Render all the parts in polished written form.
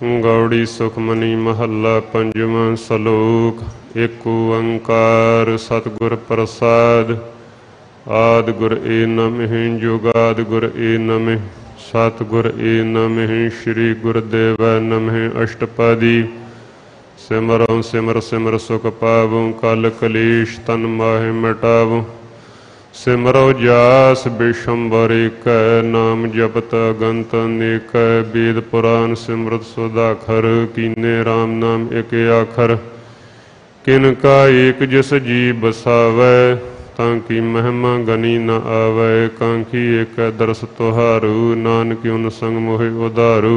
गौड़ी सुखमनी महला पंजवां सलोक। एक ओंकार सतगुर प्रसाद। आदि गुर ए नमः जुगादि गुर ए नमः सतगुर ए नमः श्री गुरुदेव नमः अष्टपदी। सिमरौ सिमर सिमर सुख पावों कल कलेश तन माहे मिटावों। सिमरौ जास बिशंबर एक नाम जपत अगंत अनेक। वेद पुराण सिमरत सुधाखर कीने राम नाम एक आखर। किनका एक जिस जी बसावै ताकि महिमा गनी न आवै। कांखी एक दरस तुहारू नानक उन संग मोहि उधारू।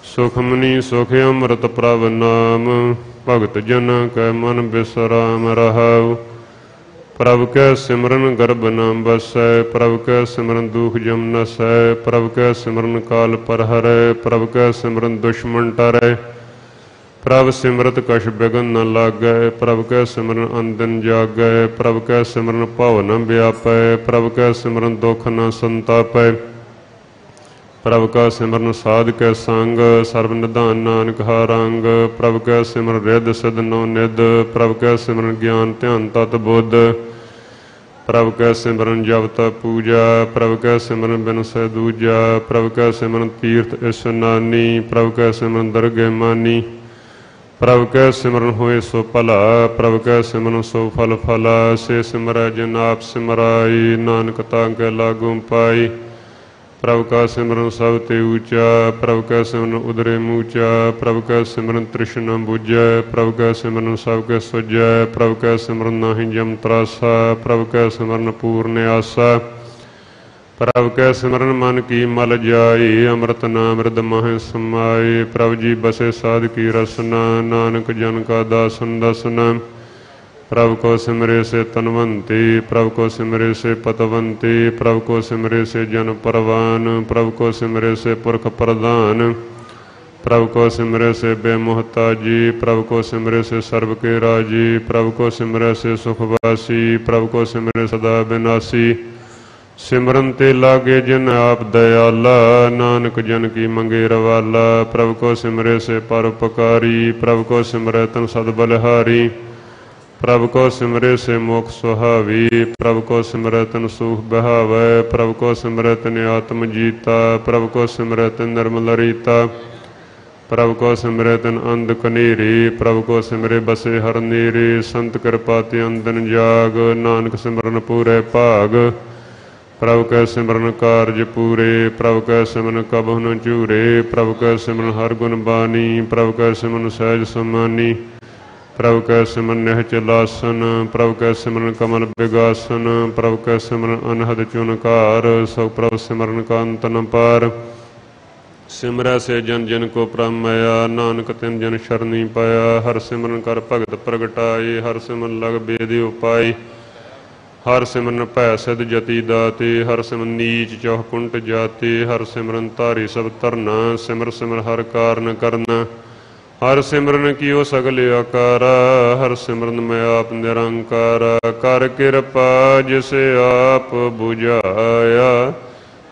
सुखमनी सुख अमृत प्रभ नाम भगत जना कै मन बिसराम रहाऊ। प्रभ कै सिमरन गर्भ न बसै प्रभ कै सिमरन दुख जम नसै। प्रभ कै सिमरन काल पर हरै प्रभ कै सिमरन दुश्मन टरै। प्रभ सिमरत कछ बिघन न लागै प्रभ कै सिमरन अंदन जागै। प्रभ कै सिमरन भव न व्यापै प्रभ कै सिमरन दुख न संतापै। प्रभ का सिमरन साध कै संग सर्व निधान नानक हारंग। प्रभ कै सिमरन रिद सिद्ध नौ निध प्रभ कै सिमरन ज्ञान ध्यान तत बुद्ध। प्रभ कै सिमरन जप तप पूजा प्रभ कै सिमरन बिनसै दूजा। प्रभ कै सिमरन तीर्थ इशनानी प्रभ कै सिमरन दरगह मानी। प्रभ कै सिमरन होए सो भला प्रभ कै सिमरन सो फल फला। से सिमरै जिन आप सिमराई नानक तांकै लागू पाई। प्रभ का सिमरन सब ते ऊंचा प्रभ का सिमरन उदरे मूचा। प्रभ का सिमरन तृष्णा बुझै प्रभ का सिमरन सब के सुझै। प्रभ का सिमरन नाहि जम त्रासा प्रभ का सिमरन पूर्ण आसा। प्रभ कै सिमरन मन की मल जाई अमृत नाम हृद माहि समाए। प्रभ जी बसे साध की रसना नानक जन का दासन दसना। प्रभ को सिमरे से तनवंती प्रभ को सिमरे से पतवंती। प्रभ को सिमरे से जन परवान प्रभ को सिमरे से पुरख प्रधान। प्रभ को सिमरे से बेमुहताजी प्रभ को सिमरे से सर्व के राजी। प्रभ को सिमरे से सुखवासी प्रभ को सिमरे सदा विनाशी। सिमरन ते लागे जिन आप दयाला नानक जन की मंगे रवाला। प्रभ को सिमरे से परोपकारी प्रभ को सिमरे तन सद बलिहारी। प्रभ को सिमरे से मोक्ष सुहावी प्रभ को सिमरे तन सुख बहावै। प्रभ को सिमरे तन आत्म जीता प्रभ को सिमरे तन निर्मल रीता। प्रभ को सिमरे तन अंध कनेरी प्रभ को सिमरे बसे हर नेरे। संत कृपा ते अंदन जाग नानक सिमरन पूरे भाग। प्रभ कै सिमरन कारज पूरे प्रभ कै सिमरन कबहु न चूरे। प्रभ कै सिमरन हर गुण बानी प्रभ कै सिमरन सहज समानी। प्रभ कै सिमरन निहचल आसन प्रभ कै सिमरन कमल बिगासन। प्रभ कै सिमरन अनहद चुनकार सो प्रभ सिमरन का अंत न पार। सिमरै से जन जन को प्रमया नानक तिन जन शरणी पाया। हर सिमरन कर भगत प्रगटाए हर सिमरन लग बेद उपाय। हर सिमरन भै सिद्ध जति दाते हर सिमरन नीच चौह कुंट जाते। हर सिमरन धारी सब धरना सिमर सिमर हर कारन करना। हर सिमरन कियो सगल आकारा हर सिमरन में आप निरंकारा। कर कृपा जिसे आप बुझाया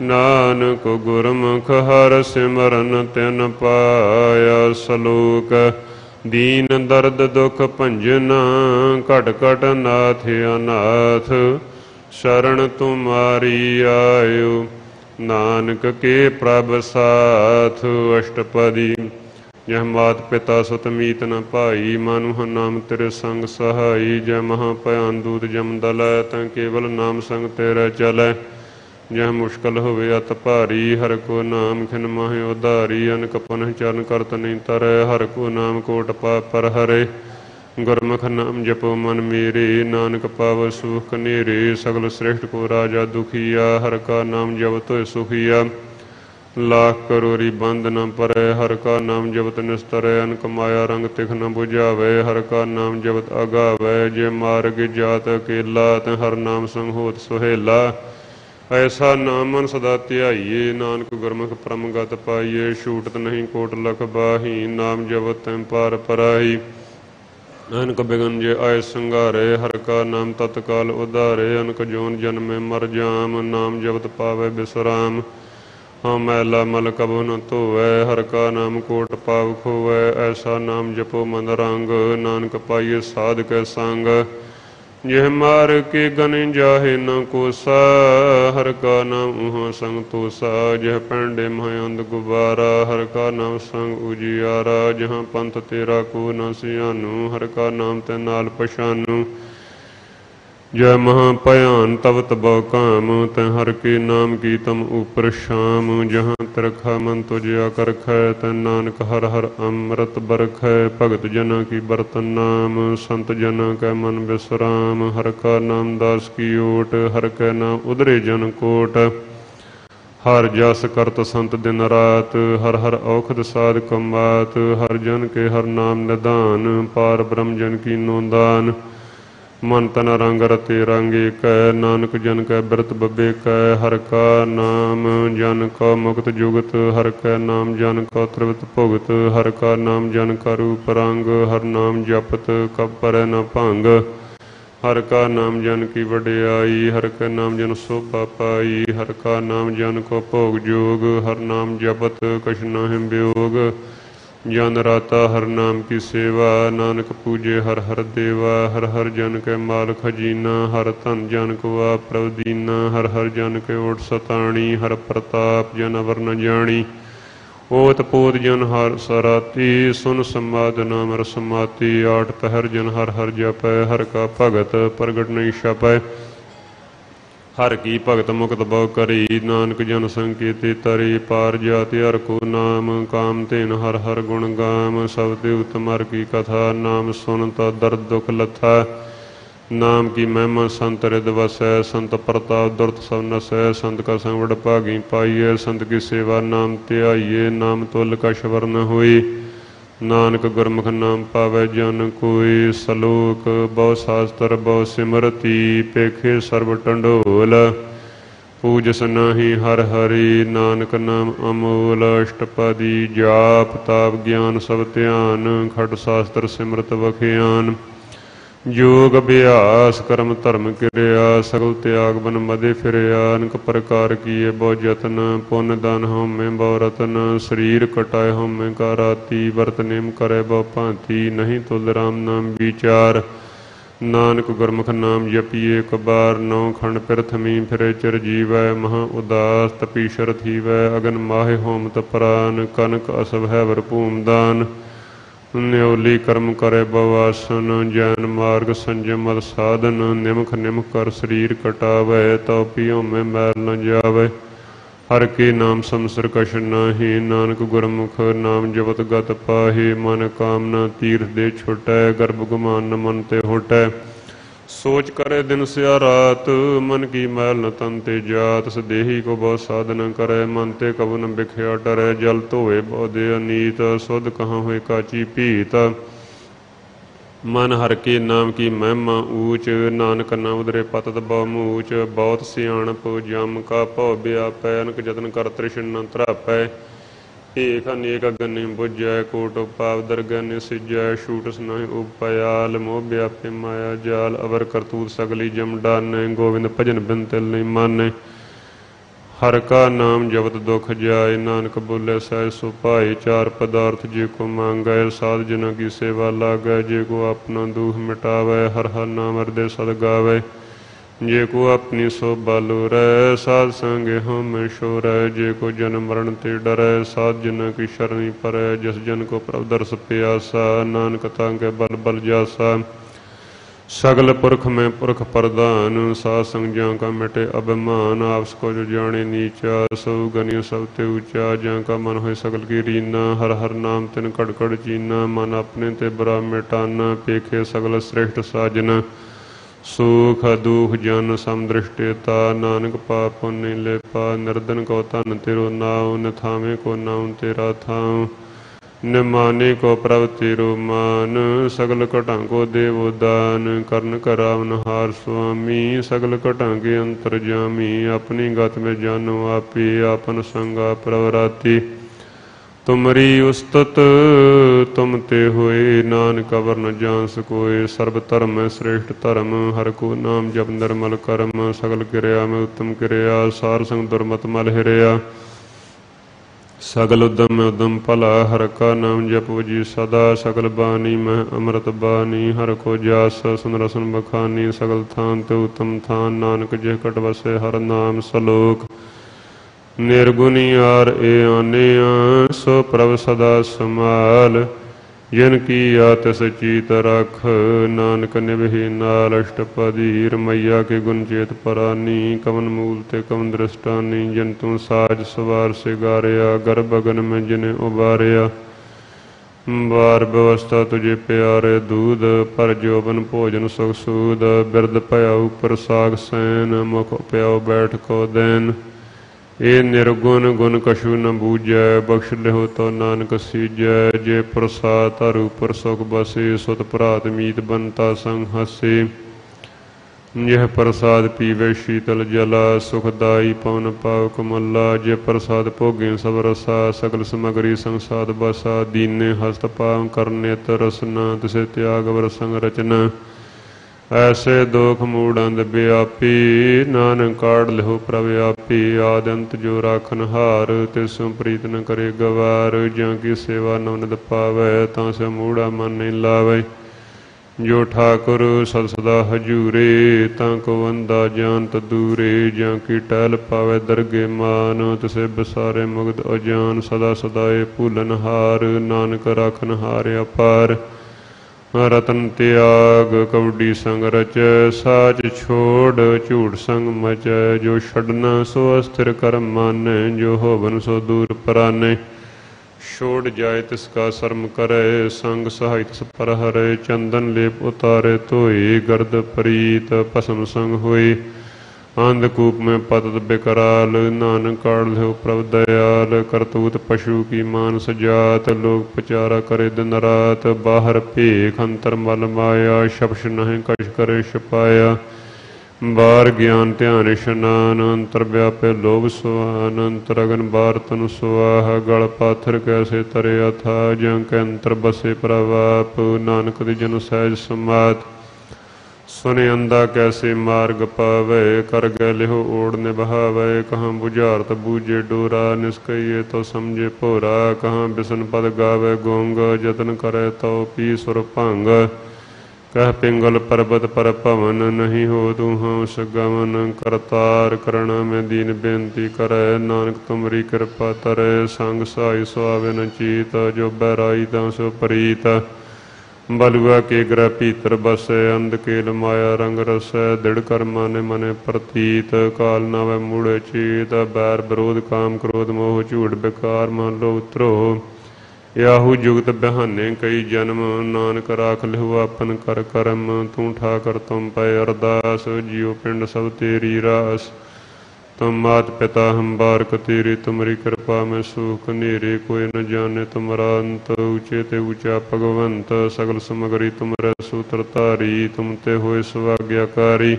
नानक गुरमुख हर सिमरन तिन पाया। सलोक दीन दर्द दुख भंजना घट घट नाथ अनाथ। शरण तुम्हारी आयो नानक के प्रभ साथ। अष्टपदी जय मात पिता सुत मीत न भाई मानु नाम तेरे संग सहाई। जय महाभयान दूत जम दलै तै केवल नाम संग तेरे चलै। जय मुश्किल होवे अत भारी हर को नाम खिन माहे उधारी। अनक पुनः चरण करत नहीं तरै हर को नाम कोट पाप पर हरे। गुरमुख नाम जपो मन मेरे नानक पाव सुख नेरे। सगल श्रेष्ठ को राजा दुखिया हर का नाम जप तो सुखिया। लाख करोरी बंद न परै हर का नाम जपत निस्तरै। अनक माया रंग तिख न बुझावै हर का नाम जपत अगावै। जे मार्ग जात अकेला तै हर नाम संग होत सुहेला। ऐसा नाम मन सदा ध्याइए नानक गुरमुख परमगत पाइए। छूटत नहीं कोट लख बाही नाम जपत तैं पार पराही। अनक बिघन जे आय संघारे हर का नाम तत्काल उधारे। अनक जोन जन्मे मर जाम नाम जपत पावै बिसराम। हाँ मैला मल कबो न धोवै, हर का नाम कोट पाप खोवै। ऐसा नाम जपो मन रंग, नानक पाइए साध कै संग। यह मार के गन जाहे न कोसा, हर का नाम उहाँ संग तोसा। यह पैंडे मह अंध गुबारा, हर का नाम संग उजियारा। जहाँ पंथ तेरा को न सियानू, हर का नाम ते नाल पछानू। जय महाभयान तब तबो काम, तै हर के नाम की तम ऊपर शाम। जहाँ तरखा मन तुझया कर खै, तै नानक हर हर अमृत बरखै। भगत जना की बरतन नाम, संत जना कै मन विश्राम। हर का नाम दास की ओट, हर कै नाम उधरे जन कोट। हर जस करत संत दिन रात, हर हर औखद साध कमात। हर जन के हर नाम निदान, पार ब्रह्म जन की नोदान। मन तन रंग रते रंग एक, नानक जन कै बिरत बबे कै। हर का नाम जन का मुक्त जुगत, हर कै नाम जन का त्रिवत भुगत। हर का नाम जन का रूप रंग, हर नाम जपत कब परै न भंग। हर का नाम जन की वडियाई, हर कै नाम जन शोभा पाई। हर का नाम जन को भोग जोग, हर नाम जपत कछ नाहि वियोग। जन राता हर नाम की सेवा, नानक पूजे हर हर देवा। हर हर जन के माल खजीना, हर धन जन को आप प्रभ दीना। हर हर जन के ओट सताणी, हर प्रताप जन अवर न जानी। ओत पोत जन हर सराती, सुन समाद नाम रसमाती। आठ पहर जन हर हर जपै, हर का भगत प्रगट नहीं छपै। हर की भगत मुक्त बहु करी, नानक जन संकेते तरी। पार जाति हर को नाम, काम तेन हर हर गुण गाम। सब देवत मर की कथा, नाम सुनता दर्द दुख लथा। नाम की महिमा संत हृद वसै, संत प्रताप दुर्त सब नसै। संत का संग बड़ भागी पाइयै, संत की सेवा नाम त्याइये। नाम तुल कछ वर न होई, नानक गुरमुख नाम पावै जन कोई। सलोक बहु शास्त्र बहु सिमरती, पेखे सर्व टंडोल। पूजस नाही हर हरि, नानक नाम अमोल। अष्टपदी जाप ताप ज्ञान सब ध्यान, खट शास्त्र सिमरत बखियान। योग अभ्यास कर्म धर्म क्रिया, सगल त्याग बन मदे फिरया। अनक प्रकार किए बहु जतन, पुण्य दान होमे बहु रतन। शरीर कटाए होमे का राती, वर्त नेम करे बहु भांति। नहीं तुल राम नाम विचार, नानक गुरमुख नाम जपिए एक बार। नौ खंड प्रथमी फिरे चिर जीवै, महा उदास तपीशर थीवै। अगन माहे होमत प्रान, कनक असभ है वर भूम दान। न्योली कर्म करे बवासन, जैन मार्ग संजम मद साधन। निमख निमख कर शरीर कटावै, तो पियो में मैल न जावै। हर के नाम समसर कछ नाही, नानक गुरमुख नाम जपत गत पाहि। मन कामना तीर्थ दे छुटै, गर्भ गुमान न मन ते होटै। सोच करे दिन स्या रात, मन की मैल न तन ते जात। सदेही को बहु साधन करे, मन ते कबू न बिख्या डरै। जल धोए बहु दे अनीत, शुद्ध कहाँ हुए काची पीत। मन हर के नाम की महिमा ऊंच, नानक नाम उदरे पतत बहु मूच। बहुत सियाणप जम का भव व्यापै, अनक जतन कर तृष्ण न त्रापै। ਏਕ ਅਨੇਕ ਅਗਨਿ ਬੁਝੈ, ਕੋਟ ਉਪਾਵ ਦਰਗਨਿ ਸਿਜੈ। ਛੂਟਿ ਨਾਹਿ ਉਪਾਇਆਲ, ਮੋਹ ਵਿਆਪੇ ਮਾਇਆ ਜਾਲ। ਅਵਰ ਕਰਤੂਤ ਸਗਲੀ ਜਮ ਡਾਨੈ, ਗੋਵਿੰਦ ਭਜਨ ਬਿਨ ਤਿਲ ਨਹੀਂ ਮਾਨੈ। ਹਰ ਕਾ ਨਾਮ ਜਪਤ ਦੁਖ ਜਾਏ, ਨਾਨਕ ਬੋਲੇ ਸਹਿ ਸੁਭਾਏ। ਚਾਰ ਪਦਾਰਥ ਜੇ ਕੋ ਮੰਗੈ, ਸਾਧ ਜਨਾਂ ਕੀ ਸੇਵਾ ਲਾਗੈ। ਜੇ ਕੋ ਆਪਣਾ ਦੁਖ ਮਿਟਾਵੈ, ਹਰ ਹਰ ਨਾਮ ਹਿਰਦੇ ਸਦ ਗਾਵੈ। जे को अपनी शोभा लोरै, साध संगे होमे शोरै। जे को जन्म मरण ते डरै, साध जन की शरणी परै। जिस जन को प्रभ दर्श प्यासा, नानक तांके बल बल जासा। सगल पुरख में पुरख प्रधान, साध संग ज्यां का मिटे अभिमान। आपस को जो जाने नीचा, सौ गनियो सब ते ऊंचा। ज्यां का मन होय सगल की रीना, हर हर नाम तिन कड़ कड़ चीना। मन अपने ते बुरा मिटाना, पेखे सगल श्रेष्ठ साजना। सुख दुख जन समदृष्टिता, नानक पाप पुण्य लेपा। निर्धन को धन तेरो नाव, निथावे को नाम तेरा थाव। निमाने को प्रभ तेरो मान, सगल घटां को देवो दान। करण करावन हार स्वामी, सगल घटां के अंतर जामी। अपनी गत में जानो आपी, आपन संगा प्रवराती। तुमरी उस्तत तुम ते होए, नानक अवर न जान सकोए। सर्व धर्म है श्रेष्ठ धर्म, हर को नाम जप निर्मल कर्म। सगल क्रिया में उत्तम क्रिया, सार संग दुर्मत मल हिरिया। सगल उद्यम में उद्यम भला, हर का नाम जपो जी सदा। सकल बानी मह अमृत बानी, हर को जास सुन रसन बखानी। सगल थान ते उत्तम थान, नानक जिह कट बसे हर नाम सलोक। निर्गुणी आर ए आने सो प्रभ सदा समाल। जिन की आतिस चीत रख, नानक निभहि नाल। अष्टपदी रमैया के गुण चेत परानी, कवन मूल ते कवन दृष्टानी। जिन तू साज सवार से गारिया, गर्भ गगन में जिन्हें उबारिया। बार व्यवस्था तुझे प्यारे दूध, पर जोबन भोजन सुख सूद। बिरद भया ऊपर साग सैन, मुख प्याओ बैठ को दैन। ए निर्गुण गुण कछु न बूझै, बख्श लिहो तो नानक सीजै। जे प्रसाद तरु पर सुख बसे, सुत भरात मीत बनता संग हसे। यह प्रसाद पीवे शीतल जला, सुखदाई पवन पाव कमला। जे प्रसाद भोगे सब रसा, सकल समगरी संसाद बसा। दीने हस्त पाव करने तरसना, तिसे त्याग वर संग रचना। ऐसे दोख मूढ़ व्यापी, नानक काढ़ लिहो प्रभ आपी। आदि अंत जो राखन हार, तिसु प्रीत न करे गवार। ज्यों की सेवा नवनित पावै, तां से मूढ़ा मन नहीं लावै। जो ठाकुर सद सदा हजूरे, तां को वंदा जानत दूरे। ज्यों की टहल पावै दरगे मान, तिसे बिसारे मुग्ध अजान। सदा सदाए भूलन हार, नानक राखन हार अपार। रतन त्याग कवडी संग रचै, साच छोड़ झूठ संग मचै। जो छड़ना सो अस्थिर कर मानै, जो होवन सो दूर परानै। छोड़ जाए तिसका शर्म करे, संग सहाय तिस पर हरै। चंदन लेप उतारे धोए, गर्द प्रीत भस्म संग होए। अंधकूप में पतत बिकराल, नानक काढ़ लिहो प्रभ दयाल। करतूत पशु की मानस जात, लोग प्रचारा करे दिन रात। बाहर भेख अंतर मल माया, शपश नहीं कछ करे छपाया। बार ज्ञान ध्यान स्नान, अंतर व्यापे लोभ सुहान। अंतर अगन बार तनु सुआह, गल पाथर कैसे तरे अथा। ज्यों के अंतर बसे प्रभाप, नानक दी जन सहज समात। सुने अंधा कैसे मार्ग पावै, कर गए लिहो ओढ़ निभावै। कहाँ बुझारत बूझे डोरा, निष्कइये तो समझे भोरा। कहाँ बिसन पद गावै गोंग, जतन करे तो पी सुर भंग। कह पिंगल पर्वत पर पवन, नहीं हो तुहां गमन। करतार करना में दीन बेनती करे, नानक तुमरी कृपा तरै। संग साई सुआवे न चीत, जो बैराई तां सो प्रीत। बलुआ के ग्रह भीतर बसै, अंधकेल माया रंग रसै। दृढ़ कर माने मने प्रतीत, काल नावै मूढ़े चेत। बैर विरोध काम क्रोध मोह, झूठ बेकार मान लो उतरो। याहू जुगत बहाने कई जन्म, नानक राख लिहो अपन कर करम। तू ठाकर तुम पै अरदास, जियो पिंड सब तेरी रास। तुम मात पिता हम बारक तेरे, तुमरी कृपा में सुख नेरे। कोई न जाने तुमरा अंत, ऊंचे ते ऊंचा भगवंत। सगल समगरी तुमरे सूत्र धारी, तुम ते होए स्वाज्ञाकारी।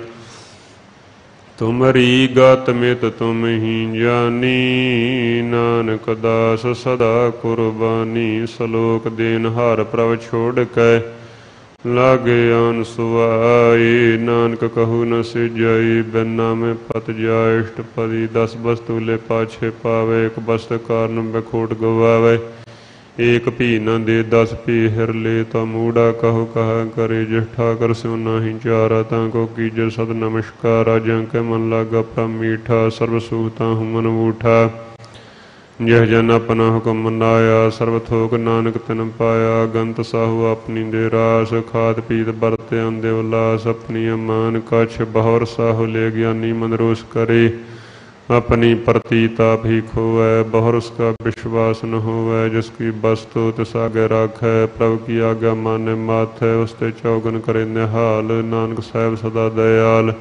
तुमरी गात मित तुम ही जानी, नानक दास सदा कुर्बानी। सलोक देन हार प्रभ छोड़ कै, लागे आन सुआई। नानक कहू न सिजाई, बिना में पत जाए। अष्टपदी 10 वस्तु ले पाछे पावे, एक वस्तु कारण बखोट गवावे। एक भी न दे 10 भी हिर ले, तो मूढ़ा कहो कहा करे। जिस ठाकर स्यो नाही चारा, ताको कीजे सद नमस्कारा। ज्योंकि मन लागा प्रभ मीठा, सर्व सुखता हूँ मन ऊठा। यह जन अपना हुक्म मनाया, सर्व थोक नानक तिन पाया। गंत साहू अपनी दे रास, खाद पीत बरते अंधे उल्लास। अपनी अमान कछ बहुर साहू ले, ज्ञानी मन रोष करे। अपनी प्रतीता भी खोवै, बहुर उसका विश्वास न होवै। जिसकी वस्तु तिस आगे राखै, प्रभु की आज्ञा माने माथै। उसते चौगन करे निहाल, नानक साहब सदा दयाल।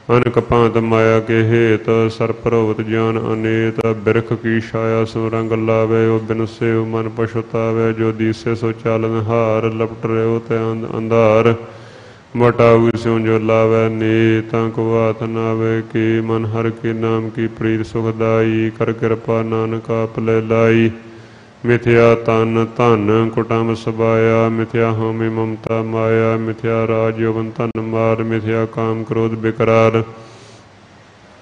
अनक भांत माया के हेत, सरपरोत ज्ञान अनेत। बिरख की छाया सो रंग लावे, ओ बिन सेव मन पछुतावे। जो दिसे सो चालन हार, लपट रहो ते अंधार। बटाऊ स्यों जो लावे ने, ताको हाथ नावे के। मन हर के नाम की प्रीत सुखदाई, कर कृपा नानक आप ले लाई। मिथ्या तन धन कुटुंब सबाया, मिथ्या होमी ममता माया। मिथ्या राज यौवन धन मार, मिथ्या काम क्रोध बिकरार।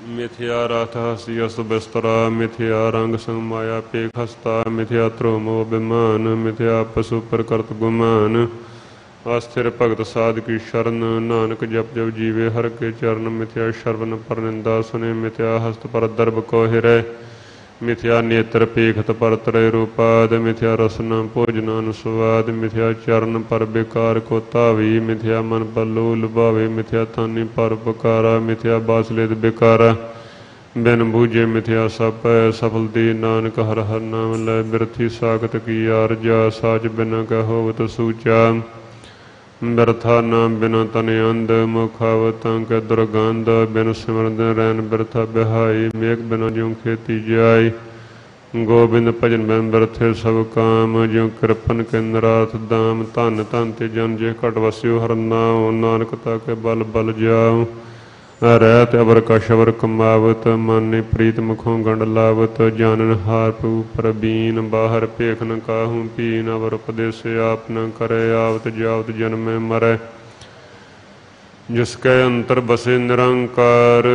मिथ्या राथ हसी अस बिस्तरा, मिथ्या रंग संग माया पेख हस्ता, मिथ्या ध्रोमो अभिमान, मिथ्या पशु प्रकृत गुमान। अस्थिर भगत साध की शरण, नानक जप जप जीवे हर के चरण। मिथ्या श्रवण पर निंदा सुने, मिथ्या हस्त पर दर्भ को हिरै, मिथ्या नेत्र पेखत पर त्रय रूपाद, मिथ्या रसना भोजन अनुस्वाद, मिथ्या चरण पर बेकार को तावी, मिथ्या मन पर लोह लुभावे, मिथ्या तानी पर उपकारा, मिथ्या बासलेद बेकारा, बिन बूझे मिथ्या सप सफल दी, नानक हर हर नाम लै बिरथी सागत की आरजा, साच बिना कहोवत सूचा, बिरथा नाम बिना तन अंध, मुखावतां के दुर्गंध, बिन सिमरन रैन बिरथा बिहाई, मेघ बिना ज्यों खेती जाय, गोबिंद भजन बिन बिरथे सब काम, ज्यों कृपन के नराथ दाम, धन धन ते जन जे घट वस्यो हर नाम, नानक ताके बल बल जाओ, रहत अबर कश अबर कमावत, माने प्रीत मुखों गंड लावत, जानन हार प्रभु प्रबीन, बाहर पेख न काहू पीन, अबर उपदेश आप न करे, आवत जावत जन्म मरै, जिसके अंतर बसे निरंकार,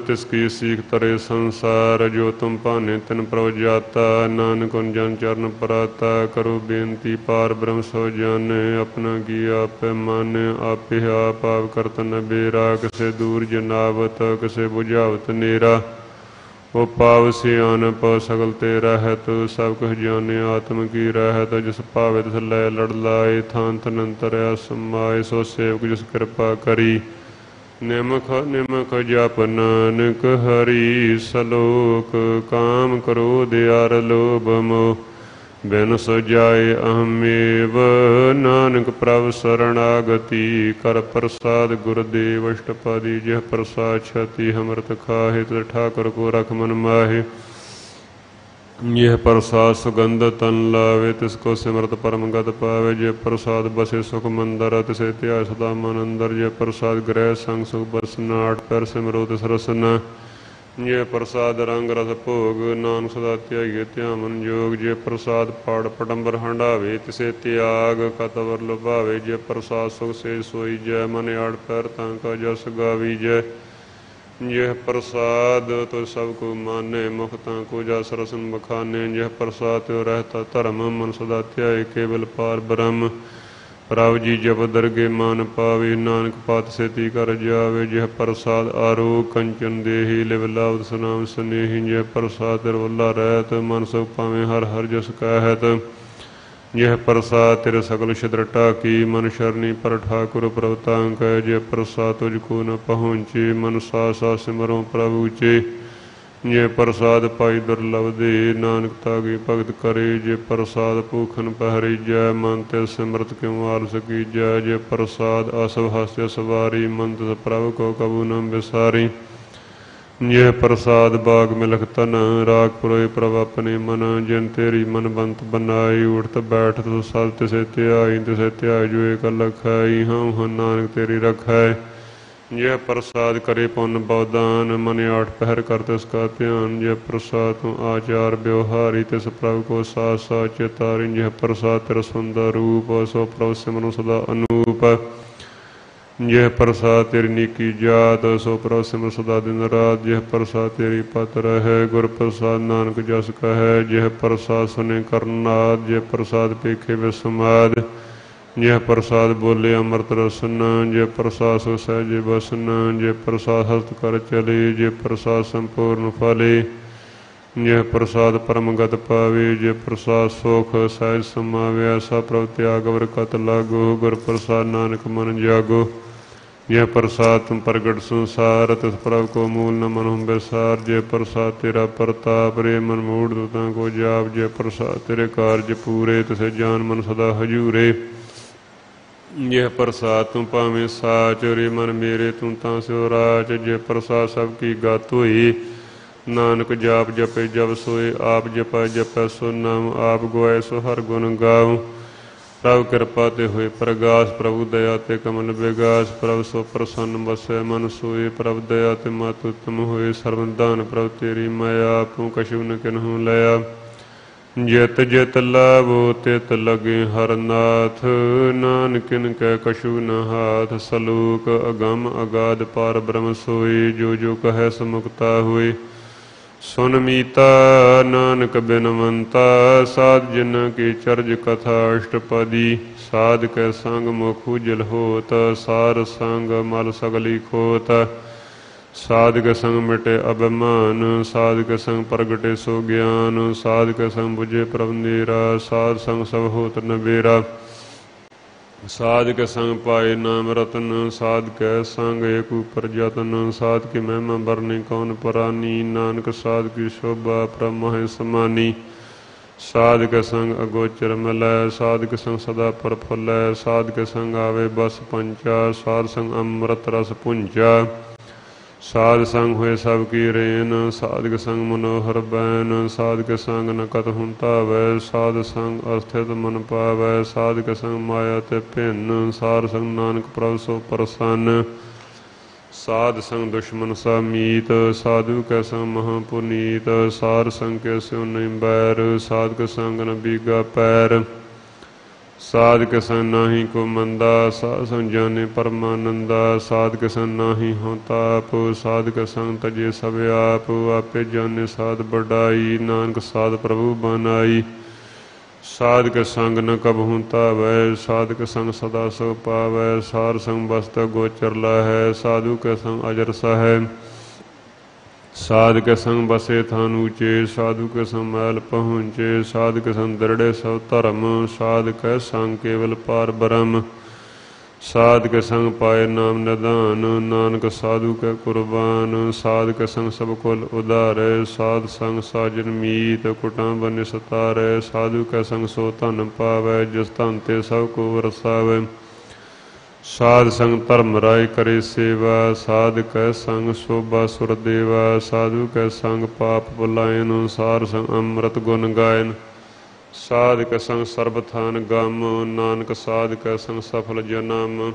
तिसकी सीख तरे संसार, जो तुम पाने तिन प्रभ जाता, नानक उन जन चरण पराता, करो बेनती पार ब्रह्म सो जाने, अपना की आप माने, आपे आप करत न बेरा, किसे दूर जनावत किसे बुझावत नेरा, वो पाव से आन प सगल तेरा है, तो सब कुछ जाने आत्म की रहत, जिस पावे तिस लै लड़ लाए, थान तनंतर समाए, सो सेवक जिस कृपा करी, निमख निमख जप नानक हरि, सलोक काम क्रोध अर लोभ मोह, बिन सजाए अहमेव, नानक प्रभ शरणागति, कर प्रसाद गुरुदेव अष्टपदी, जह प्रसाद छति हमरत खाहे, तिस ठाकुर को रख मन माहे, यह प्रसाद सुगंध तन लावे, तिसको सिमरत परम गत पावे, जय प्रसाद बसे सुख मंदर, तिसे त्याय सदा मन अंदर, जय प्रसाद ग्रह संग सुख बसना, आठ पैर सिमरो तिस रसना, जय प्रसाद रंग रस भोग, नानक सदा त्यागे त्यामन जोग, जय प्रसाद पाड़ पटंबर हंडावे, तिसे त्याग कतवर लुभावे, जय प्रसाद सुख से सोई जय, मन आड़ पैर तांका जस गावी जय, यह प्रसाद तो सबको माने, मुखता को जस रसन बखाने, यह प्रसाद तो रहता धर्म, मन सदा त्याय केवल पार ब्रह्म, प्रभु जी जब दरगे मान पावे, नानक पात सेती कर जावे, यह प्रसाद आरोग कंचन देही, लिव लावत सनाम स्नेही, यह प्रसाद तिरवल्ला रहत, मन सुख पावे हर हर जस कहत, यह प्रसाद तेरे सकल छिद्र टाकी, मन शरणी पर ठाकुर प्रभुतांक, जय प्रसाद तुझको न पहुँचे, मन सा सा सिमरों प्रभु चे, ये प्रसाद पाई दुर्लभ दे, नानक तागी भगत करे, जे प्रसाद भूखन पहरी जय, मानते सिमरत क्यों आलस की जय, जे प्रसाद असव हास्य सवारी, मंत प्रभु को कबू न बिसारी, यह प्रसाद बाग मिलख तन, राग पुरोय प्रभ अपने मन, जिन तेरी मन बंत बनाई, उठत बैठत सब तिसे त्याई, तिसे त्याय जो एक लखाई, हम नानक तेरी रखाय, यह प्रसाद करे पुण्य बौदान, मन आठ पहर कर तिसका ध्यान, यह प्रसाद तू आचार व्यवहारी, तिस प्रभु को साथ साथ चेतारी, यह प्रसाद तेरा सुंदर रूप, सो प्रभु सिमरन सदा अनूप, यह प्रसाद तेरी नीकी जात, सो प्रभु सिमर सदा दिन रात, यह प्रसाद तेरी पत्र है, गुर प्रसाद नानक जस कहे, यह प्रसाद सुने करनाद, यह प्रसाद पेखे विसमाद, यह प्रसाद बोले अमृत रसना, जय प्रसाद सो सहज बसना, जय प्रसाद हस्त कर चले, जय प्रसाद संपूर्ण फले, यह प्रसाद परम गत पावे, जय प्रसाद सुख सहज समावे, ऐसा प्रभु त्याग वर कत लागो, गुर प्रसाद नानक मन जागो, यह प्रसाद तुम प्रगट संसार, तिस प्रभु को मूल न मन हम बेसार, जय प्रसाद तेरा प्रताप, रे मन मूढ़ दुता को जाप, जय प्रसाद तेरे कार्य पूरे, तिसे जान मन सदा हजूरे, यह प्रसाद तू भावें साच, रे मन मेरे तू तां स्यो राच, जय प्रसाद सबकी गत होई, नानक जाप जपे जब सोए, आप जपा जपै सो नाम, आप गवाए सो हर गुण गाऊं, प्रभु कृपा ते होए प्रगास, प्रभु दया ते कमल विगास, प्रभु सो प्रसन्न बसै मन सोए, प्रभु दया ते मातु उत्तम होए, सर्वदान प्रभु तेरी माया, आपू कछु न किन्हू लया, ਜਿਤ ਜਿਤ ਲਾਵੋ ਤਿਤ ਲਗੇ ਹਰ ਨਾਥ, ਨਾਨਕਿਨ ਕੈ ਕਛੂ ਨ ਹਾਥ। ਸਲੋਕ ਅਗੰਮ ਅਗਾਧ ਪਾਰ ਬ੍ਰਹਮ ਸੋਈ, ਜੋ ਜੋ ਕਹੈ ਸਮੁਕਤਾ ਹੋਏ। ਸੁਨ ਮੀਤਾ ਨਾਨਕ ਬਿਨਵੰਤਾ, ਸਾਧ ਜਿਨ ਕੀ ਚਰਜ ਕਥਾ ਅਸ਼ਟਪਦੀ। ਸਾਧ ਕੈ ਸੰਗ ਮੁਖ ਉਜਲ ਹੋਤ, ਸਾਰ ਸੰਗ ਮਲ ਸਗਲੀ ਖੋਤ। ਸਾਧਕ ਸੰਗ ਮਿਟੇ ਅਭਿਮਾਨ, ਸਾਧਕ ਸੰਗ ਪ੍ਰਗਟੇ ਸੋ ਗਿਆਨ। ਸਾਧਕ ਸੰਗ ਬੁਝੇ ਪ੍ਰਭ ਨੀਰਾ, ਸਾਧ ਸੰਗ ਸਭ ਹੋਤ ਨਬੇਰਾ। ਸਾਧਕ ਸੰਗ ਪਾਏ ਨਾਮ ਰਤਨ, ਸਾਧਕ ਸੰਗ ਏਕ ਉਪਰ ਜਤਨ। ਸਾਧ ਕੀ ਮਹਿਮਾ ਬਰਨੀ ਕੌਣ ਪਰਾਨੀ, ਨਾਨਕ ਸਾਧ ਕੀ ਸ਼ੋਭਾ ਪ੍ਰਭ ਮਹਿ ਸਮਾਨੀ। ਸਾਧਕ ਸੰਗ ਅਗੋਚਰ ਮਿਲੈ, ਸਾਧਕ ਸੰਗ ਸਦਾ ਪ੍ਰਫੁੱਲੈ। ਸਾਧਕ ਸੰਗ ਆਵੇ ਬਸ ਪੰਚਾ, ਸਾਧ ਸੰਗ ਅੰਮ੍ਰਿਤ ਰਸ ਪੁੰਚਾ। ਸਾਧ ਸੰਗ ਹੋਏ ਸਭ ਕੀ ਰੇਨ, ਸਾਧਕ ਸੰਗ ਮਨੋਹਰ ਬੈਨ। ਸਾਧਕ ਸੰਗ ਨ ਕਤ ਹੁਣ ਧਾਵੈ, ਸਾਧ ਸੰਗ ਅਸਥਿਤ ਮਨ ਪਾਵੈ। ਸਾਧਕ ਸੰਗ ਮਾਇਆ ਤੇ ਭਿੰਨ, ਸਾਰ ਸੰਗ ਨਾਨਕ ਪ੍ਰਭ ਸੋ ਪ੍ਰਸੰਨ। ਸਾਧ ਸੰਗ ਦੁਸ਼ਮਨ ਸਾ ਮੀਤ, ਸਾਧੂ ਕੈ ਸੰਗ ਮਹਾ ਪੁਨੀਤ। ਸਾਰ ਸੰਗ ਕੇ ਸਿਉ ਨਹੀਂ ਬੈਰ, ਸਾਧਕ ਸੰਗ ਨ ਬੀਗਾ ਪੈਰ। ਸਾਧਕ ਸੰਗ ਨਾਹੀ ਕੋ ਮੰਦਾ, ਸਾਧ ਸੰਗ ਜਾਣੇ ਪਰਮਾਨੰਦਾ। ਸਾਧਕ ਸੰਗ ਨਾਹੀ ਹਉ ਤਾਪ, ਸਾਧਕ ਸੰਗ ਤਜੇ ਸਭ ਆਪ। ਆਪੇ ਜਾਣੇ ਸਾਧ ਬਡਾਈ, ਨਾਨਕ ਸਾਧ ਪ੍ਰਭੂ ਬਨਾਈ। ਸਾਧਕ ਸੰਗ ਨ ਕਬਹੂ ਧਾਵੈ, ਸਾਧਕ ਸੰਗ ਸਦਾ ਸੋ ਪਾਵੈ। ਸਾਰ ਸੰਗ ਬਸਤ ਗੋਚਰ ਲਾਹੈ, ਸਾਧੂ ਕੈ ਸੰਗ ਅਜਰ ਸਹੈ। ਸਾਧਕ ਸੰਗ ਬਸੇ ਥਾਨ ਊਚੇ, ਸਾਧੂ ਕੇ ਸੰਗ ਮੈਲ ਪਹੁੰਚੇ। ਸਾਧਕ ਸੰਗ ਦਰੜੇ ਸਭ ਧਰਮ, ਸਾਧਕ ਸੰਗ ਕੇਵਲ ਪਾਰ ਬ੍ਰਹਮ। ਸਾਧਕ ਸੰਗ ਪਾਏ ਨਾਮ ਨਿਧਾਨ, ਨਾਨਕ ਸਾਧੂ ਕੈ ਕੁਰਬਾਨ। ਸਾਧਕ ਸੰਗ ਸਭ ਕੁਲ ਉਧਾਰੈ, ਸਾਧ ਸੰਗ ਸਾਜਨ ਮੀਤ। ਕੁਟਾਂ ਬਨਿ ਸਤਾਰੈ, ਸਾਧੂ ਕੈ ਸੰਗ ਸੋ ਧਨ ਪਾਵੈ। ਜਿਸ ਧਨ ਤੇ ਸਭ ਕੋ ਵਰਸਾਵੈ। ਸਾਧ ਸੰਗ ਧਰਮ ਰਾਇ ਕਰੇ ਸੇਵਾ, ਸਾਧ ਕੈ ਸੰਗ ਸ਼ੋਭਾ ਸੁਰ ਦੇਵਾ। ਸਾਧੂ ਕੈ ਸੰਗ ਪਾਪ ਭੁਲਾਇਨ, ਸਾਰ ਸੰਗ ਅੰਮ੍ਰਿਤ ਗੁਣ ਗਾਇਨ। ਸਾਧ ਕੈ ਸੰਗ ਸਰਬ ਥਾਨ ਗਮ, ਨਾਨਕ ਸਾਧ ਕੈ ਸੰਗ ਸਫਲ ਜਨਮ।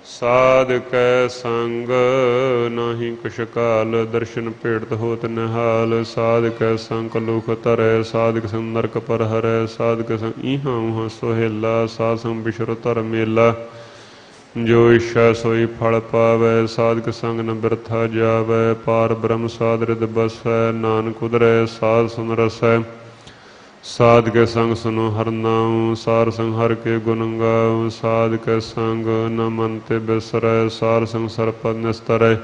ਸਾਧ ਕੈ ਸੰਗ ਨਾਹੀ ਕੁਛ ਕਾਲ, ਦਰਸ਼ਨ ਭੇਟਤ ਹੋਤ ਨਿਹਾਲ। ਸਾਧ ਕੈ ਸੰਗ ਕਲੂਖ ਧਰੈ, ਸਾਧਕ ਸੰਗ ਨਰਕ ਪਰ ਹਰੈ। ਸਾਧਕ ਸੰਗ ਈਹਾਂ ਊਹਾਂ ਸੁਹੇਲਾ, ਸਾਧ ਸੰਗ ਵਿਸ਼ਰ ਧਰ ਮੇਲਾ। ਜੋ ਇੱਛਾ ਸੋਈ ਫਲ ਪਾਵੈ, ਸਾਧਕ ਸੰਗ ਨ ਬਿਰਥਾ ਜਾਵੈ। ਪਾਰ ਬ੍ਰਹਮ ਸਾਧ ਰਿਦ ਬਸੈ, ਨਾਨਕ ਉਧਰੈ ਸਾਧ ਸੁਨ ਰਸੈ। ਸਾਧ ਕੇ ਸੰਗ ਸੁਨੋ ਹਰਿ ਨਾਉ, ਸਾਰ ਸੰਗ ਹਰਿ ਕੇ ਗੁਣ ਗਾਉ। ਸਾਧ ਕੇ ਸੰਗ ਨ ਮਨ ਤੇ ਬਿਸਰੈ, ਸਾਰ ਸੰਗ ਸਰਪਦ ਨਿਸਤਰੈ।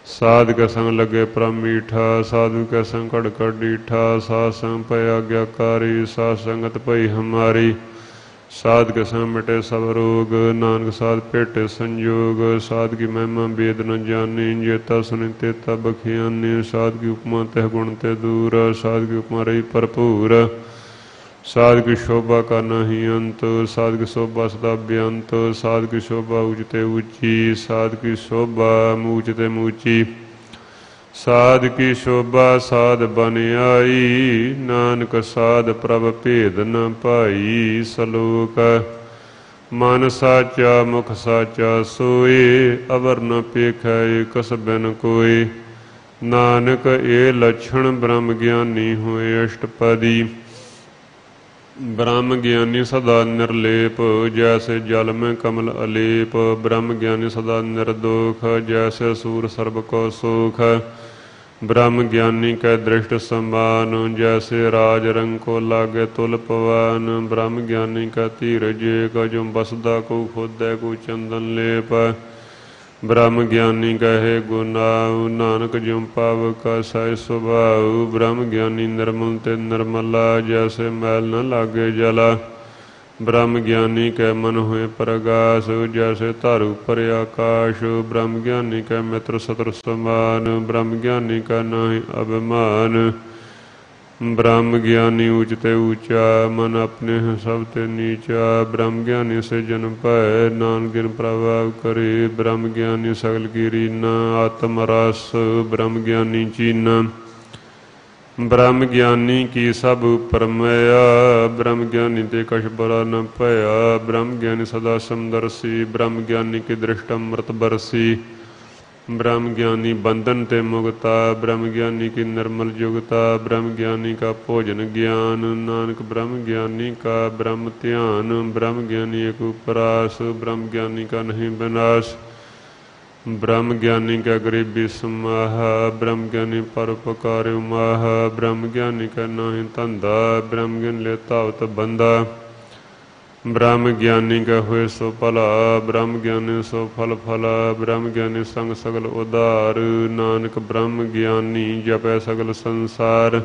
ਸਾਧ ਕੇ ਸੰਗ ਲਗੇ ਪ੍ਰਭ ਮੀਠਾ, ਸਾਧੂ ਕੇ ਸੰਗ ਘੜ ਘੜ ਡੀਠਾ। ਸਾਧ ਸੰਗ ਭਇ ਆਗਿਆਕਾਰੀ, ਸਾਧ ਸੰਗਤ ਭਈ ਹਮਾਰੀ। ਸਾਧ ਕੇ ਸੰਗ ਮਿਟੇ ਸਭ ਰੋਗ, ਨਾਨਕ ਸਾਧ ਭੇਟੇ ਸੰਜੋਗ। ਸਾਧ ਕੀ ਮਹਿਮਾ ਵੇਦ ਨ ਜਾਣੀ, ਜੇਤਾ ਸੁਣੀ ਤੇਤਾ ਬਖਿਆਨੀ। ਸਾਧ ਕੀ ਉਪਮਾ ਤਹਿ ਗੁਣ ਤੇ ਦੂਰ, ਸਾਧ ਕੀ ਉਪਮਾ ਰਹੀ ਭਰਪੂਰ। ਸਾਧ ਕੀ ਸ਼ੋਭਾ ਕਾ ਨਾਹੀ ਅੰਤ, ਸਾਧ ਕੀ ਸ਼ੋਭਾ ਸਦਾ ਬੇਅੰਤ। ਸਾਧ ਕੀ ਸ਼ੋਭਾ ਊਚ ਤੇ ਊਚੀ, ਸਾਧ ਕੀ ਸ਼ੋਭਾ ਮੂਚ ਤੇ ਮੂਚੀ। ਸਾਧ ਕੀ ਸ਼ੋਭਾ ਸਾਧ ਬਨ ਆਈ, ਨਾਨਕ ਸਾਧ ਪ੍ਰਭ ਭੇਦ ਨ ਪਾਈ। ਸਲੋਕ ਮਨ ਸਾਚਾ ਮੁਖ ਸਾਚਾ ਸੋਏ, ਅਵਰ ਨ ਪੇਖੈ ਕਸ ਬਿਨ ਕੋਇ। ਨਾਨਕ ਇਹ ਲੱਛਣ ਬ੍ਰਹਮ ਗਿਆਨੀ ਹੋਏ ਅਸ਼ਟਪਦੀ। ਬ੍ਰਹਮ ਗਿਆਨੀ ਸਦਾ ਨਿਰਲੇਪ, ਜੈਸੇ ਜਲ ਮੈਂ ਕਮਲ ਅਲੇਪ। ਬ੍ਰਹਮ ਗਿਆਨੀ ਸਦਾ ਨਿਰਦੋਖ, ਜੈਸੇ ਸੂਰ ਸਰਬ ਕੋ ਸੋਖ। ਬ੍ਰਹਮ ਗਿਆਨੀ ਕੈ ਦ੍ਰਿਸ਼ਟ ਸਮਾਨ, ਜੈਸੇ ਰਾਜ ਰੰਗ ਕੋ ਲਾਗੇ ਤੁਲ ਪਵਾਨ। ਬ੍ਰਹਮ ਗਿਆਨੀ ਕੈ ਧੀਰਜ ਏਕ, ਜੋ ਬਸਦਾ ਕੋ ਖੋਦੈ ਕੋ ਚੰਦਨ ਲੇਪ। ਬ੍ਰਹਮ ਗਿਆਨੀ ਕਹੇ ਗੁਨਾਉ, ਨਾਨਕ ਜਿਉ ਪਾਵਕ ਸਹਿ ਸੁਭਾਉ। ਬ੍ਰਹਮ ਗਿਆਨੀ ਨਿਰਮਲ ਤੇ ਨਿਰਮਲਾ, ਜੈਸੇ ਮੈਲ ਨ ਲਾਗੇ ਜਲਾ। ਬ੍ਰਹਮ ਗਿਆਨੀ ਕੈ ਮਨ ਹੋਏ ਪ੍ਰਗਾਸ, ਜੈਸੇ ਧਰ ਉਪਰ ਆਕਾਸ਼। ਬ੍ਰਹਮ ਗਿਆਨੀ ਕੈ ਮਿੱਤਰ ਸਤਰ ਸਮਾਨ, ਬ੍ਰਹਮ ਗਿਆਨੀ ਕਾ ਨਾਹੀ ਅਭਿਮਾਨ। ਬ੍ਰਹਮ ਗਿਆਨੀ ਊਚ ਤੇ ਊਚਾ, ਮਨ ਆਪਣੇ ਸਭ ਤੇ ਨੀਚਾ। ਬ੍ਰਹਮ ਗਿਆਨੀ ਸੇ ਜਨ ਭੈ, ਨਾਨਕ ਗਿਨ ਪ੍ਰਭ ਆਪ ਕਰੇ। ਬ੍ਰਹਮ ਗਿਆਨੀ ਸਗਲ ਕੀ ਰੀਨਾ, ਆਤਮ ਰਸ ਬ੍ਰਹਮ ਗਿਆਨੀ ਚੀਨਾ। ਬ੍ਰਹਮ ਗਿਆਨੀ ਕੀ ਸਭ ਉਪਰ ਮਾਇਆ, ਬ੍ਰਹਮ ਗਿਆਨੀ ਤੇ ਕਛ ਬੁਰਾ ਨ ਭਇਆ। ਬ੍ਰਹਮ ਗਿਆਨੀ ਸਦਾ ਸਮਦਰਸੀ, ਬ੍ਰਹਮ ਗਿਆਨੀ ਕੀ ਦ੍ਰਿਸ਼ਟ ਅੰਮ੍ਰਿਤ ਬਰਸੀ। ब्रह्म ज्ञानी बंधन ते मुक्ता, ब्रह्म ज्ञानी की निर्मल युगता, ब्रह्म ज्ञानी का भोजन ज्ञान, नानक ब्रह्म ज्ञानी का ब्रह्म ध्यान, ब्रह्म ज्ञानी एक उपरास, ब्रह्म ज्ञानी का नहीं विनाश, ब्रह्म ज्ञानी का गरीबी समाह, ब्रह्म ज्ञानी परोपकार उमाह, ब्रह्म ज्ञानी का नाही धंधा, ब्रह्म ज्ञान ले तावत बंदा, ब्रह्म ज्ञानी का हुए सो भला, ब्रह्म ज्ञानी सो फल फला, ब्रह्म ज्ञानी संग सगल उदार, नानक ब्रह्म ज्ञानी जपै सगल संसार,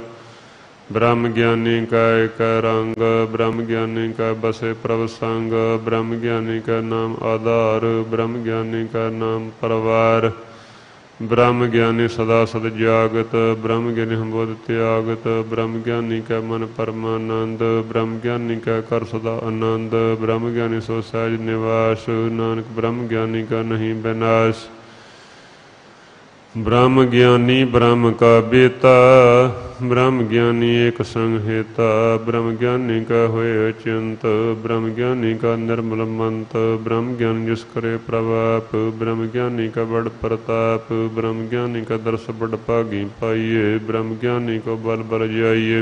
ब्रह्म ज्ञानी का एक रंग, ब्रह्म ज्ञानी का बसे प्रभ संग, ब्रह्म ज्ञानी का नाम आधार, ब्रह्म ज्ञानी का नाम परवार, ब्रह्म ज्ञानी सदा सद जागत, ब्रह्म ज्ञानी हम बोध त्यागत, ब्रह्म ज्ञानी का मन परमानंद, ब्रह्म ज्ञानी का कर सदा आनंद, ब्रह्म ज्ञानी सो सहज निवास, नानक ब्रह्म ज्ञानी का नहीं विनाश, ब्रह्म ज्ञानी ब्रह्म का बेता, ब्रह्म ज्ञानी एक संग हेता, ब्रह्म ज्ञानी का होए अचिंत, ब्रह्म ज्ञानी का निर्मल मंत, ब्रह्म ज्ञानी जिस करे प्रभाप, ब्रह्म ज्ञानी का बड़ प्रताप, ब्रह्म ज्ञानी का दर्श बड़ भागी पाइए, ब्रह्म ज्ञानी को बल बल जाइए,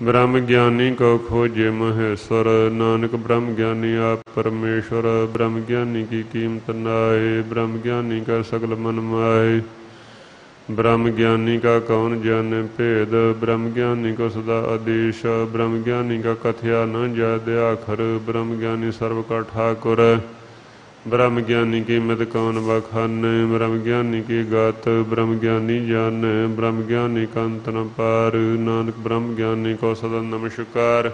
ब्रह्म ज्ञानी को खोजे महेश्वर, नानक ब्रह्म ज्ञानी आप परमेश्वर, ब्रह्म ज्ञानी की कीमत नाए, ब्रह्म ज्ञानी का सगल मन माए, ब्रह्म ज्ञानी का कौन जाने भेद, ब्रह्म ज्ञानी को सदा आदेश, ब्रह्म ज्ञानी का कथया न जादे आखर, ब्रह्म ज्ञानी सर्व का ठाकुर, ब्रह्म ज्ञानी की मत कौन बखाने, ब्रह्म ज्ञानी की गात ब्रह्म ज्ञानी जाने, ब्रह्म ज्ञानी का अंत न पार, नानक ब्रह्म ज्ञानी को सदा नमस्कार,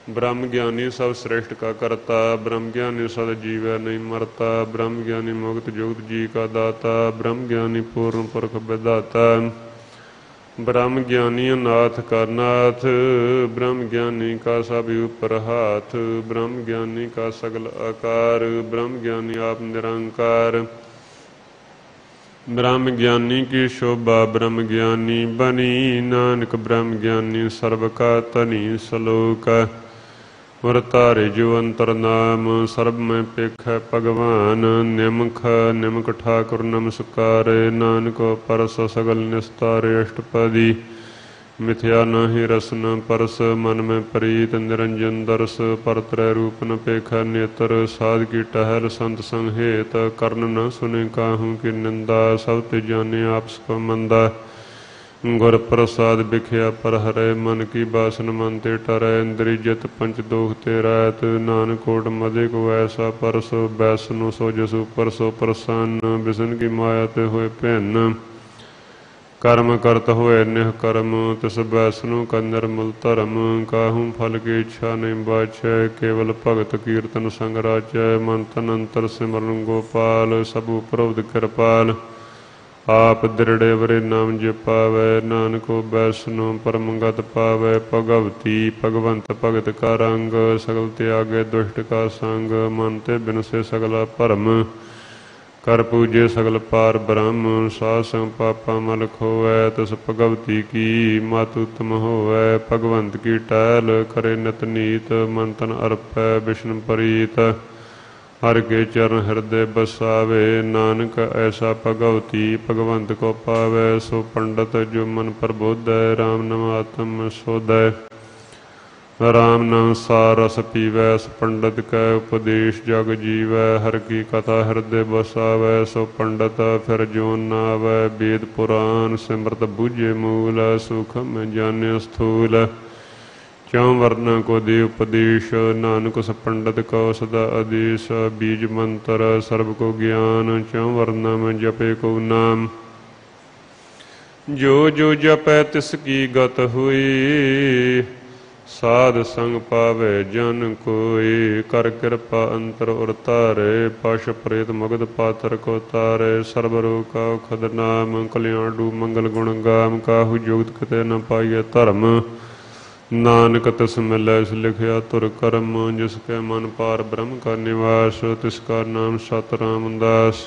ब्रह्म ज्ञानी सब श्रेष्ठ का करता, ब्रह्म ज्ञानी सदा जीवै नहीं मरता, ब्रह्म ज्ञानी मुक्त जुक्त जी का दाता, ब्रह्म ज्ञानी पूर्ण पुरख विधाता, ब्रह्म ज्ञानी नाथ का नाथ, ब्रह्म ज्ञानी का सब ऊपर हाथ, ब्रह्म ज्ञानी का सगल आकार, ब्रह्म ज्ञानी आप निरंकार, ब्रह्म ज्ञानी की शोभा ब्रह्म ज्ञानी बनी, नानक ब्रह्म ज्ञानी सर्व का तनी सलोक, वरतारे जो अंतर नाम सर्ब में पेख भगवान, निमख निमक ठाकुर नमस्कार, नानक परस सगल निस्तारे अष्टपदी, मिथ्या नहीं रसन परस, मन में प्रीत निरंजन दर्श, परत्रय रूप न पेख नेत्र, साध की टहल संत संग हेत, कर्ण न सुने काहू की निंदा, सब ते जाने आपस को मंदा, गुर प्रसाद बिख्या पर हरे, मन की बासन मन ते टरै, इंद्री जित पंच दोख ते रैत, नानक कोट मदे को ऐसा परसो, बैसनो सो जसु परसो प्रसन्न, बिसन की माया ते होए भैन, कर्म करत होए निह कर्म, तिस बैसनो का निर्मल धर्म, काहू फल की इच्छा नहीं बाचै, केवल भगत कीर्तन संग राचै, मन तन अंतर सिमरन गोपाल, सब उपरोध कृपाल, आप दृढ़ वरे नाम जपावै, नानको बैसनो परम गत पावै, भगवती भगवंत भगत का रंग, सगल त्यागे दुष्ट का संग, मन ते बिन से सगला भरम, कर पूजे सगल पार ब्रह्म, साध संग पापा मल खोवै, तस भगवती की मत उत्तम होवै, भगवंत की टहल करे नित नीत, मन तन अर्पै विष्णु प्रीत, हर के चरण हृदय बसावे, नानक ऐसा भगवती भगवंत को पावे, सो पंडित जो मन प्रबोधै, राम नाम आत्म शोधै, राम नाम सार रस पीवै, सो पंडित कै उपदेश जग जीवै, हर की कथा हृदय बसावै, सो पंडित फिर जोन न आवै, वेद पुराण सिमरत बूझे मूल, सूखम जाने स्थूल, क्यों वर्णा को दे उपदेश, नानक उस पंडित को सदा आदेश, बीज मंत्र सर्व को ज्ञान, क्यों वर्णा में जपे को नाम, जो जो जपै तिसकी गत हुई, साध संग पावे जन कोई, कर कृपा अंतर उर तारे, पश प्रेत मगध पातर को तारे, सर्व रोग का खद नाम, कल्याण डू मंगल गुण गाम, काहू जुगत किते न पाइए धर्म, नानक तिस मिलै इस लिखिया तुर करम, जिसके मन पार ब्रह्म का निवास, तिसका नाम सत रामदास,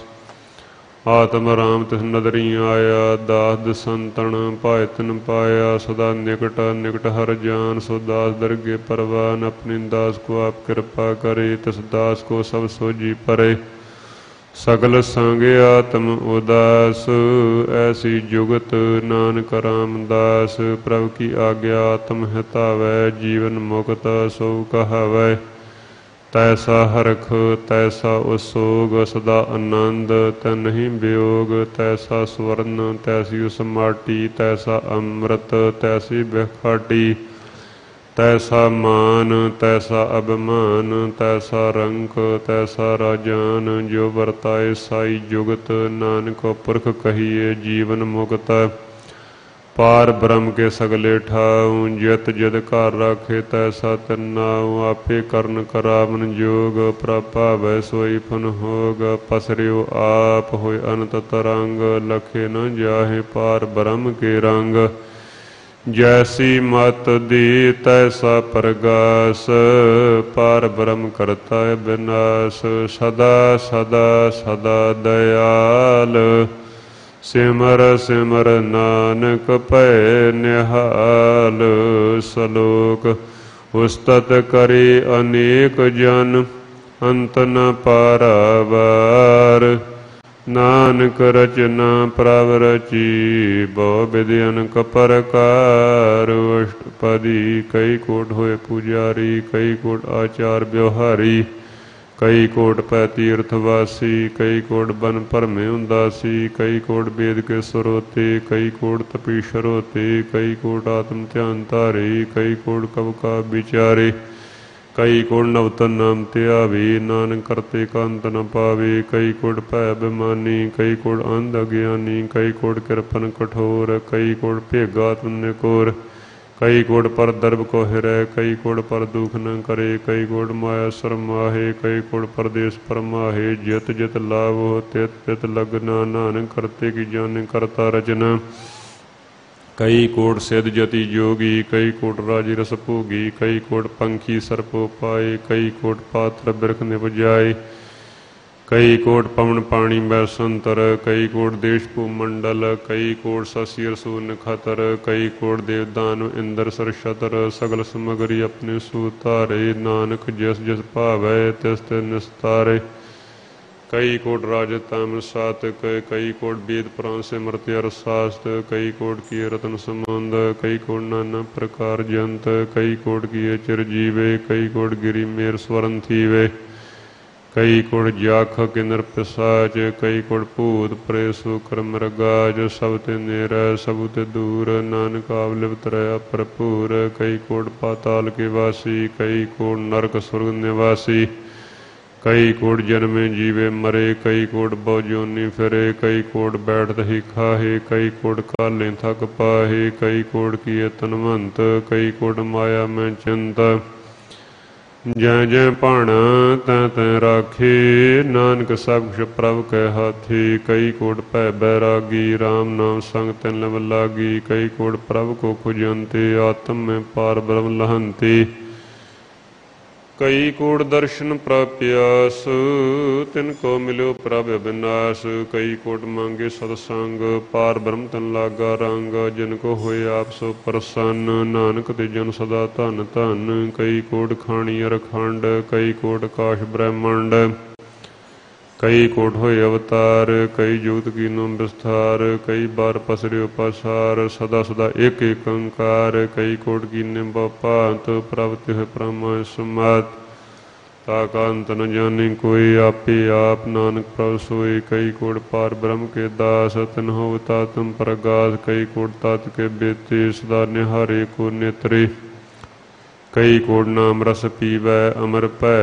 आत्म राम तिस नदरी आया, दास संतन पाए तिन पाया, सदा निकट निकट हर जान, सो दास दरगे परवान, अपनी दास को आप कृपा करे, तिस दास को सब सोजी परे, सगल संग आत्म उदास, ऐसी जुगत नानक रामदास। प्रभु की आज्ञा आत्म हितावै, जीवन मुक्त सो कहावै। तैसा हरख तैसा उसोग, सदा आनंद तन्हि वियोग। तैसा स्वर्ण तैसी उस माटी, तैसा अमृत तैसी बिखाटी। तैसा मान तैसा अभिमान, तैसा रंक तैसा राजान। जो वर्ताए साई जुगत, नानक पुरख कहिए जीवन मुक्त। पार ब्रह्म के सगले ठाऊं, जित जित घर राखे तैसा तिन्नाऊं। आपे करन करावन जोग, प्रभावै सोई फन होग। पसरियो आप होय अनंत तरंग, लखे न जाहे पार ब्रह्म के रंग। जैसी मत दी तैसा प्रगास, पार ब्रह्म करता है विनाश। सदा सदा सदा दयाल, सिमर सिमर नानक पै निहाल। सलोक उस्तत करे अनेक जन, अंत न पारावार। नानक रचना प्रभ रची, बहु विधि अनक प्रकार। अष्टपदी कई कोट होए पुजारी, कई कोट आचार व्यवहारी। कई कोट पै तीर्थवासी, कई कोट बन भरमे उदासी। कई कोट वेद के सरोते, कई कोट तपीश्वर होते। कई कोट आत्म ध्यान धारे, कई कोट कब का विचारे। कई कोट नवतन नाम त्यावे, नानक करते का अंत न पावे। कई कोट भै अभिमानी, कई कोट अंध अज्ञानी। कई कोट कृपन कठोर, कई कोट भेगा तुन्य कई कोट पर दर्भ को हिरै, कई कोट पर दुख न करे। कई कोट माया सरमाहे, कई कोट परदेश परमाहे। जित जित लाभ हो तित तित लगना, नानक करते की जाने करता रचना। कई कोट सिद्ध जति जोगी, कई कोट राजी रस भोगी। कई कोट पंखी सर्पो पाए, कई कोट पात्र बिरख निपजाए। कई कोट पवन पानी बैसंतर, कई कोट देश भूमंडल। कई कोट शशि रसूल नखतर, कई कोट देवदान इंद्र सरशतर। सगल समगरी अपने सुतारे, नानक जिस जिस भावै तिस तिस निस्तारे। कई कोट राजताम सातक, कई कोट वेद पुराण सिमरत अर शास्त्र। कई कोट किए रतन संबंध, कई कोट नाना प्रकार जंत। कई कोट किए चिरजीवे, कई कोट गिरी मेर स्वरन थीवे। कई कोट जाख किन्नर पिशाच, कई कोट भूत प्रेत कर मृगाज। सब ते नेर सब ते दूर, नानक आवलिपत रहा भरपूर। कई कोट पाताल के वासी, कई कोट नरक सुरग निवासी। कई कोट जन्मे जीवे मरे, कई कोट बहुजोनी फिरे। कई कोट बैठत ही खाहे, कई कोट काले थक पाहे। कई कोट किए तनवंत, कई कोट माया में चिंता। जै जै भाणा तै तै राखे, नानक सब कुछ प्रभ कै हाथी। कई कोट भै बैरागी, राम नाम संग तिन लव लागी। कई कोट प्रभ को खुजंते, आत्म में पार ब्रह्म लहंते। कई कोट दर्शन प्रभ प्यास, तिनको मिलो प्रभ अविनाश। कई कोट मांगे सतसंग, पार ब्रह्म तन लागा रंग। जिनको होए आप सो प्रसन्न, नानक ते जन सदा धन धन। कई कोट खाणी अरखंड, कई कोट काश ब्रह्मंड। कई कोट होए अवतार, कई जुगत कीनो विस्तार। कई बार पसरियो पसार, सदा सदा एक एक अंकार। कई कोट कीने बपात, प्रभ तिह ब्रह्म समात। ताका अंत न जाने कोई, आपे आप नानक प्रभ सोई। कई कोट पार ब्रह्म के दास, तिन्हो तातम प्रगास। कई कोट तात के बेते, सदा निहारे को नेत्रे। कई कोट नाम रस पीवै, अमर भै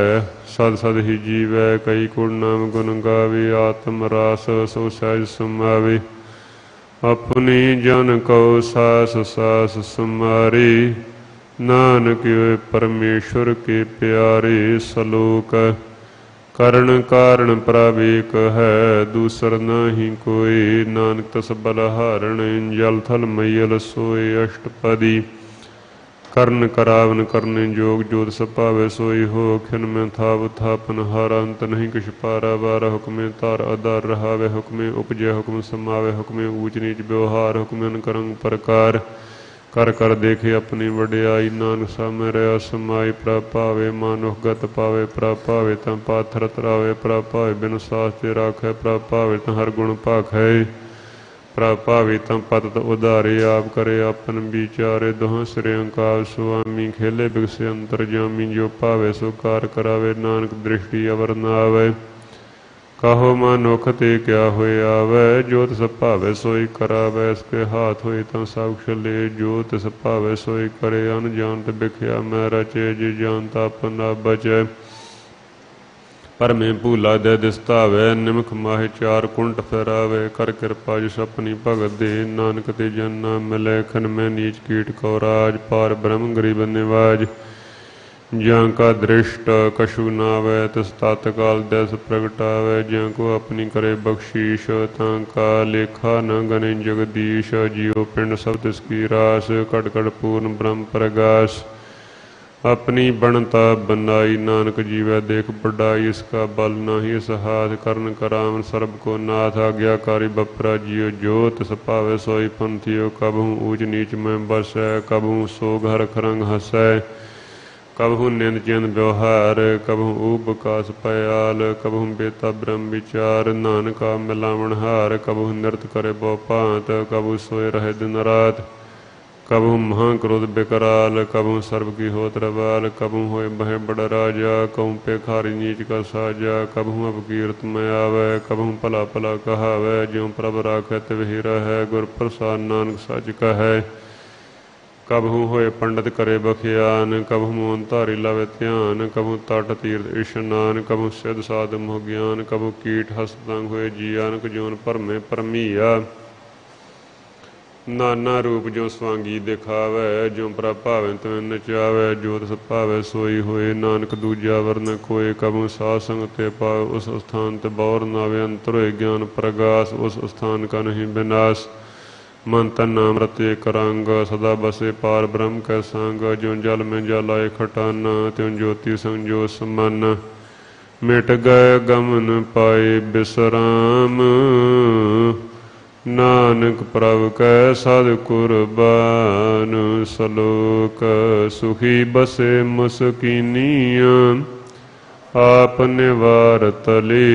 सद सद ही जीवै। कई कोट नाम गुण गावे, आत्म रास सो सहज समावे। अपनी जन कौ सास सास समारे, नानक होए परमेश्वर के प्यारे। सलोक करण कारण प्रभ एक है, दूसर नाही कोई। नानक तस बलहारण, जल थल मैयल सोए। अष्टपदी करण करावन करने जोग, जोत सभावे सोई हो। खिन में थाव थापन हारा, अंत नहीं किछ पारा वारा। हुक्मे तार आधार रहावे, हुक्मे उपजय हुक्म समावे। हुक्मे ऊच नीच व्यवहार, हुक्मे अनकरंग प्रकार। कर कर देखे अपनी वड्याई, नानक सामने रहा समाई। प्रभ भावे मानुख गत पावे, प्रभ भावे तं पाथर तरावे। प्रभ भावे बिन सास ते राखै, प्रभ भावे तं हर गुण भाखै। प्रभ भावे तं पतत उधारे, आप करे आपन विचारे। दोहां सिरे अंकार सुआमी, खेले बिगसे अंतरजामी। जो भावे सो कार करावे, नानक दृष्टि अवर न आवै। कहो मनुख ते क्या होए आवै, जो तिस भावै सोई करावै। इसके हाथ होए तां सब छले, जो तिस भावै सोई करे। अनजानत बिख्या मैं रचे, जे जानता आपन आप बचै। पर में भूला दे दिसतावै, निमख माहे चार कुंट फहरावै। कर कृपा जिस अपनी भगत दे, नानक ते जन ना मिलै। खन में नीच कीट को राज, पार ब्रह्म गरीब निवाज। ज्यां का दृष्ट कछु नावै, तिस तत्काल दस प्रगटावै। ज्यां को अपनी करे बख्शीश, तां का लेखा न गणे जगदीश। जियो पिंड सब तिसकी रास, कट कट पूर्ण ब्रह्म प्रगास। अपनी बनता बनाई, नानक जीवै देख बढ़ाई। इसका बल नाही इस हाथ, करन करावन सर्ब को नाथ। आज्ञाकारी बपरा जियो, जो तिस भावै सोई पंथियो। कबहू ऊच नीच में बसै, कबहू सो घर खरंग हसै। कबहू निंद चिंद व्यवहार, कबहू ऊब कास पयाल। कबहू बेता ब्रह्म विचार, नानका मिलावन हार। कबहू नृत करे बहु भांत, कबहू सोए रहे दिन रात। कबहू महाक्रोध बिकराल, कबहू सर्व की होत रवाल। कबहू होए बहे बड़ राजा, कहूँ पेखारी नीच का साजा। कबहू अपकीर्त में आवै, कबहू भला भला कहावै। ज्यों प्रभ राखै तिवहि रहै, गुर प्रसाद नानक सच कहै। कबहू होए पंडित करे बखियान, कबहू मोन धारी लावे ध्यान। कबहू तट तीर्थ इशनान, कबहू सिद्ध साध मोह ज्ञान। कबहू कीट हस्तंग होए जियानक, जोन भरमे भरमीया। नाना रूप जो स्वांगी दिखावै, जो प्रभ भावै तिवें नचावै। जो तिस भावै सोई होए, नानक दूजा वर न कोय। कबहू साध संग ते पावे, उस स्थान ते बौर नावे। अंतर होए ज्ञान प्रगास, उस स्थान का नहीं विनाश। मन तन नाम रते करंग, सदा बसे पार ब्रह्म कै संग। ज्यों जल में जल आए खटाना, त्यों ज्योति संग जो समान। मिट गए गमन पाए बिसराम, नानक प्रभ कै सद कुरबान। सलोक सुखी बसे मुस्किनिया, आप निवार तले।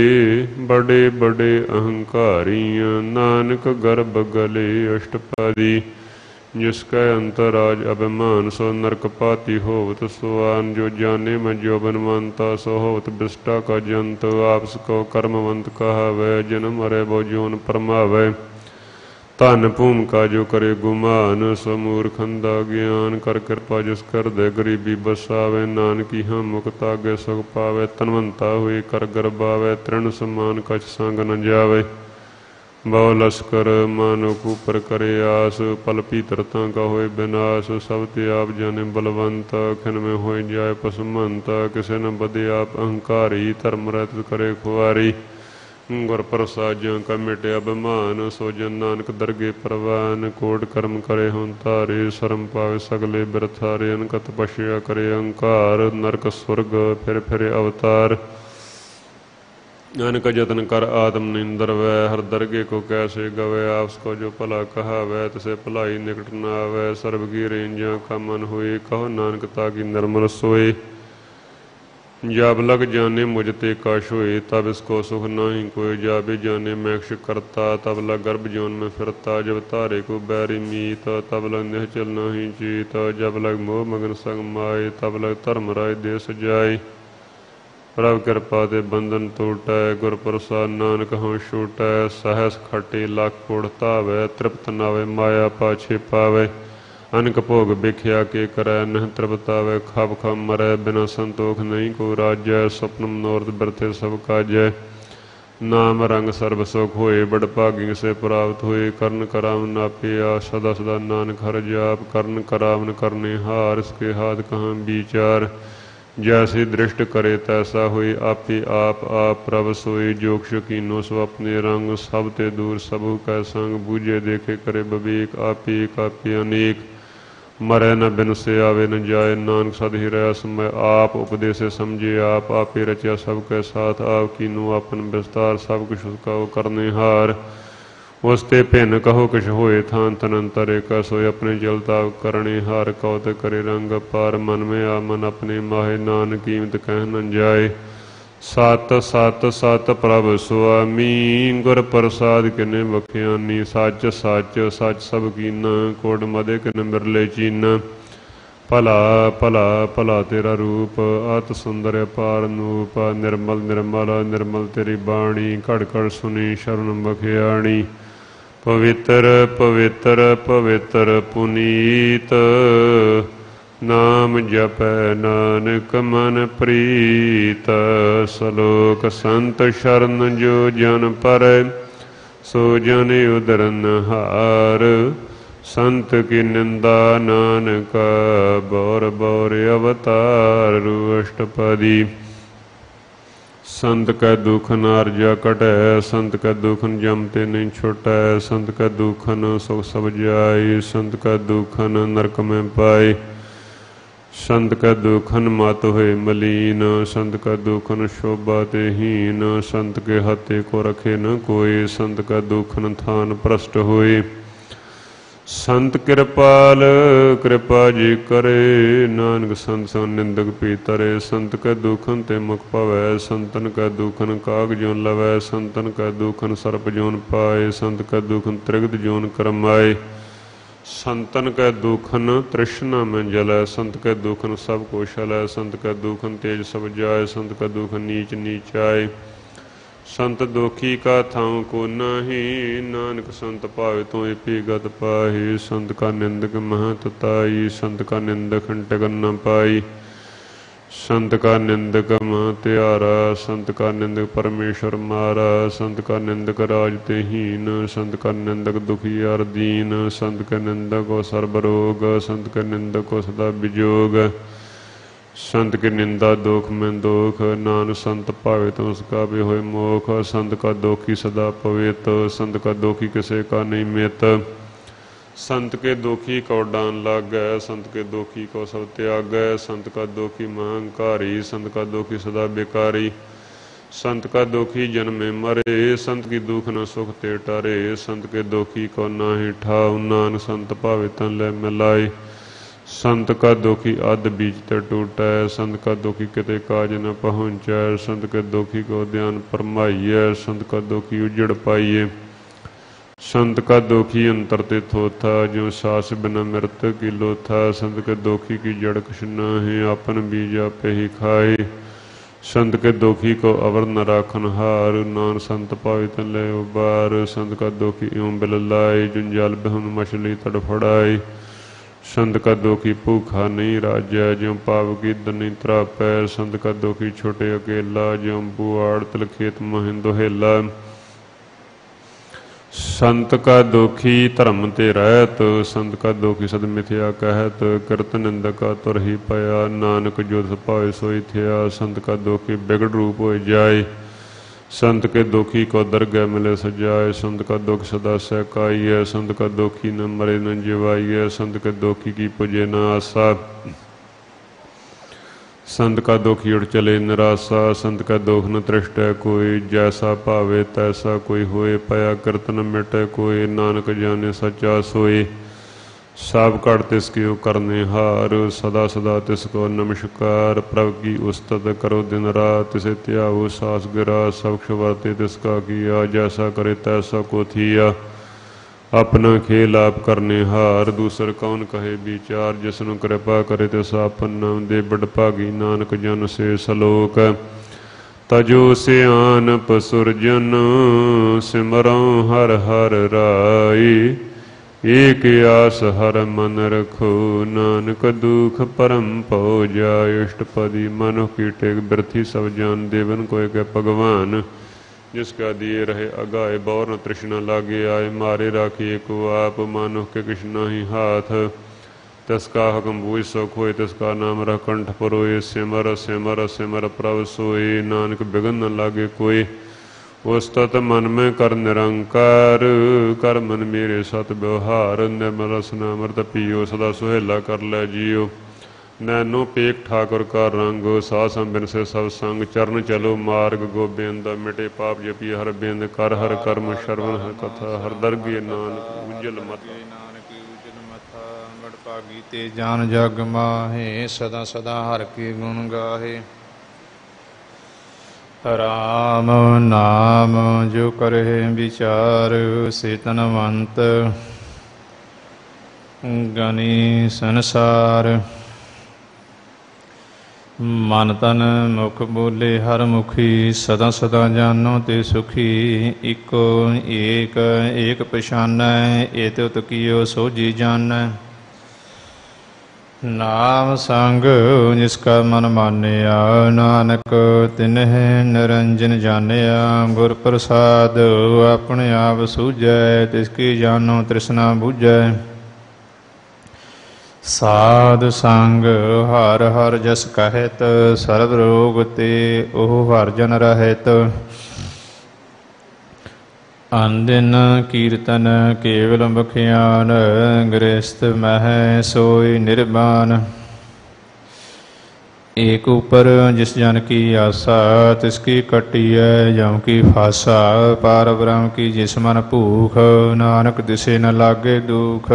बड़े बड़े अहंकारियाँ, नानक गर्भ गले अष्टपदी। जिसका अंतराज अभिमान, सो नरक पाती होवत सुआन। जो जाने में जो बनवंता, सो होवत बिष्टा का जंत। आपस को कर्मवंत कहावै, जन्म मरे बो जोन परमावै। धन भूम का जो करे गुमान, सो मूर्खंदा ज्ञान। कर कृपा जिस कर दे गरीबी बसावे, नानकी हम मुक्त आगे सुख पावे। तनवंता हुई कर गर्भावे, तृण समान कछ संग न जावे। बहु लश्कर मानो ऊपर करे आस, पल भीतरता का होए विनाश। सब ते आप जाने बलवंत, खिन में होए जाए पसमंत। किसे न बदे आप अहंकारी, धर्म रहत करे खुआरी। गुर प्रसाद ज्यों का मिटे अभिमान, सो जन नानक दरगे परवान। कोट कर्म करे हों तारे, शर्म पावे सगले बिरथारे। अनक तपस्या करे अहंकार, नरक स्वर्ग फिर फिर अवतार। अनक जतन कर आत्म निंदर वै, हर दरगे को कैसे गवे। आपस को जो भला कहावै, तिसे भलाई निकट न आवै। सर्व की रेंजा का मन हुए, कहो नानक ताकि निर्मल सोए। जब लग जाने मुझ ते काश होए, तब इसको सुख नाही कोई। जाबे जाने मैक्ष करता, तब लग गर्भ जोन में फिरता। जब तारे को बैरी मीत, तब लग निश्चल नाही चीत। जब लग मोह मगन संग माए, तब लग धर्म राय देश जाए। प्रभ कृपा ते बंधन टूटै, गुर प्रसाद नानक हम छूटै। सहस खटे लाख कोड़ धावै, तृप्त नावे माया पाछे पावै। अनक भोग बिख्या के करै, नह तृप्तावै खब खब मरै। बिना संतोख नहीं को राजै, स्वप्न मनोरथ बिरथे सब काजै। नाम रंग सर्ब सुख होए, बड़ भागी से प्राप्त होए। कर्ण करावन नापिया, सदा सदा नानक हर जाप। कर्ण करावन करने हार, इसके हाथ कहाँ विचार। जैसी दृष्ट करे तैसा होई, आपे आप प्रभ सोई। जोग शकीनो सो अपने रंग, सब ते दूर सबहु कै संग। बूझे देखे करे बबीक, आपे अनेक। मरै न बिन से आवे न जाए, नानक सद ही रहा समय। आप उपदेश समझे आप, आपे रचा सबके साथ। आप कीनो अपन विस्तार, सब कुछ उसका करने हार। उसते भिन्न कहो किश होए थान तनंतर एक सोए अपने जलताप करने हार कौत करे रंग पार मन में आमन अपने माहे नान कीमत कह न जाए सत सत सत प्रभ सुआमी गुर प्रसाद किने बख्यानी सच सच सच सब कीना कोड मदे किन बिरले चीना भला भला भला तेरा रूप अत सुंदर अपार नूप निर्मल निर्मल निर्मल तेरी बाणी घड़ घड़ सुनी शरण बख्याणी पवित्र पवित्र पवित्र पुनीत नाम जपै नानक मन प्रीत सलोक संत शरण जो जन पर सो जन उदरन हार संत की निंदा नानक बौर बौर अवतार अष्टपदी संत कै दुखन आरजा कटै संत कै दुखन जमते नहीं छुटै संत कै दुखन सुख सब जाय संत कै दुखन नरक में पाए संत कै दुखन मत होए मलीन संत कै दुखन शोभा ते हीन संत के हते को रखे न कोई संत कै दुखन थान भ्रष्ट होए संत कृपाल कृपा जी करे नानक संत सन निंदक पीतरे संत कै दुखन ते मुख पवै संतन कै दुखन काग जोन लवै संतन कै दुखन सर्प जोन पाए संत कै दुखन त्रिगद जोन करमाए संतन कै दुखन तृष्णा में जलै संत कै दुखन सब कुशल है संत कै दुखन तेज सब जाय संत कै दुखन नीच नीचाए संत दोखी का थाऊं को नाही नानक संत भावे तो पीगत पाही संत का निंदक महतताई संत का निंदक टिकन न पाई संत का निंदक महत्यारा संत का निंदक परमेश्वर मारा संत का निंदक राज ते हीन संत का निंदक दुखी और दीन संत के निंदक को सर्वरोग संत के निंदक को सदा विजोग संत की निंदा दोख में दोख नान संत पावे तो उसका भी होए मोख संत का दोखी सदा पवित संत का दोखी किसे का नहीं मित संत के दोखी को डान लाग गए संत के दोखी को सब त्याग गए संत का दोखी महंकारी संत का दोखी सदा बेकारी संत का दोखी जन्मे मरे संत की दुख न सुख ते टारे संत के दोखी को नाही ठाव नान संत पावे तन ले मिलाई संत का दुखी अध बीच ते टूटै संत का दुखी किते काज न पहुँचै संत के दुखी को ध्यान फरमाइए संत का दुखी उजड़ पाइए संत का दुखी अंतर ते थोथा जो सास बिना मृत की लोथा संत के दुखी की जड़ कुछ न है अपन बीज आपे ही खाए संत के दुखी को अवर न राखन हार नान संत पावित ले उबार संत का दुखी यूं बिल लाए जुंजाल बहुन मछली तड़फड़ाई संत का दुखी भूखा नहीं राजा ज्यों पाव की दनी त्रापै संत का दुखी छोटे अकेला ज्यों बुआड़ तलखेत महिं दोहेला संत का दुखी धर्म ते रहत संत का दुखी सद मिथ्या कहत कृत निंदका तुर ही पया नानक जो भावे सोई थिया संत का दुखी बिगड़ रूप हो जाए संत के दुखी को दरगह मिले सजाए संत का दुख सदा सहकाई है संत का दुखी न मरे न जीवाई है संत के दुखी की पुजे न आशा संत का दुखी उड़ चले निराशा संत का दुख न तृष्ट है कोई जैसा भावे तैसा कोई होए पया कृत न मिटे कोई नानक जाने सच्चा सोए सब कड़ तिसकी करने हार सदा सदा तिसको नमस्कार प्रभु की उस्तत करो दिन रात तिसे त्यागो सास गिरा सब वर्ते तिसका किया जैसा करे तैसा को थिया अपना खेल आप करने हार दूसर कौन कहे विचार जिसनु कृपा करे तिसा अपन नाम दे बड़ भागी नानक जन से सलोक तजो से आन पसुरजन सिमरों हर हर राई एक आस हर मन रखो नानक दुख परम पौ जाय अष्टपदी मनो की टेक बिरथी सब जान देवन को एक भगवान जिसका दिए रहे अगाए बौर न तृष्णा लागे आए मारे राखिए को आप मानो के कृष्णा ही हाथ तिसका हुक्म बूझ सुख होए तिसका नाम रह कंठ परोए सिमर सिमर सिमर प्रभ सोए नानक बिघन न लागे कोई उस्तत मन में कर निरंकार कर मन मेरे सत व्यवहार निर्मल रसना अमृत पियो सदा सुहेला कर लै जियो नैनो पेक ठाकुर का रंग सास बिन से सब संग चरण चलो मार्ग गोबिंद मिटे पाप जपी हर बिंद कर हर कर्म श्रवण हर कथा हर दरगे नानक उज्जल मत बड़ भागी ते जान जग माहे सदा सदा हर के गुण गाहे। राम नाम जो करे विचार से तनवंत गनी संसार। मन तन मुख बोले हर मुखी सदा सदा जानो ते सुखी। इको एक एक पछानै एत उत कियो सोझी जानੈ। नाम संग जिसका मन मानिया नानक तिन्ह निरंजन जानिया। गुर प्रसाद अपने आप सूझै तिसकी जानो तृष्णा बुझै। साध संग हर हर जस कहत सर्व रोग ते ओह हर जन रहत। अनदिन कीर्तन केवल बखियान गृहस्थ मह सोई निर्वाण। एक ऊपर जिस जन की आशा तिसकी कटिय जम की फासा। पार ब्रह्म की जिस मन भूख नानक दिसे न लागे दुख।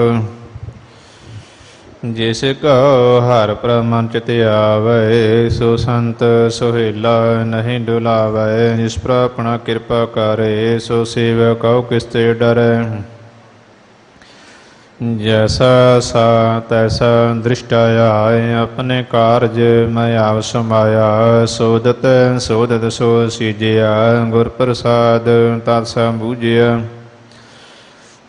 जिस कहो हर प्रमन चित आवे सो संत सोहेला नहीं डुलावे। जिस पर अपना कृपा करे सो सेवक कहो किसते डरे। जैसा सा तैसा दृष्ट आए अपने कार्य मैं आव समाया। सोदत सोदत सो सीजिया गुर प्रसाद तत्सा बूझिया।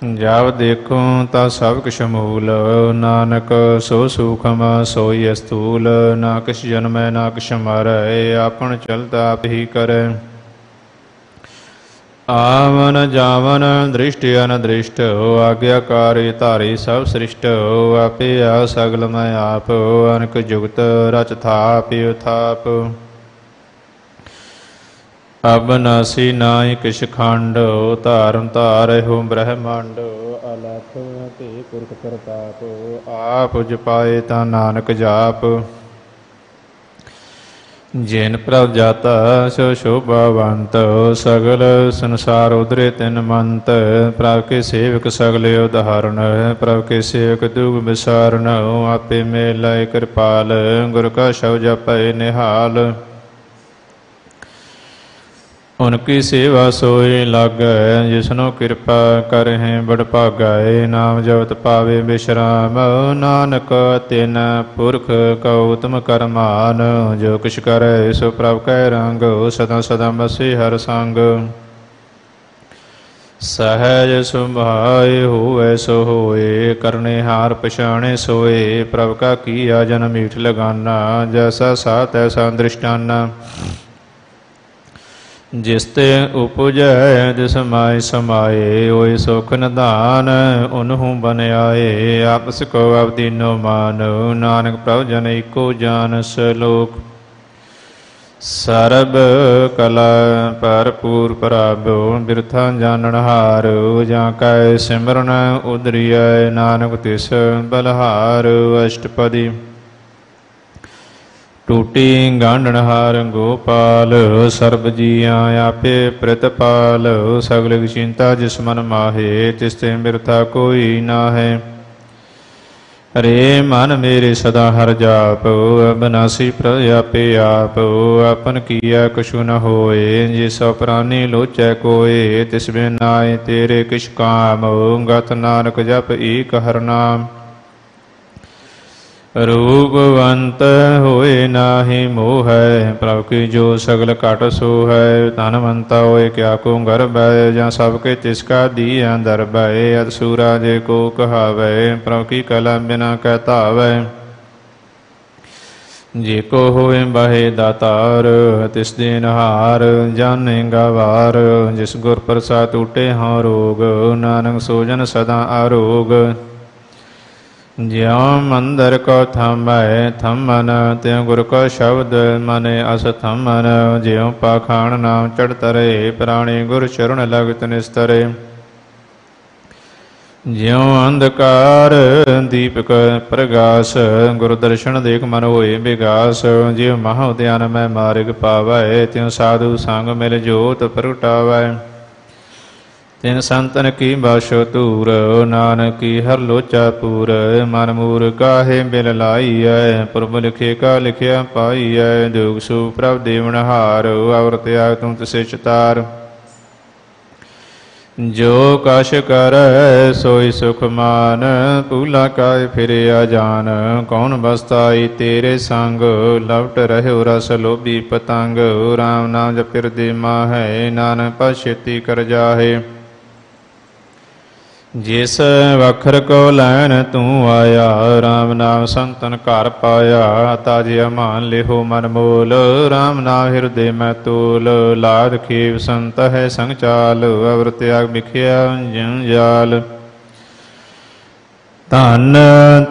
जब देखो ता सब किश मूल नानक सो सूखम सोई स्थूल। ना किस जन्मै ना किश मरै आपन चलता आप ही करे। आवन जावन दृष्टि अनदृष्ट आज्ञाकारी धारी सब सृष्ट। आपे आ सगल मैं आप अनक जुगत रच थाप थाप। अबनासी नाई किश खंड धारम धारहु ब्रह्मांड। अलख ते पुरख प्रताप आप जपाए ता नानक जाप। जिन प्रभ जाता सो शोभावंत सगल संसार उधरे तिन मंत। प्रभ के सेवक सगल उदाहरण प्रभ के सेवक दुग विसारण। आपे मेलै कृपाल गुर का शव जपै निहाल। उनकी सेवा सोई लागै जिसनो कृपा करहि बड़ भागै। नाम जपत पावे विश्राम नानक तिन पुरख कौ उत्तम करमान। जो किछ करै सो प्रभ कै रंग सदा सदा बसे हर संग। सहज सुभाए होवै सो होए करने हार पछाणे सोए। प्रभ का किया जन मीठ लगाना जैसा सा तैसा दृष्टाना। जिस ते उपजै तिस माय समाए होए सुख निधान। उनहु बन आए आपस को अवदीनो मान। नानक प्रभ जन एको जान सलोक। सरब कला भरपूर प्रभु बिरथा जानन हार। जा कै सिमरन उदरिय नानक तिस बलहार। अष्टपदी टूटी गांडनहार गोपाल सर्ब जिया आपे प्रतिपाल। सगल चिंता जिस मन माहे तिसते बिरथा कोई नाहे। रे मन मेरे सदा हर जाप अबनासी प्रभ आपे आप। आपन किया कछु न होए जे सौ प्राणी लोचै कोय। तिस बिन नाय तेरे किछ काम गत नानक जप एक हर नाम। रूपवंत होए नाहि मोह प्रभ की जो सगल काट सो है। धनवंता होए क्या को गर्भ है जा सबके तिसका दिया दरब है। अधसूरा जे को कहावै प्रभ की कला बिना कहता वै। जे को होए बहे दातार तिस दिन हार जाने गवार। जिस गुर प्रसाद टूटे हाँ रोग नानक सोजन सदा आरोग। ज्यों मंदिर को थमै थमन त्यों गुरु को शब्द मने अस थमन। ज्यों पाखाण नाम चढ़ तरे प्राणी गुर चरण लगत निस्तरे। ਜਿਉ ਅੰਧਕਾਰ ਦੀਪਕ ਪ੍ਰਗਾਸ, ਗੁਰ ਦਰਸ਼ਨ ਦੇਖ ਮਨ ਹੋਏ ਵਿਗਾਸ। ਜਿਉ ਮਹਾ ਉਦਿਆਨ ਮੈਂ ਮਾਰਗ ਪਾਵੈ, ਤਿਉ ਸਾਧੂ ਸੰਗ ਮਿਲ ਜੋਤ ਪ੍ਰਗਟਾਵੈ। ਤਿਨ ਸੰਤਨ ਕੀ ਬਾਸ਼ੋ ਧੂਰ, ਨਾਨਕੀ ਹਰ ਲੋਚਾ ਪੂਰ। ਮਨ ਮੂਰ ਕਾਹੇ ਬਿਲ ਲਾਈਐ, ਪੁਰਬ ਲਿਖੇ ਕਾ ਲਿਖਿਆ ਪਾਈਐ। ਦੁਖ ਸੂ ਪ੍ਰਭ ਦੇਵਨਹਾਰ, ਅਵਰ ਤਿਆਗ ਤੂੰ ਤਿਸੇ ਚਿਤਾਰ। ਜੋ ਕਛ ਕਰੈ ਸੋਈ ਸੁਖ ਮਾਨ, ਭੂਲਾ ਕਾਇ ਫਿਰਿਆ ਜਾਨ। ਕੌਣ ਬਸਤਾਈ ਤੇਰੇ ਸੰਗ, ਲਵਟ ਰਹਿਓ ਰਸ ਲੋਭੀ ਪਤੰਗ। ਰਾਮ ਨਾਮ ਜਪਿ ਹਿਰਦੈ ਮਾਹੈ, ਨਾਨਕ ਪਛ ਛੇਤੀ ਕਰ ਜਾਹੇ। ਜਿਸ ਵਖਰ ਕੋ ਲੈਣ ਤੂੰ ਆਇਆ, ਰਾਮ ਨਾਮ ਸੰਤਨ ਘਰ ਪਾਇਆ। ਤਾਜਿਆ ਮਾਨ ਲਿਹੋ ਮਨ ਮੋਲ, ਰਾਮ ਨਾਮ ਹਿਰਦੇ ਮੈਂ ਤੋਲ। ਲਾਦ ਖੇਵ ਸੰਤ ਹੈ ਸੰਗ ਚਾਲ, ਅਵਰ ਤਿਆਗ ਮਿਖਿਆ ਜੰਜਾਲ। ਧਨ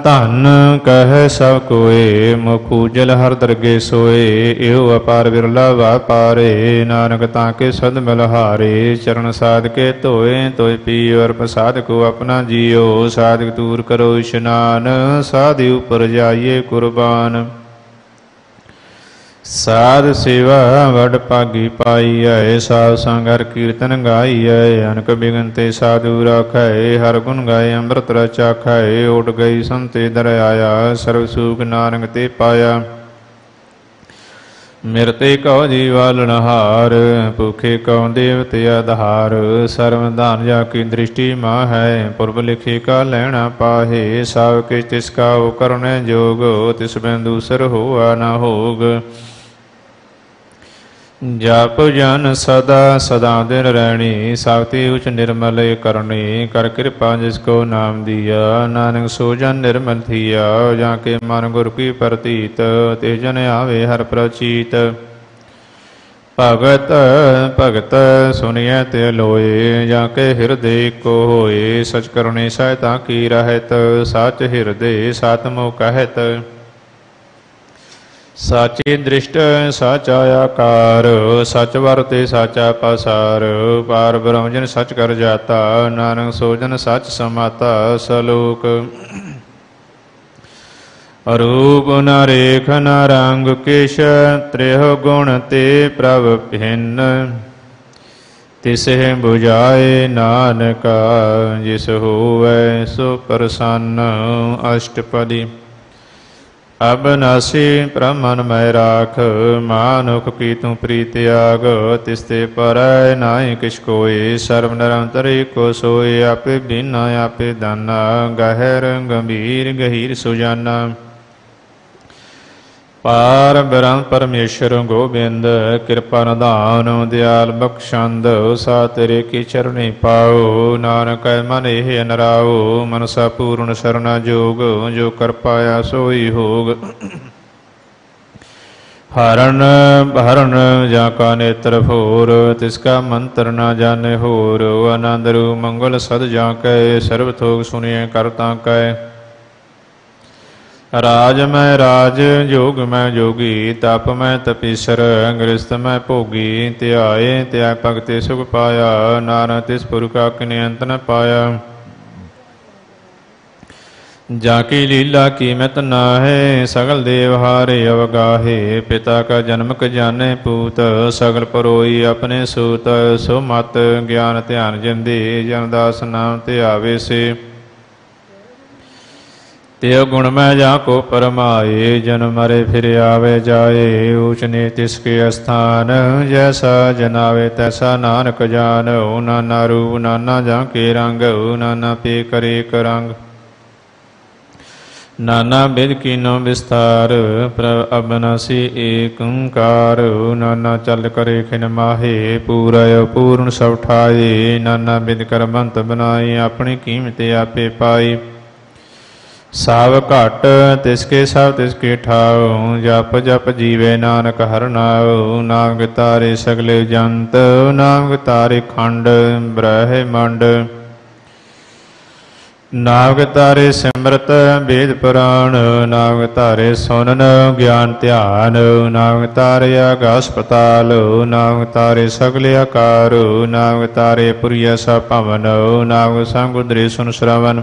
ਧਨ ਕਹਿ ਸਭ ਕੋਏ, ਮੁਖ ਉਜਲ ਹਰ ਦਰਗੇ ਸੋਏ। ਇਹੋ ਅਪਾਰ ਬਿਰਲਾ ਵਾਪਾਰੇ, ਨਾਨਕ ਤਾਂ ਕੇ ਸਦ ਮਿਲਹਾਰੇ। ਚਰਨ ਸਾਧ ਕੇ ਧੋਏ ਧੋਏ ਪੀਓ, ਅਰ ਪ੍ਰਸਾਦ ਕੋ ਆਪਣਾ ਜੀਓ। ਸਾਧਕ ਦੂਰ ਕਰੋ ਇਸ਼ਨਾਨ, ਸਾਧਿ ਉਪਰ ਜਾਈਏ ਕੁਰਬਾਨ। ਸਾਧ ਸੇਵਾ ਵਡ ਭਾਗੀ ਪਾਈਐ, ਸਾਧ ਸੰਗ ਹਰਿ ਕੀਰਤਨ ਗਾਈਐ। ਅਨਕ ਬਿਗਨ ਤੇ ਸਾਧੂ ਰਾਖੈ, ਹਰ ਗੁਣ ਗਾਏ ਅੰਮ੍ਰਿਤ ਰਸ ਚਾਖੈ। ਓਟ ਗਈ ਸੰਤੇ ਦਰ ਆਇਆ, ਸਰਬ ਸੂਖ ਨਾਨਕ ਤੇ ਪਾਇਆ। ਮਿਰਤੇ ਕਉ ਜੀਵਾਲਨਹਾਰ, ਭੂਖੇ ਕਉ ਦੇਵਤੇ ਆਧਾਰ। ਸਰਵ ਧਨ ਜਾ ਕੀ ਦ੍ਰਿਸ਼ਟੀ ਮਾਹੈ, ਪੁਰਬ ਲਿਖੇ ਕਾ ਲੈਣਾ ਪਾਹੇ। ਸਭ ਕਿਛ ਤਿਸ ਕਾ ਕਰਨੈ ਜੋਗ, ਤਿਸ ਬਿਨ ਦੂਸਰ ਹੋਆ ਨਾ ਹੋਗ। ਜਪ ਜਨ ਸਦਾ ਸਦਾ ਦਿਨ ਰਹਿਣੀ, ਸਾਵਤੀ ਉਚ ਨਿਰਮਲ ਕਰਨੀ। ਕਰ ਕਿਰਪਾ ਜਿਸ ਕੋ ਨਾਮ ਦੀਆ, ਨਾਨਕ ਸੋ ਜਨ ਨਿਰਮਲ ਥੀਆ। ਜਾਂ ਕੇ ਮਨ ਗੁਰ ਕੀ ਪ੍ਰਤੀਤ, ਤੇ ਜਨ ਆਵੇ ਹਰ ਪ੍ਰਚੀਤ। ਭਗਤ ਭਗਤ ਸੁਨਿਐ ਤੇ ਲੋਏ, ਜਾਂ ਕੇ ਹਿਰਦੇ ਕੋ ਹੋਏ। ਸਚ ਕਰਨੇ ਸਹਾਇਤਾ ਕੀ ਰਹਿਤ, ਸਚ ਹਿਰਦੇ ਸਤਿ ਕਹਿਤ। ਸਾਚੀ ਦ੍ਰਿਸ਼ਟ ਸਾਚਾ ਆਕਾਰ, ਸਚ ਵਰਤੇ ਸਾਚਾ ਪਸਾਰ। ਪਾਰ ਬ੍ਰਹਮ ਜਨ ਸਚ ਕਰ ਜਾਤਾ, ਨਾਨਕ ਸੋ ਜਨ ਸਚ ਸਮਾਤਾ। ਸਲੋਕ ਰੂਪ ਨ ਰੇਖ ਨ ਰੰਗ ਕਿਛ, ਤ੍ਰਿਹੁ ਗੁਣ ਤੇ ਪ੍ਰਭ ਭਿੰਨ। ਤਿਸਹਿ ਬੁਝਾਏ ਨਾਨਕਾ, ਜਿਸ ਹੋਵੈ ਸੋ ਪ੍ਰਸੰਨ। ਅਸ਼ਟਪਦੀ। ਅਬਨਾਸੀ ਬ੍ਰਹਮਨ ਮੈਂ ਰਾਖ, ਮਾਨੁਖ ਕੀ ਤੂੰ ਪ੍ਰੀਤ ਆਗ। ਤਿਸਤੇ ਪਰੈ ਨਾਹੀ ਕਿਛ ਕੋਇ, ਸਰਬ ਨਿਰੰਤਰ ਏਕੋ ਸੋਇ। ਆਪੇ ਬੀਨਾ ਆਪੇ ਦਾਨਾ, ਗਹਿਰ ਗੰਭੀਰ ਗਹੀਰ ਸੁਜਾਨਾ। ਪਾਰ ਬ੍ਰਹਮ ਪਰਮੇਸ਼ਰ ਗੋਬਿੰਦ, ਕਿਰਪਾ ਨਿਧਾਨ ਦਿਆਲ ਬਖਸ਼ੰਦ। ਸਾ ਤੇਰੇ ਕੀ ਚਰਣੀ ਪਾਓ, ਨਾਨਕ ਮਨ ਇਹ ਅਨਰਾਓ। ਮਨਸਾ ਪੂਰਨ ਸਰਨਾ ਜੋਗ, ਜੋ ਕਰ ਪਾਇਆ ਸੋਈ ਹੋਗ। ਹਰਨ ਹਰਨ ਜਾਂ ਕਾ ਨੇਤਰ ਫੋਰ, ਤਿਸ ਕਾ ਮੰਤਰ ਨਾ ਜਾਣੇ ਹੋਰ। ਆਨੰਦ ਰੂ ਮੰਗਲ ਸਦ ਜਾਂ ਕੈ, ਸਰਬ ਥੋਕ ਸੁਣਿਐ ਕਰ ਤਾਂ ਕੈ। ਰਾਜ ਮੈਂ ਰਾਜ, ਜੋਗ ਮੈਂ ਜੋਗੀ। ਤਪ ਮੈਂ ਤਪੀਸਰ, ਗ੍ਰਸਤ ਮੈਂ ਭੋਗੀ। ਧਿਆਏ ਧਿਆਇ ਭਗਤੇ ਸੁਖ ਪਾਇਆ, ਨਾਨਕ ਤਿਸ ਪੁਰਖਾ ਕਿਨੇ ਅੰਤ ਨ ਪਾਇਆ। ਜਾਂ ਕੀ ਲੀਲਾ ਕੀਮਤ ਨਾਹੈ, ਸਗਲ ਦੇਵ ਹਾਰੇ ਅਵਗਾਹੇ। ਪਿਤਾ ਕਾ ਜਨਮਕ ਜਾਣੇ ਪੂਤ, ਸਗਲ ਪਰੋਈ ਆਪਣੇ ਸੂਤ। ਸੋ ਮਤ ਗਿਆਨ ਧਿਆਨ ਜਿੰਦੇ, ਜਨਦਾਸ ਨਾਮ ਧਿਆਵੇ ਸੇ। ਤਿਉ ਗੁਣ ਮੈਂ ਜਾ ਕੋ ਪਰਮਾਏ, ਜਨਮ ਮਰੇ ਫਿਰ ਆਵੇ ਜਾਏ। ਊਚ ਨੀ ਤਿਸ ਕੇ ਅਸਥਾਨ, ਜੈਸਾ ਜਨਾਵੇ ਤੈਸਾ ਨਾਨਕ ਜਾਨ। ਨਾਨਾ ਰੂਪ ਨਾਨਾ ਜਾਂ ਕੇ ਰੰਗ, ਨਾਨਾ ਪੇ ਕਰੇ ਕਰੰਗ। ਨਾਨਾ ਬਿਦ ਕੀਨੋ ਵਿਸਤਾਰ, ਪ੍ਰਭ ਅਬਨਾਸੀ ਏਕ ਓੰਕਾਰ। ਨਾਨਾ ਚਲ ਕਰੇ ਖਿਨ ਮਾਹੇ, ਪੂਰਾ ਪੂਰਨ ਸਭ ਠਾਏ। ਨਾਨਾ ਬਿਦ ਕਰਮੰਤ ਬਨਾਈ, ਆਪਣੀ ਕੀਮਤ ਆਪੇ ਪਾਈ। ਸਭ ਘਟ ਤਿਸਕੇ ਸਭ ਤਿਸਕੇ ਠਾਉ, ਜਪ ਜਪ ਜੀਵੇ ਨਾਨਕ ਹਰਿ ਨਾਉ। ਨਾਨਕ ਤਾਰੇ ਸਗਲੇ ਜੰਤ, ਨਾਨਕ ਤਾਰੇ ਖੰਡ ਬ੍ਰਹਿਮੰਡ। ਨਾਨਕ ਤਾਰੇ ਸਿਮਰਤ ਵੇਦ ਪੁਰਾਣ, ਨਾਨਕ ਤਾਰੇ ਸੁਨਨ ਗਿਆਨ ਧਿਆਨ, ਨਾਨਕ ਤਾਰੇ ਆਗਾਸ ਪਤਾਲ, ਨਾਨਕ ਤਾਰੇ ਸਗਲ ਆਕਾਰ, ਨਾਨਕ ਤਾਰੇ ਪੁਰੀਆ ਸਾ ਭਵਨ, ਨਾਨਕ ਸੰਗ ਉਦਰੇ ਸੁਨ ਸ਼ਰਵਨ।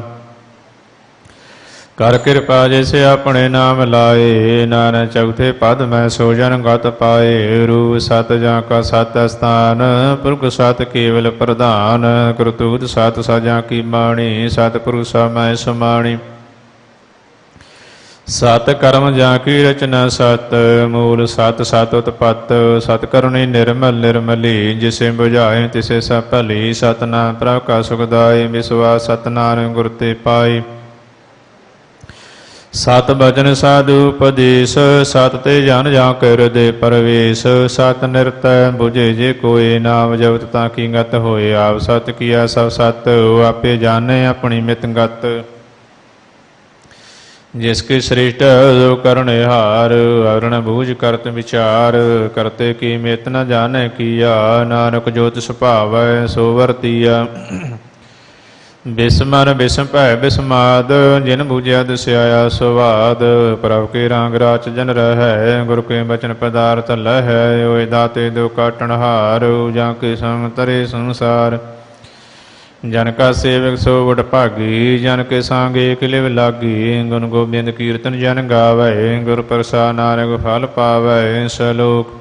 ਕਰ ਕਿਰਪਾ ਜੈਸੇ ਆਪਣੇ ਨਾਮ ਲਾਏ, ਨਾਨਕ ਚੌਥੇ ਪਦ ਮੈਂ ਸੋ ਜਨ ਗਤ ਪਾਏ। ਰੂਪ ਸਤ ਜਾਂ ਕਾ ਸਤ ਅਸਥਾਨ, ਪੁਰਖ ਸਤ ਕੇਵਲ ਪ੍ਰਧਾਨ, ਕਰਤੂਤ ਸਤ ਸਾਜਾਂ ਕੀ ਬਾਣੀ, ਸਤਿਪੁਰਸ਼ਾ ਮੈਂ ਸਮਾਣੀ। ਸਤ ਕਰਮ ਜਾਂ ਕੀ ਰਚਨਾ ਸਤ, ਮੂਲ ਸਤ ਸਤ ਉਤਪਤ, ਸਤ ਕਰੁਣੀ ਨਿਰਮਲ ਨਿਰਮਲੀ, ਜਿਸੇ ਬੁਝਾਏ ਤਿਸੇ ਸਭ ਭਲੀ। ਸਤਨਾਮ ਪ੍ਰਭ ਕਾ ਸੁਖਦਾਈ, ਵਿਸਵਾਸ ਸਤਨਾਮ ਗੁਰ ਤੇ ਪਾਈ। ਸਤ ਬਚਨ ਸਾਧੂ ਉਪਦੇਸ਼, ਸਤ ਤੇ ਜਨ ਜਾਂ ਕਿਰਦੇ ਪਰਵੇਸ਼। ਸਤ ਨਿਰਤੈ ਬੁਝੇ ਜੇ ਕੋਏ, ਨਾਮ ਜਪਤ ਤਾਂ ਕੀ ਗਤ ਹੋਏ। ਆਪ ਸਤ ਕੀਆ ਸਭ ਸਤ, ਆਪੇ ਜਾਣੇ ਆਪਣੀ ਮਿਤ ਗਤ। ਜਿਸ ਕੀ ਸ੍ਰਿਸ਼ਟ ਜੋ ਕਰਨੇ ਹਾਰ, ਅਰਣ ਬੂਝ ਕਰਤ ਵਿਚਾਰ। ਕਰਤੇ ਕੀ ਮਿਤ ਨ ਜਾਣੈ ਕੀਆ, ਨਾਨਕ ਜੋ ਤਿਸ ਭਾਵੈ ਸੋ ਵਰਤੀਆ। ਬਿਸਮਨ ਬਿਸਮ ਭੈ ਬਿਸਮਾਦ, ਜਿਨ ਬੂਝਿਆ ਦਿਸਿਆਇਆ ਸੁਵਾਦ। ਪ੍ਰਭ ਕੇ ਰਾਂਗ ਰਾਚ ਜਨ ਰਹੈ, ਗੁਰ ਕੇ ਬਚਨ ਪਦਾਰਥ ਲਹੈ। ਓਏ ਦਾਤੇ ਦੋ ਕਾਟਣ ਹਾਰ, ਜਾਂ ਕੇ ਸੰਗ ਤਰੇ ਸੰਸਾਰ। ਜਨ ਕਾ ਸੇਵਕ ਸੋ ਵਡ ਭਾਗੀ, ਜਨ ਕੇ ਸੰਗ ਏਕ ਲਿਵ ਲਾਗੀ। ਗੁਣ ਗੋਬਿੰਦ ਕੀਰਤਨ ਜਨ ਗਾਵੈ, ਗੁਰ ਪ੍ਰਸਾਦ ਨਾਨਕ ਫਲ ਪਾਵੈ। ਸਲੋਕ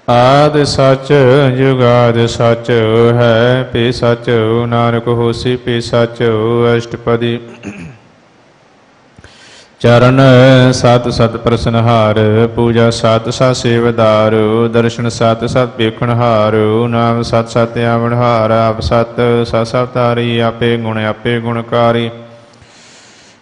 ਆਦ ਸਚ ਜੁਗਾਦ ਸਚ ਹੈ, ਪੇ ਸਚ ਨਾਨਕ ਹੋਸੀ ਪੇ ਸਚ। ਅਸ਼ਟਪਦੀ ਚਰਨ ਸਤ ਸਤ ਪ੍ਰਸਨਹਾਰ, ਪੂਜਾ ਸਤ ਸਤ ਸੇਵਦਾਰ। ਦਰਸ਼ਨ ਸਤ ਸਤ ਵੇਖਣਹਾਰ, ਨਾਮ ਸਤ ਸਤ ਆਵਣਹਾਰ। ਆਪ ਸਤ ਸਤ ਸਤ ਤਾਰੀ, ਆਪੇ ਗੁਣ ਆਪੇ ਗੁਣਕਾਰੀ।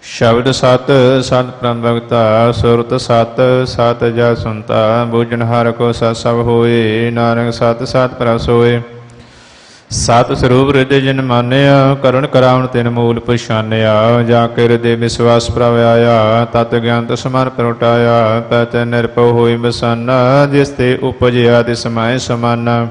ਸ਼ਬਦ ਸਤ ਸਤ ਪ੍ਰਮ ਭਗਤਾ, ਸੁਰਤ ਸਤ ਸਤ ਜਾ ਸੁਨਤਾ। ਬੂਝਣ ਹਰ ਕੋ ਸਤ ਸਭ ਹੋਏ, ਨਾਨਕ ਸਤ ਸਤ ਪ੍ਰਭ ਸੋਏ। ਸਤ ਸਰੂਪ ਹਿਰਦੇ ਜਿਨ ਮਾਨਿਆ, ਕਰਣ ਕਰਾਵਣ ਤਿਨ ਮੂਲ ਪਛਾਨਿਆ। ਜਾ ਕੇ ਹਿਰਦੇ ਵਿਸਵਾਸ ਪ੍ਰਭ ਆਇਆ, ਤਤ ਗਿਆਨ ਤਸ ਮਨ ਪ੍ਰਗਟਾਇਆ। ਪਤਿ ਨਿਰਭਉ ਹੋਈ ਬਸਾਨਾ, ਜਿਸ ਤੇ ਉਪਜਿਆ ਤਿਸ ਮਾਹਿ ਸਮਾਨਾ।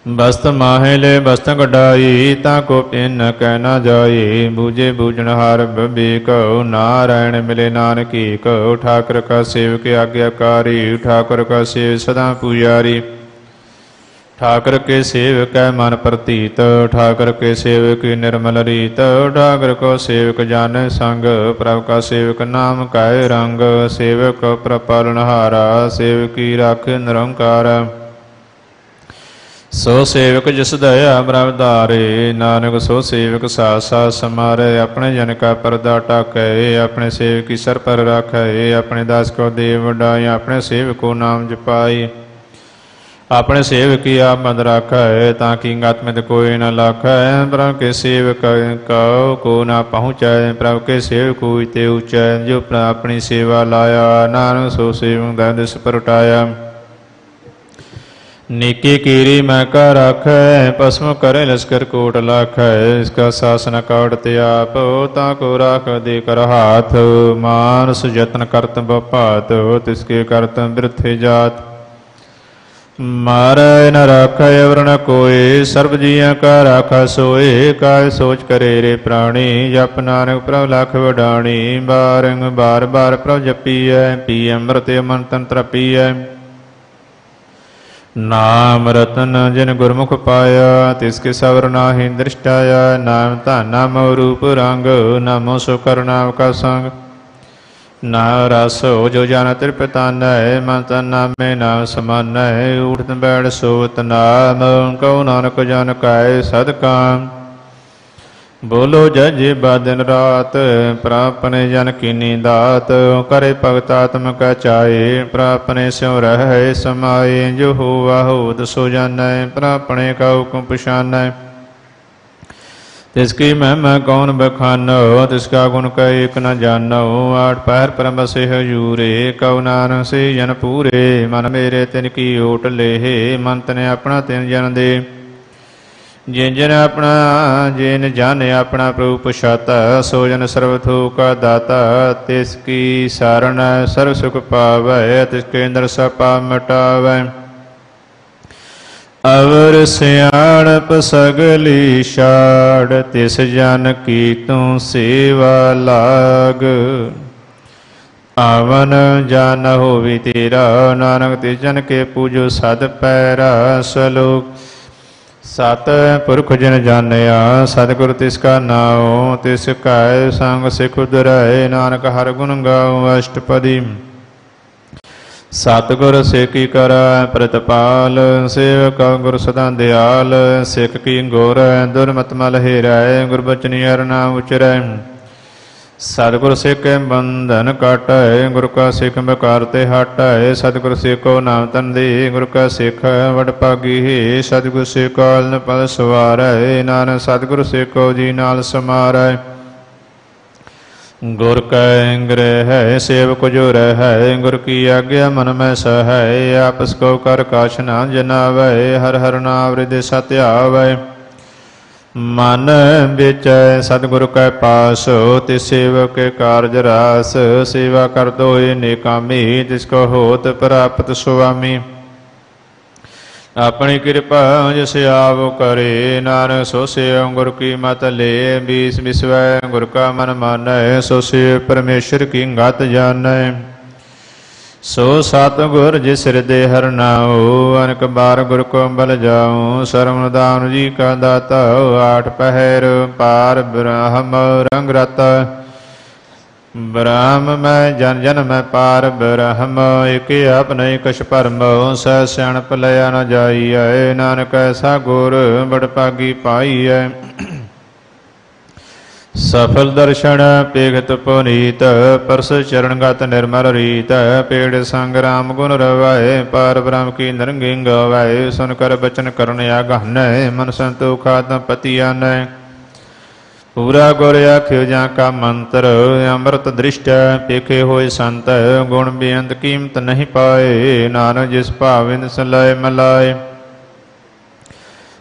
ਬਸਤ ਮਾਹੇ ਲੈ ਬਸਤ ਕਢਾਈ, ਤਾਂ ਕੋ ਪਿੰਨ ਕਹਿ ਨਾ ਜਾਈ। ਬੂਝੇ ਬੂਝਣਹਾਰ ਬਿਬੇਕ, ਨਾਰਾਇਣ ਮਿਲੇ ਨਾਨਕੀ ਕਉ। ਠਾਕੁਰ ਕਾ ਸੇਵਕ ਆਗਿਆਕਾਰੀ, ਠਾਕੁਰ ਕਾ ਸੇਵ ਸਦਾ ਪੂਜਾਰੀ। ਠਾਕੁਰ ਕੇ ਸੇਵਕ ਹੈ ਮਨ ਪ੍ਰਤੀਤ, ਠਾਕੁਰ ਕੇ ਸੇਵਕ ਨਿਰਮਲ ਰੀਤ। ਠਾਕੁਰ ਕੋ ਸੇਵਕ ਜਾਣੈ ਸੰਗ, ਪ੍ਰਭ ਕਾ ਸੇਵਕ ਨਾਮ ਕੈ ਰੰਗ। ਸੇਵਕ ਪ੍ਰਪਾਲਨਹਾਰਾ, ਸੇਵਕੀ ਰਾਖੇ ਨਿਰੰਕਾਰ। ਸੋ ਸੇਵਕ ਜਿਸ ਦਇਆ ਪ੍ਰਭ ਧਾਰੇ, ਨਾਨਕ ਸੋ ਸੇਵਕ ਸਾਥ ਸਾਥ ਸਮਾਰੇ। ਆਪਣੇ ਜਨ ਕਾ ਪਰਦਾ ਢਾਕੈ, ਆਪਣੇ ਸੇਵਕੀ ਸਰ ਪਰ ਰਾਖੈ। ਆਪਣੇ ਦਾਸ ਕੋ ਦੇ ਵਡਾਈ, ਆਪਣੇ ਸੇਵਕ ਕੋ ਨਾਮ ਜਪਾਈ। ਆਪਣੇ ਸੇਵਕੀ ਆਪ ਬੰਦ ਰਾਖੈ, ਤਾਂ ਕਿ ਗਤ ਮਿਤ ਕੋਈ ਨ ਲਾਖੈ। ਪ੍ਰਭ ਕੇ ਸੇਵਕ ਕਉ ਕੋ ਨਾ ਪਹੁੰਚੈ, ਪ੍ਰਭ ਕੇ ਸੇਵਕ ਹੋਈ ਤੇ ਉਚੈ। ਜੋ ਆਪਣੀ ਸੇਵਾ ਲਾਇਆ, ਨਾਨਕ ਸੋ ਸੇਵਕ ਦਾ ਦਿਸ ਪਰਟਾਇਆ। ਨੀਕੀ ਕੀਰੀ ਮੈਂ ਕਾ ਰਾਖੈ, ਭਸਮ ਕਰੇ ਲਸ਼ਕਰ ਕੋਟ ਲਾਖੈ। ਇਸਕਾ ਸਾਸਨ ਕਾਟ ਤੇ ਆਪ, ਤਾ ਕੋ ਰਾਖ ਦੇ ਕਰ ਹਾਥ। ਮਾਨਸ ਯਤਨ ਕਰਤ ਬਪਾਤ, ਤਿਸਕੇ ਕਰਤ ਬਿਰਥੇ ਜਾਤ। ਮਾਰੈ ਨ ਰਾਖੈ ਅਵਰ ਨ ਕੋਇ, ਸਰਬ ਜੀਆਂ ਕਾ ਰਾਖਾ ਸੋਏ। ਕਾਇ ਸੋਚ ਕਰੇ ਰੇ ਪ੍ਰਾਣੀ, ਜਪ ਨਾਨਕ ਪ੍ਰਭ ਲਖ ਵਡਾਣੀ। ਬਾਰੰਗ ਬਾਰ ਬਾਰ ਪ੍ਰਭ ਜਪੀਐ, ਪੀ ਅੰਮ੍ਰਿਤ ਮਨ ਤਨ ਤ੍ਰਪੀਐ। ਨਾਮ ਰਤਨ ਜਿਨ ਗੁਰਮੁਖ ਪਾਇਆ, ਤਿਸਕੇ ਸਵਰ ਨਾਹਿ ਦ੍ਰਿਸ਼ਟਾਇਆ। ਨਾਮ ਧਨ ਨਾਮ ਰੂਪ ਰੰਗ, ਨਾਮੋ ਸੋ ਕਰਨਾਮ ਕਾ ਸੰਗ। ਨਾ ਰਸ ਜੋ ਜਨ ਤ੍ਰਿਪਤਾਨੈ, ਮਨ ਤਨ ਨਾਮੇ ਨਾਮ ਸਮਾਨੈ। ਊਠਤ ਬੈਠ ਸੋਵਤ ਨਾਮ, ਕਉ ਨਾਨਕ ਜਨ ਕੈ ਸਦਕਾਮ। ਬੋਲੋ ਜਜੇ ਬਾ ਦਿਨ ਰਾਤ, ਪ੍ਰਾਪਨੇ ਜਨ ਕੀਨੀ ਦਾਤ। ਕਰੇ ਭਗਤ ਆਤਮ ਕਾ ਚਾਏ, ਪ੍ਰਾਪਨੇ ਸਿਉ ਰਹਿ ਸਮਾਏ। ਜੋ ਹੋਵਾ ਹੋਤ ਸੋ ਜਾਣੈ, ਪ੍ਰਾਪਣੇ ਕਾ ਹੁਕਮ ਪਛਾਨੈ। ਤਿਸਕੀ ਮਹਿਮਾ ਕੌਣ ਬਖਾਨੋ, ਤਿਸਕਾ ਗੁਣ ਕੈ ਏਕ ਨ ਜਾਨੋ। ਆਠ ਪਹਿਰ ਪਰਮ ਬਸੇ ਹਜੂਰੇ, ਕਉ ਨਾਨਕ ਸੇ ਜਨ ਪੂਰੇ। ਮਨ ਮੇਰੇ ਤਿਨ ਕੀ ਓਟ ਲੇਹੇ, ਮਨ ਤਨੇ ਆਪਣਾ ਤਿਨ ਜਨ ਦੇ। ਜਿਨ ਜਨ ਆਪਣਾ ਜਿਨ ਜਾਣੇ ਆਪਣਾ ਪ੍ਰਭੂ ਪਛਾਤਾ, ਸੋ ਜਨ ਸਰਬ ਥੋਕ ਕਾ ਦਾਤਾ। ਤਿਸ ਕੀ ਸਾਰਣ ਸਰਬ ਸੁਖ ਪਾਵੈ, ਤਿਸ ਕੇ ਅੰਦਰ ਸਭ ਪਾਪ ਮਿਟਾਵੈ। ਅਵਰ ਸਿਆਣਪ ਸਗਲੀ ਛਾੜ, ਤਿਸ ਜਨ ਕੀ ਤੂੰ ਸੇਵਾ ਲਾਗ। ਆਵਨ ਜਨ ਹੋਵੀ ਤੇਰਾ, ਨਾਨਕ ਤੇ ਜਨ ਕੇ ਪੂਜੋ ਸਦ ਪੈਰਾ। ਸਲੋਕ ਸਤ ਪੁਰਖ ਜਿਨ ਜਾਣਿਆ, ਸਤਿਗੁਰ ਤਿਸ ਕਾ ਨਾਉ। ਤਿਸ ਕੈ ਸੰਗ ਸਿਖ ਉਧਰੈ, ਨਾਨਕ ਹਰਿ ਗੁਣ ਗਾਉ ਅਸ਼ਟਪਦੀ। ਸਤਿਗੁਰ ਸੇਖੀ ਕਰੈ ਪ੍ਰਤਪਾਲ, ਸੇਵਕ ਗੁਰ ਸਦਾ ਦਿਆਲ। ਸਿੱਖ ਕੀ ਗੁਰ ਦੁਰਮਤ ਮਲ ਹੇਰੈ, ਗੁਰਬਚਨੀ ਹਰਿ ਨਾਮ ਉਚਰੈ। ਸਤਿਗੁਰ ਸੇਖੈ ਬੰਧਨ ਕਾਟੈ, ਗੁਰ ਕਾ ਸਿੱਖ ਬਕਾਰ ਤੇ ਹਟੈ। ਸਤਿਗੁਰ ਸੇਖੋ ਨਾਮ ਤਨ ਦੇ, ਗੁਰ ਕਾ ਸਿੱਖ ਵਡ ਭਾਗੀ ਹੈ। ਸਤਿਗੁਰ ਸੇਖੋ ਅਲਨ ਪਦ ਸਵਾਰੈ, ਨਾਨਕ ਸਤਿਗੁਰ ਸੇਖੋ ਜੀ ਨਾਲ ਸਮਾਰੈ। ਗੁਰ ਕੈ ਗ੍ਰਹਿ ਹੈ ਸੇਵਕ ਜੋ ਰਹਿ, ਗੁਰ ਕੀ ਆਗਿਆ ਮਨ ਮੈਂ ਸਹੈ। ਆਪਸ ਕੋ ਕਰ ਕਾਛ ਨਾ ਜਨਾਵੈ, ਹਰਿ ਹਰਿ ਨਾਮ ਹਿਰਦੈ ਸਤਿ ਆਵੈ। ਮਨ ਵਿਚੈ ਸਤਿਗੁਰ ਕੈ ਪਾਸ, ਤਿਸ ਸੇਵਕ ਕੇ ਕਾਰਜ ਰਾਸ। ਸੇਵਾ ਕਰ ਦੋਇ ਨੇਕਾਮੀ, ਤਿਸ ਕੋ ਹੋਤ ਪ੍ਰਾਪਤ ਸੁਆਮੀ। ਆਪਣੀ ਕਿਰਪਾ ਜਿਸ ਆਪ ਕਰੇ, ਨਾਨਕ ਸੋ ਸੇਵ ਗੁਰ ਕੀ ਮਤ ਲੇ। ਬੀਸ ਬਿਸਵੈ ਗੁਰ ਕਾ ਮਨ ਮਾਨੈ, ਸੋ ਸੇਵ ਪਰਮੇਸ਼ਰ ਕੀ ਗਤ ਜਾਣੈ। ਸੋ ਸਤਿਗੁਰ ਜਿਸ ਹਿਰਦੇ ਹਰਿ ਨਾਉ, ਅਨਕ ਬਾਰ ਗੁਰ ਕੋ ਬਲ ਜਾਉ। ਸਰਵਣ ਦਾਨ ਜੀ ਕਾ ਦਾਤਾ, ਆਠ ਪਹਿਰ ਪਾਰ ਬ੍ਰਹਮ ਰੰਗ ਰਤਾ। ਬ੍ਰਹਮ ਮੈਂ ਜਨ ਜਨ ਮੈਂ ਪਾਰ ਬ੍ਰਹਮ, ਇਕ ਆਪਨੇ ਕਛ ਭਰਮ। ਸਹਿ ਸਿਆਣਪ ਲਿਆ ਨ ਜਾਈਐ, ਨਾਨਕ ਐਸਾ ਗੁਰ ਬੜ ਭਾਗੀ ਪਾਈਐ। ਸਫਲ ਦਰਸ਼ਨ ਪੇਖਤ ਪੁਨੀਤ, ਪਰਸ ਚਰਣਗਤ ਨਿਰਮਲ ਰੀਤ। ਪੇੜ ਸੰਗ ਰਾਮ ਗੁਣ ਰਵਾਏ, ਪਾਰ ਬ੍ਰਹਮ ਕੀ ਨਿਰੰਗੀ ਗਵਾਏ। ਸੁਨ ਕਰ ਬਚਨ ਕਰਨ ਆਗਾਨੈ, ਮਨ ਸੰਤੋਖ ਆਤਮ ਪਤੀ ਆਨੈ। ਪੂਰਾ ਗੁਰ ਆਖਿਓ ਜਾਂ ਕਾ ਮੰਤਰ, ਅੰਮ੍ਰਿਤ ਦ੍ਰਿਸ਼ਟ ਪੇਖੇ ਹੋਏ ਸੰਤ। ਗੁਣ ਬੇਅੰਤ ਕੀਮਤ ਨਹੀਂ ਪਾਏ, ਨਾਨਕ ਜਿਸ ਭਾਵਿੰਦ ਸਲਾਏ ਮਲਾਏ।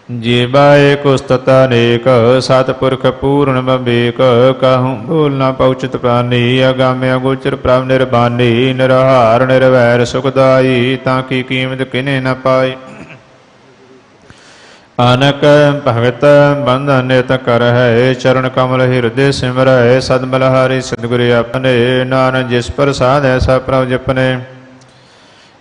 ਜੀਵਾਏ ਕੁਸਤਤਾ ਅਨੇਕ, ਸਤਿਪੁਰਖ ਪੂਰਨ ਬਵੇਕ। ਕਾਹੂੰ ਬੋਲ ਨਾ ਪਉਚਿਤ ਪ੍ਰਾਨੀ, ਅਗਾਮਿਆ ਗੋਚਰ ਪ੍ਰਭ ਨਿਰਬਾਨੀ। ਨਿਰਹਾਰ ਨਿਰਵੈਰ ਸੁਖਦਾਈ, ਤਾਂ ਕੀ ਕੀਮਤ ਕਿਨੇ ਨ ਪਾਈ। ਅਨਕ ਭਗਤ ਬੰਧਨ ਨਿਤ ਕਰਹਿ, ਚਰਨ ਕਮਲ ਹਿਰਦੇ ਸਿਮਰੈ। ਸਦਮਲ ਹਾਰੀ ਸਤਿਗੁਰ ਆਪਣੇ, ਨਾਨਕ ਜਿਸ ਪ੍ਰਸਾਦ ਐਸਾ ਪ੍ਰਭ ਜਪਨੇ।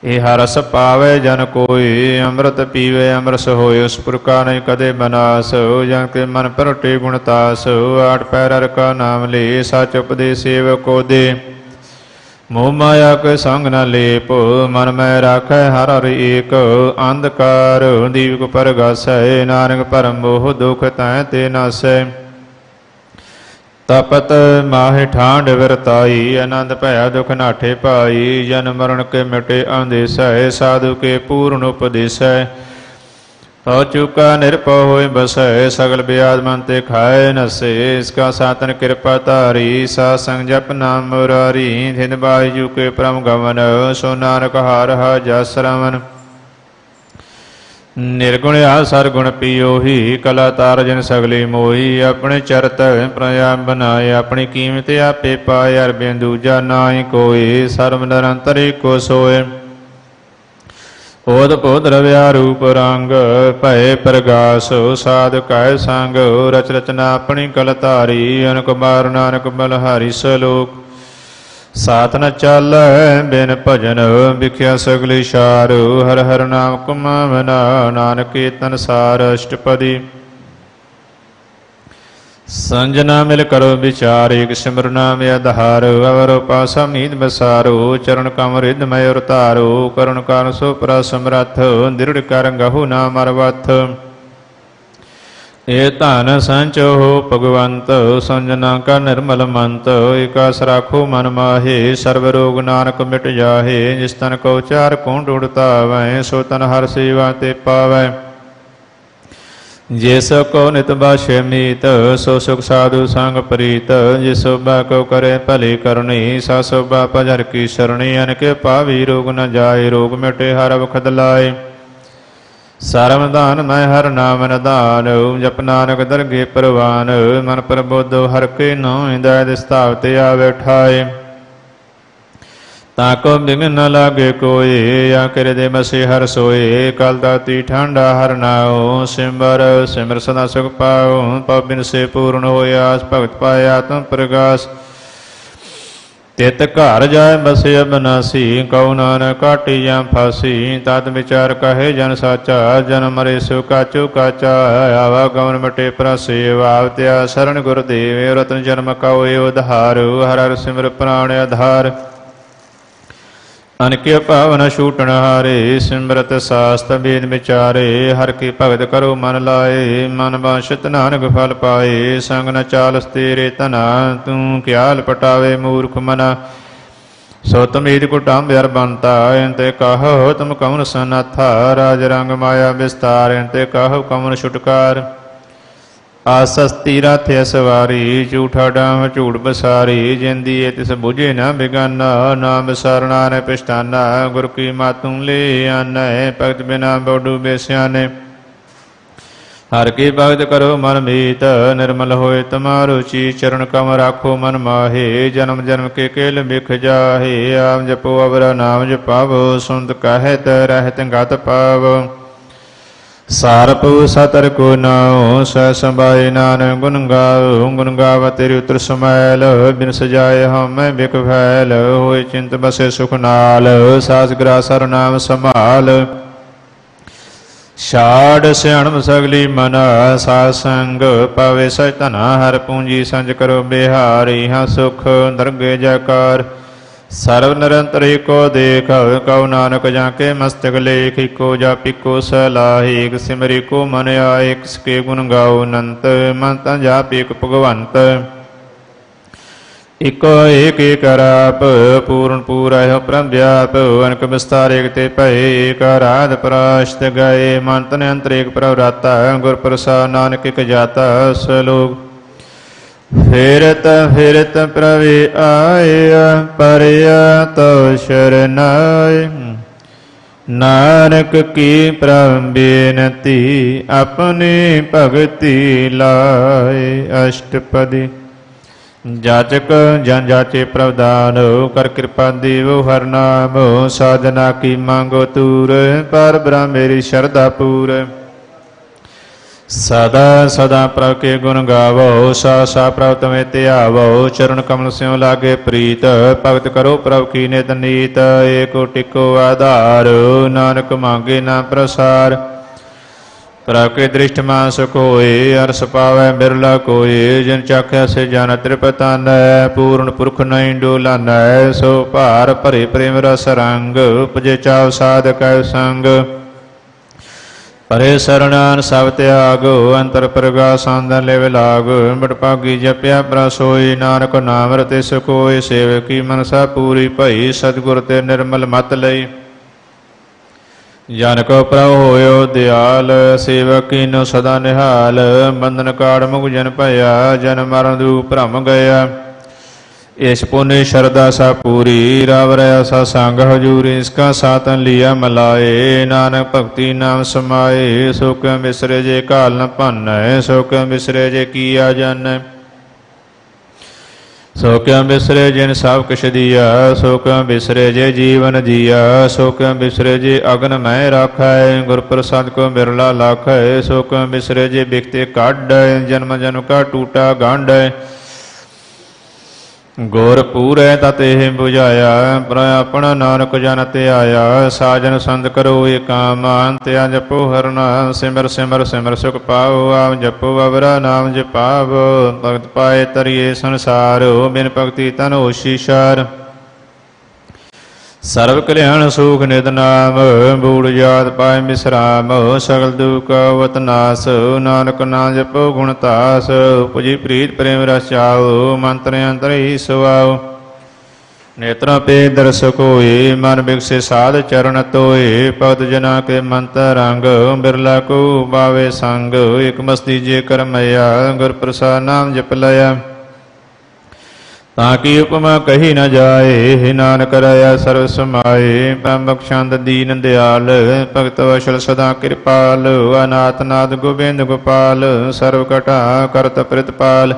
ਇਹ ਰਸ ਪਾਵੇ ਜਨ ਕੋਈ, ਅੰਮ੍ਰਿਤ ਪੀਵੇ ਅੰਮ੍ਰਿਤ ਹੋਏ। ਉਸ ਪੁਰਖਾ ਨਹੀਂ ਕਦੇ ਬਨਾਸ, ਜਨ ਕੇ ਮਨ ਪਰਟੇ ਗੁਣ ਤਾਸ। ਆਠ ਪੈਰ ਕਾ ਨਾਮ ਲੇ, ਸਚ ਉਪਦੇਸ ਸੇਵਕ ਕੋ ਦੇ। ਮੋਹ ਮਾਇਆ ਕੇ ਸੰਗ ਨ ਲੇਪ, ਮਨ ਮੈਂ ਰਾਖੈ ਹਰਿ ਹਰਿ ਏਕ। ਅੰਧਕਾਰ ਦੀਵਕ ਪਰਗਾਸੈ, ਨਾਨਕ ਭਰਮ ਮੋਹ ਦੁਖ ਤੈ ਤੇ ਨਾਸੈ। ਤਪਤ ਮਾਹਿ ਠਾਂਡ ਵਰਤਾਈ, ਆਨੰਦ ਭਇਆ ਦੁਖ ਨਾਠੇ ਪਾਈ। ਜਨ ਮਰਨ ਕੇ ਮਿਟੇ ਅੰਦੇਸੈ, ਸਾਧੂ ਕੇ ਪੂਰਨ ਉਪਦੇਸੈ। ਤਉ ਚੁਕਾ ਨਿਰਭਉ ਹੋਇ ਬਸੈ, ਸਗਲ ਬਿਆਦ ਮਨ ਤੇ ਖਾਏ ਨਸੇ। ਇਸਕਾ ਸਾਤਨ ਕਿਰਪਾ ਧਾਰੀ, ਸਾ ਸੰਗ ਜਪ ਨਾਮ ਮੁਰਾਰੀ। ਥਿਨ ਬਾਈ ਜੂ ਕੇ ਪ੍ਰਮ ਗਵਨ, ਸੋ ਨਾਨਕ ਹਰਿ ਹਾ ਜਸ ਰਵਨ। ਨਿਰਗੁਣ ਆ ਸਰਗੁਣ ਪੀਓਹੀ, ਕਲਾ ਤਾਰ ਜਨ ਸਗਲੀ ਮੋਹੀ। ਆਪਣੇ ਚਰਤ ਪ੍ਰਯਾ ਬਨਾਏ, ਆਪਣੀ ਕੀਮਤ ਆਪੇ ਪਾਏ। ਅਰ ਬਿਨ ਦੂਜਾ ਨਾਹੀ ਕੋਈ, ਸਰਬ ਨਿਰੰਤਰ ਏਕੋ ਸੋਏ। ਓਦ ਪੋਦ ਰਵਿਆ ਰੂਪ ਰੰਗ, ਭਏ ਪ੍ਰਗਾਸ ਸਾਧ ਕੈ ਸੰਗ। ਰਚ ਰਚਨਾ ਆਪਣੀ ਕਲ ਧਾਰੀ, ਅਨਕ ਬਾਰ ਨਾਨਕ ਬਲਹਾਰੀ। ਸਲੋਕ ਸਾਤ ਨ ਚਾਲੈ ਬਿਨ ਭਜਨ, ਵਿਖਿਆ ਸਗਲੀ ਛਾਰ। ਹਰਿ ਹਰਿ ਨਾਮ ਕਮਾਵਨਾ, ਨਾਨਕ ਕੀਰਤਨ ਸਾਰ। ਅਸ਼ਟਪਦੀ ਸੰਜਨਾ ਮਿਲ ਕਰੋ ਵਿਚਾਰ, ਏਕ ਸਿਮਰ ਨਾਮ ਆਧਾਰ। ਅਵਰ ਪਾਸਾ ਮੀਤ ਬਸਾਰੋ, ਚਰਨ ਕਮ ਰਿਧ ਮੈ ਔਰ ਧਾਰੋ। ਕਰੁਣ ਕਾਰਨ ਸੋ ਪਰ ਸਮਰੱਥ, ਦ੍ਰਿੜ ਕਰ ਗਹੁ ਨਾ ਮਰਵਥ। ਇਹ ਧਨ ਸੰਚੋ ਭਗਵੰਤ, ਸੰਜਨਾ ਕਾ ਨਿਰਮਲ ਮੰਤ। ਇਕਾਸ ਰਾਖੋ ਮਨ ਮਾਹੇ, ਸਰਬ ਰੋਗ ਨਾਨਕ ਮਿਟ ਜਾਹੇ। ਜਿਸ ਤਨ ਕੋ ਚਾਰ ਕੋਣ ਉੜਤਾਵੈ, ਸੋ ਤਨ ਹਰ ਸੇਵਾ ਤੇ ਪਾਵੈ। ਜਿਸ ਕੋ ਨਿਤ ਬਾਸ਼ੇ ਮੀਤ, ਸੋ ਸੁਖ ਸਾਧੂ ਸੰਗ ਪ੍ਰੀਤ। ਜਿਸ ਸੋਭਾ ਕੋ ਕਰੇ ਭਲੀ ਕਰਨੀ, ਸਾ ਸੋਭਾ ਭਜਰ ਕੀ ਸਰਣੀ। ਅਨਕੇ ਪਾਵੀ ਰੋਗ ਨ ਜਾਏ, ਰੋਗ ਮਿਟੇ ਹਰ ਵਖਤ ਲਾਏ। ਸਰਮ ਦਾਨ ਮੈਂ ਹਰ ਨਾਮ ਨਿਧਾਨ, ਜਪ ਨਾਨਕ ਦਰਗੇ ਪ੍ਰਵਾਨ। ਮਨ ਪ੍ਰਬੋਧੋ ਹਰ ਕੇ ਨਾਮ, ਹਿਰਦੈ ਦਿਸਤਾਵ ਤੇ ਆਵੇ ਠਾਏ। ताको बिघन न लागे कोई, आखिर दे मसी हर सोए। कल दाती ठंडा हर नाओ, सिमर सिमर सदा सुख पाओ। पव बिन से पूर्ण होय आस, भगत पाए आत्म प्रकाश। तित घर जाय बसे अबनासी, कौ नानक काटी या फासी। तत विचार कहे जन साचा, जन मरे सो काचो काचा। आवागमन मटे प्रसे, आवत्या शरण गुरुदेव। रत्न जन्म कौ उद्धार, हर हर सिमर प्राण आधार। अनके पावन छूटन हारे, सिमरत शास्त्र वेद विचारे। हर की भगत करो मन लाए, मन वांछित नानक फल पाए। संग न चालस तेरे तना, तू क्याल पटावे मूर्ख मना। सो तुम ईद कुटाम व्यर बनता, इनते कहो तुम कौन सनाथा। राज रंग माया विस्तार, इनते कहो कौन छुटकार। आसस्ती राथे सवारी, झूठा डाम झूठ बसारी। जिंदी तिस बुझे न बिगाना, नाम सरना न पछताना। गुर की मातू ले आना, भगत बिना बौडू बेस्याने। हर की भगत करो मन मीत, निर्मल होए तुम्हारो ची। चरण कम राखो मन माहे, जन्म जन्म के केल बिख जाहे। आम जपो अवर नाम जपावो, सुनत कहत रहत गत पावो। सारपु सतर को नाओ, सह संभाए नानक गुण गाओ। गुण गाव तेरी उतर समैल, बिन सजाए हम बिक फैल। होए चिंत बसे सुख नाल, सास ग्रासर नाम संभाल। छाड़ सियाणप सगली मना, सासंग पावे सचतना। हर पूंजी संज करो बिहारी, हाँ सुख दरगे जयकार। सर्व निरंतर को देख, कौ नानक जाके मस्तक लेख। इको जाप इको सलाही, एक सिमरी को मन आए। किसके गुण गाओ अनंत, मन तन जाप एक भगवंत। इको एक एक राप, पूर्ण पूरा हो परम व्याप। अनक विस्तार एक ते भय, एक आराध पराश्त गए। मन तन अंतर एक प्रवराता, गुर प्रसाद नानक एक जाता। सलोक फिरत फिरत प्रभु आया, परया तो शरनाय। नानक की प्रभु बेनती, अपनी भगति लाए। अष्टपदी जाचक जन जाचे प्रवदान, कर कृपा देवो हर नाम। साधना की मांगो तूर, पर ब्रह्म मेरी श्रद्धा पूर। सदा सदा प्रभ के गुण गावो, सा सा प्रभ तुम्हें त्यावो। चरण कमल स्यों लागे प्रीत, भगत करो प्रभ की नित नीत। एको टिको आधार, नानक मांगे ना प्रसार। प्रभ के दृष्ट मान सुख होए, अरस पावै बिरला कोय। जिन चाख्या से जान त्रिपतान, पूर्ण पुरख नहीं डोलान। सो भार भरे प्रेम रस रंग, उपजे चाव साध कै संग। परे शरणान सब त्याग, अंतर प्रगास आंदन ले लाग। बटभागी जप्या प्रसोई, नानक नाम रते सुकोय। सेवकी मनसा पूरी भई, सतगुर ते निर्मल मत लई। जन को प्रभु होयो दयाल, सेवक कीनो सदा निहाल। बंधन काड़ मुख जन भया, जन मरण दूप भ्रम गया। इस पुण्य श्रद्धा सा पूरी, राव रहा सा संग हजूरी। इसका सातन लिया मलाए, नानक भक्ति नाम समाए। सो क्यों बिसरे जे काल न भन, सो क्यों बिसरे जे किया जन। सो क्यों बिसरे जिन सब किश दिया, सो क्यों बिसरे जे जीवन जिया। सो क्यों बिसरे जे अग्न मैं राखै, गुर प्रसाद को बिरला लाखै। सो क्यों बिसरे जे बिकते काढ़, जन्म जन्म का टूटा गांड। गुर पूरै तते बुझाया, पर अपना नानक जन ते आया। साजन संत करो ये काम, अंत्या जपो हर नाम। सिमर सिमर सिमर सुख पाओ, आप जपो अवरा नाम जपावो। भगत पाए तरिए संसार, बिन भक्ति तन होशी सार। सर्व कल्याण सुख नित नाम, बूढ़ जात पाए विश्राम। सगल दुख अवत नास, नानक नाम जपो गुणतास। पुजी प्रीत प्रेम रस चाओ, मंत्र अंतर ही सुआओ। नेत्रों पे दर्श कोय, मन बिकसे साध चरण तोय। भगत जना के मंत्र रंग, बिरला को बावे संग। एक मस्ती जे कर मया, गुर प्रसाद नाम जप लया। ताकि उपमा कही न जाए, नानक रया सर्व समाए। परम बख्शांद दीन दयाल, भगत वशल सदा कृपाल। अनाथ नाथ गोविंद गोपाल, सर्व कटा करत प्रतिपाल।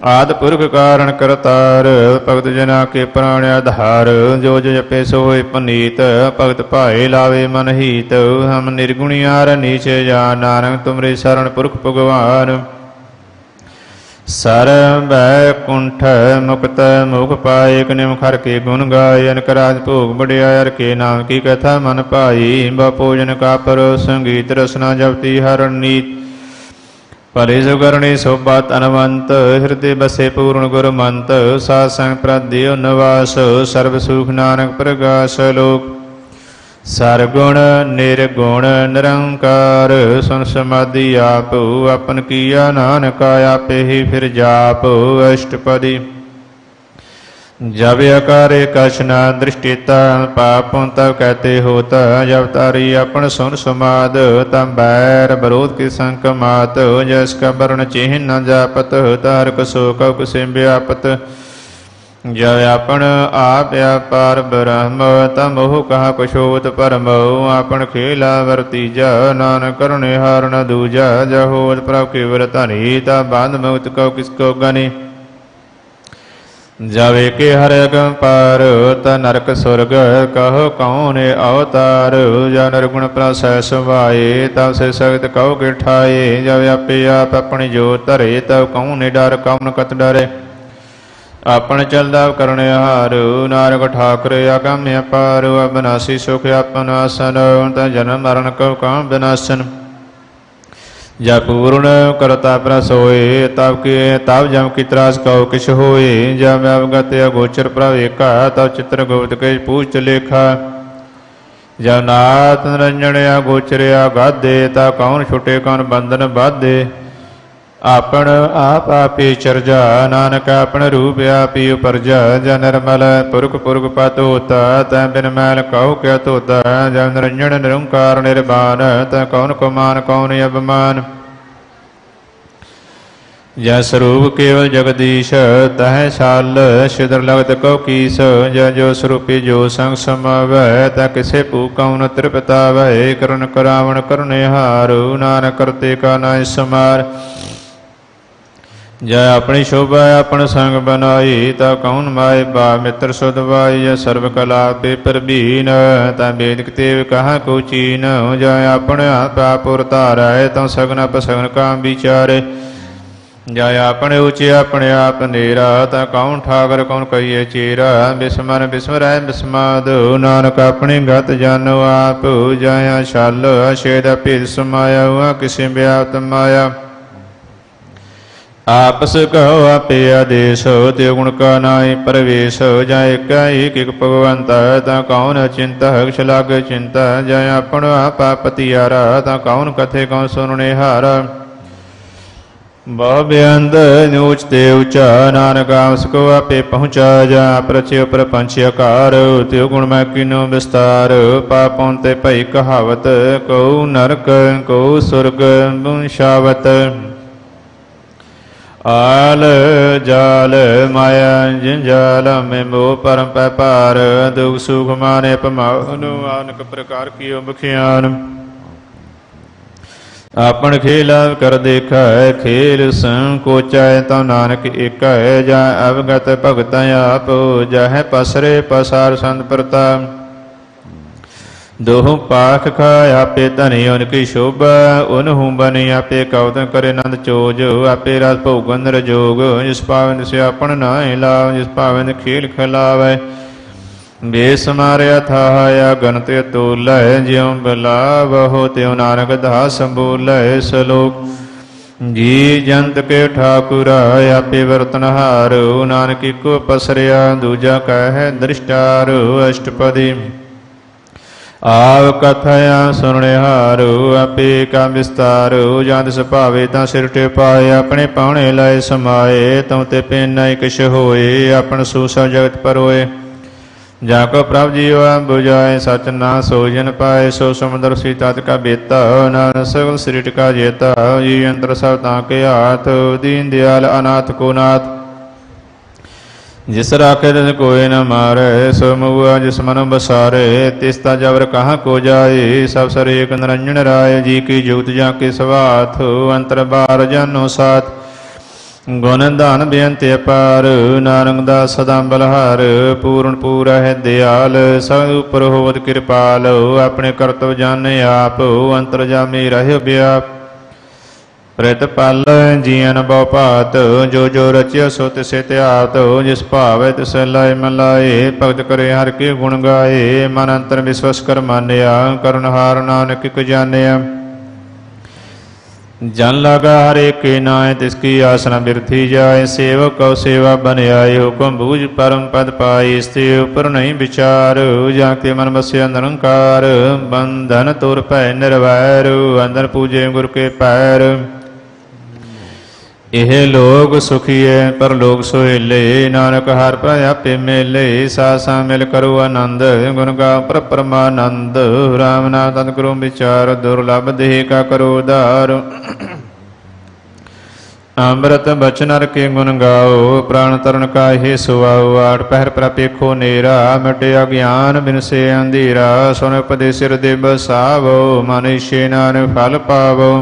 आद पुरख कारण करतार भगत जना के प्राण आधार जो जो जपे सोए पनीत भगत भाए लावे मन हीत हम निर्गुणियार नीचे जा नानक तुमरे शरण पुरख भगवान सर बैकुंठ मुक्त मुख पाए निम खर के गुण गाय अनक राज भोग बड़ियार के नाम की कथा मन पाई भोजन का पर संगीत रसना जपती हर नीत परे सुकरणी शोभा तनवंत हृदय बसे पूर्ण गुरमंत सासंग प्रद्यो नवास सर्व सुख नानक प्रकाश लोक सरगुण निर्गुण निरंकार सुन समाधि आप अपन किया नानक आपे ही फिर जाप अष्टपदी जब अकारे कशना दृष्टिता पापों तब कहते होता जब तारी अपन सुन समाद तब बैर विरोध की संक मात जैसका वर्ण चिन्ह न जापत तारक सो कब से व्यापत जब अपन आप व्यापार ब्रह्म तम मोह कहा कुशोत परम आपन खेला वर्तीजा नानक करने हार न दूजा जहोत प्रभ के व्रतनी तब बांध मुक्त कौ किसको गनी जावे के हर अगम पार त नरक स्वर्ग कहो कौन अवतार जा निर्गुण प्रसय सुभाए तब से सख्त कहो के ठाए जब आपे आप अपनी जो धरे तब कौन डर कौन कत डरे अपन चलदा करने हार नारक ठाकुर अगम्य पार अविनाशी सुख अपन आसन त जन्म मरण कौ कौन विनाशन जब पूर्ण करता प्रसोए तब के तब जम की त्रास कहो किश होए जब अवगत अगोचर प्रभ एका तब चित्र गुप्त के पूछ लेखा जब नाथ निरंजन अगोचर अगाधे तब कौन छुटे कौन बंधन बाधे आपन आप आपी चर्जा नानक अपन रूप आपी उपरजा ज निर्मल पुरख पुरख पत होता तै बिन मैल कहो क्या तोता जब निरंजन निरंकार निर्वाण तै कौन को मान कौन अभिमान जय स्वरूप केवल जगदीश तह शाल शिदर लगत कौ कीस जय जो स्वरूपी जो संग समावै तह किसे पूकौ न तृपतावै करुण करावण करने हारू नानक करते का नाय समार जय अपनी शोभा अपन संग बनाई ता कौन माए बा मित्र सुधवाई जय सर्व कला पे प्रवीण ता वेद तेव कहा को चीन जय अपन आप उतारै ता सगन अपसगन काम विचारे जय अपने ऊँचे अपने आप नेरा ता कौन ठाकर कौन कहिए चेरा बिस्मर बिस्मरै बिस्माद नानक अपनी गत जानो आप जया छल छेद भेद समाया हुआ किसी व्याप्त माया आपस कहो आपे आदेश ते गुण का नाई प्रवेश जय एक एक भगवंता ता कौन चिंता हक्ष लाग चिंता जय अपन आप पतियारा ता कौन कथे कौन सुनने हारा बहु बेअंद ऊंच ते ऊंचा नानक उसको आपे पहुँचा जा प्रचय प्रपंच आकार त्यो गुण मैं किनो विस्तार पापों ते भई कहावत को नरक को सुर्ग बुंशावत आल जाल माया जंजाल में मोह परम पार दुख सुख माने पमानु आनक प्रकार कियो बखियान आपन खेला कर देखा है खेल संकोचा तो नानक एक है जा अवगत भगत आप जह पसरे पसार संत प्रताप दोह पाख खाय आपे धनी उनकी शोभा उन्हू बनी आपे कौतन करे नंद चोज आपे रस भोगन रजोग जिस पाविंद से अपन नाय लाव जिस पाविंद खेल खिलावे बेस मारिया था गणत तोल ज्यों बिलावहो त्यों नानक दास बोल सलोक जी जंत के ठाकुर आपे वर्तनहार नानक को पसरिया दूजा कह दृष्टार अष्टपदी आव कथया सुनने हारो आपे का विस्तार जात सुभावे ता सिर टेपाए अपने पाने लाए समाए तों ते पेन किश होए अपन सूसा जगत परोए जाको प्रभ जीवा बुझाए सच ना सोजन पाए सो समुद्र सी तत् का बेता नान सगल सृष्टि का जेता ये यंत्र सब ताके हाथ दीन दयाल अनाथ को नाथ जिस राखे तिस कोई न मारे सो मुआ जिस मन बसारे तिस्ता जबर कहाँ को जाए सब सर एक निरंजन राय जी की जुगत जाके स्वाथ अंतर बार जानो साथ ਗੁਣ ਧਨ ਬੇਅੰਤ ਅਪਾਰ, ਨਾਨਕ ਦਾਸ ਸਦਾ ਬਲਹਾਰ। ਪੂਰਨ ਪੂਰਾ ਹੈ ਦਿਆਲ, ਸਭ ਉਪਰ ਹੋਵਤ ਕਿਰਪਾਲ। ਆਪਣੇ ਕਰਤਵ ਜਾਣੇ ਆਪ, ਅੰਤਰਜਾਮੀ ਰਹਿ ਵਿਆਪ। ਪ੍ਰਤਿਪਾਲ ਜੀਅਨ ਬਹੁ ਭਾਤ, ਜੋ ਜੋ ਰਚਿਆ ਸੋ ਤਿਸੇ ਧਿਆਤ। ਜਿਸ ਭਾਵੈ ਤਿਸ ਲਾਇ ਮਲਾਏ, ਭਗਤ ਕਰੇ ਹਰਿ ਕੇ ਗੁਣ ਗਾਏ। ਮਨ ਅੰਤਰ ਵਿਸਵਸ ਕਰ ਮਾਨਿਆ, ਕਰਨਹਾਰ ਨਾਨਕ ਇਕ ਜਾਣਿਆ। ਜਨ ਲਗਾ ਹਰੇ ਕੇ ਨਾਏ, ਤਿਸ ਕੀ ਆਸ ਨ ਬਿਰਥੀ ਜਾਏ। ਸੇਵਕ ਕਉ ਸੇਵਾ ਬਨ ਆਏ, ਹੁਕਮ ਬੂਝ ਪਰਮ ਪਦ ਪਾਏ। ਇਸਤੇ ਉਪਰ ਨਹੀਂ ਵਿਚਾਰ, ਜਾਂ ਕੇ ਮਨ ਬਸਿਆ ਨਿਰੰਕਾਰ। ਬੰਧਨ ਤੁਰ ਭੈ ਨਿਰਵੈਰ, ਅੰਦਰ ਪੂਜੇ ਗੁਰ ਕੇ ਪੈਰ। ਇਹ ਲੋਕ ਸੁਖੀਏ ਪਰ ਲੋਕ ਸੋਹਿਲੇ, ਨਾਨਕ ਹਰਿ ਭੈ ਆਪੇ ਮੇਲੇ। ਸਾਧ ਸੰਗ ਮਿਲ ਕਰੋ ਆਨੰਦ, ਗੁਣ ਗਾ ਪਰ ਪਰਮਾਨੰਦ। ਰਾਮ ਨਾਮ ਤਨ ਕਰੋ ਵਿਚਾਰ, ਦੁਰਲਭ ਦੇਹ ਕਾ ਕਰੋ ਉਧਾਰ। ਅੰਮ੍ਰਿਤ ਬਚਨ ਹਰਿ ਕੇ ਗੁਣ ਗਾਓ, ਪ੍ਰਾਣ ਤਰਨ ਕਾ ਇਹ ਸੁਆਓ। ਆਠ ਪਹਿਰ ਪ੍ਰਪੇਖੋ ਨੇਰਾ, ਮਿਟਿਆ ਗਿਆਨ ਬਿਨਸੇ ਅੰਧੇਰਾ। ਸੁਨ ਉਪਦੇਸ ਹਿਰਦੈ ਬਸਾਵੋ, ਮਨ ਈਛੈ ਨਾਨਕ ਫਲ ਪਾਵੋ।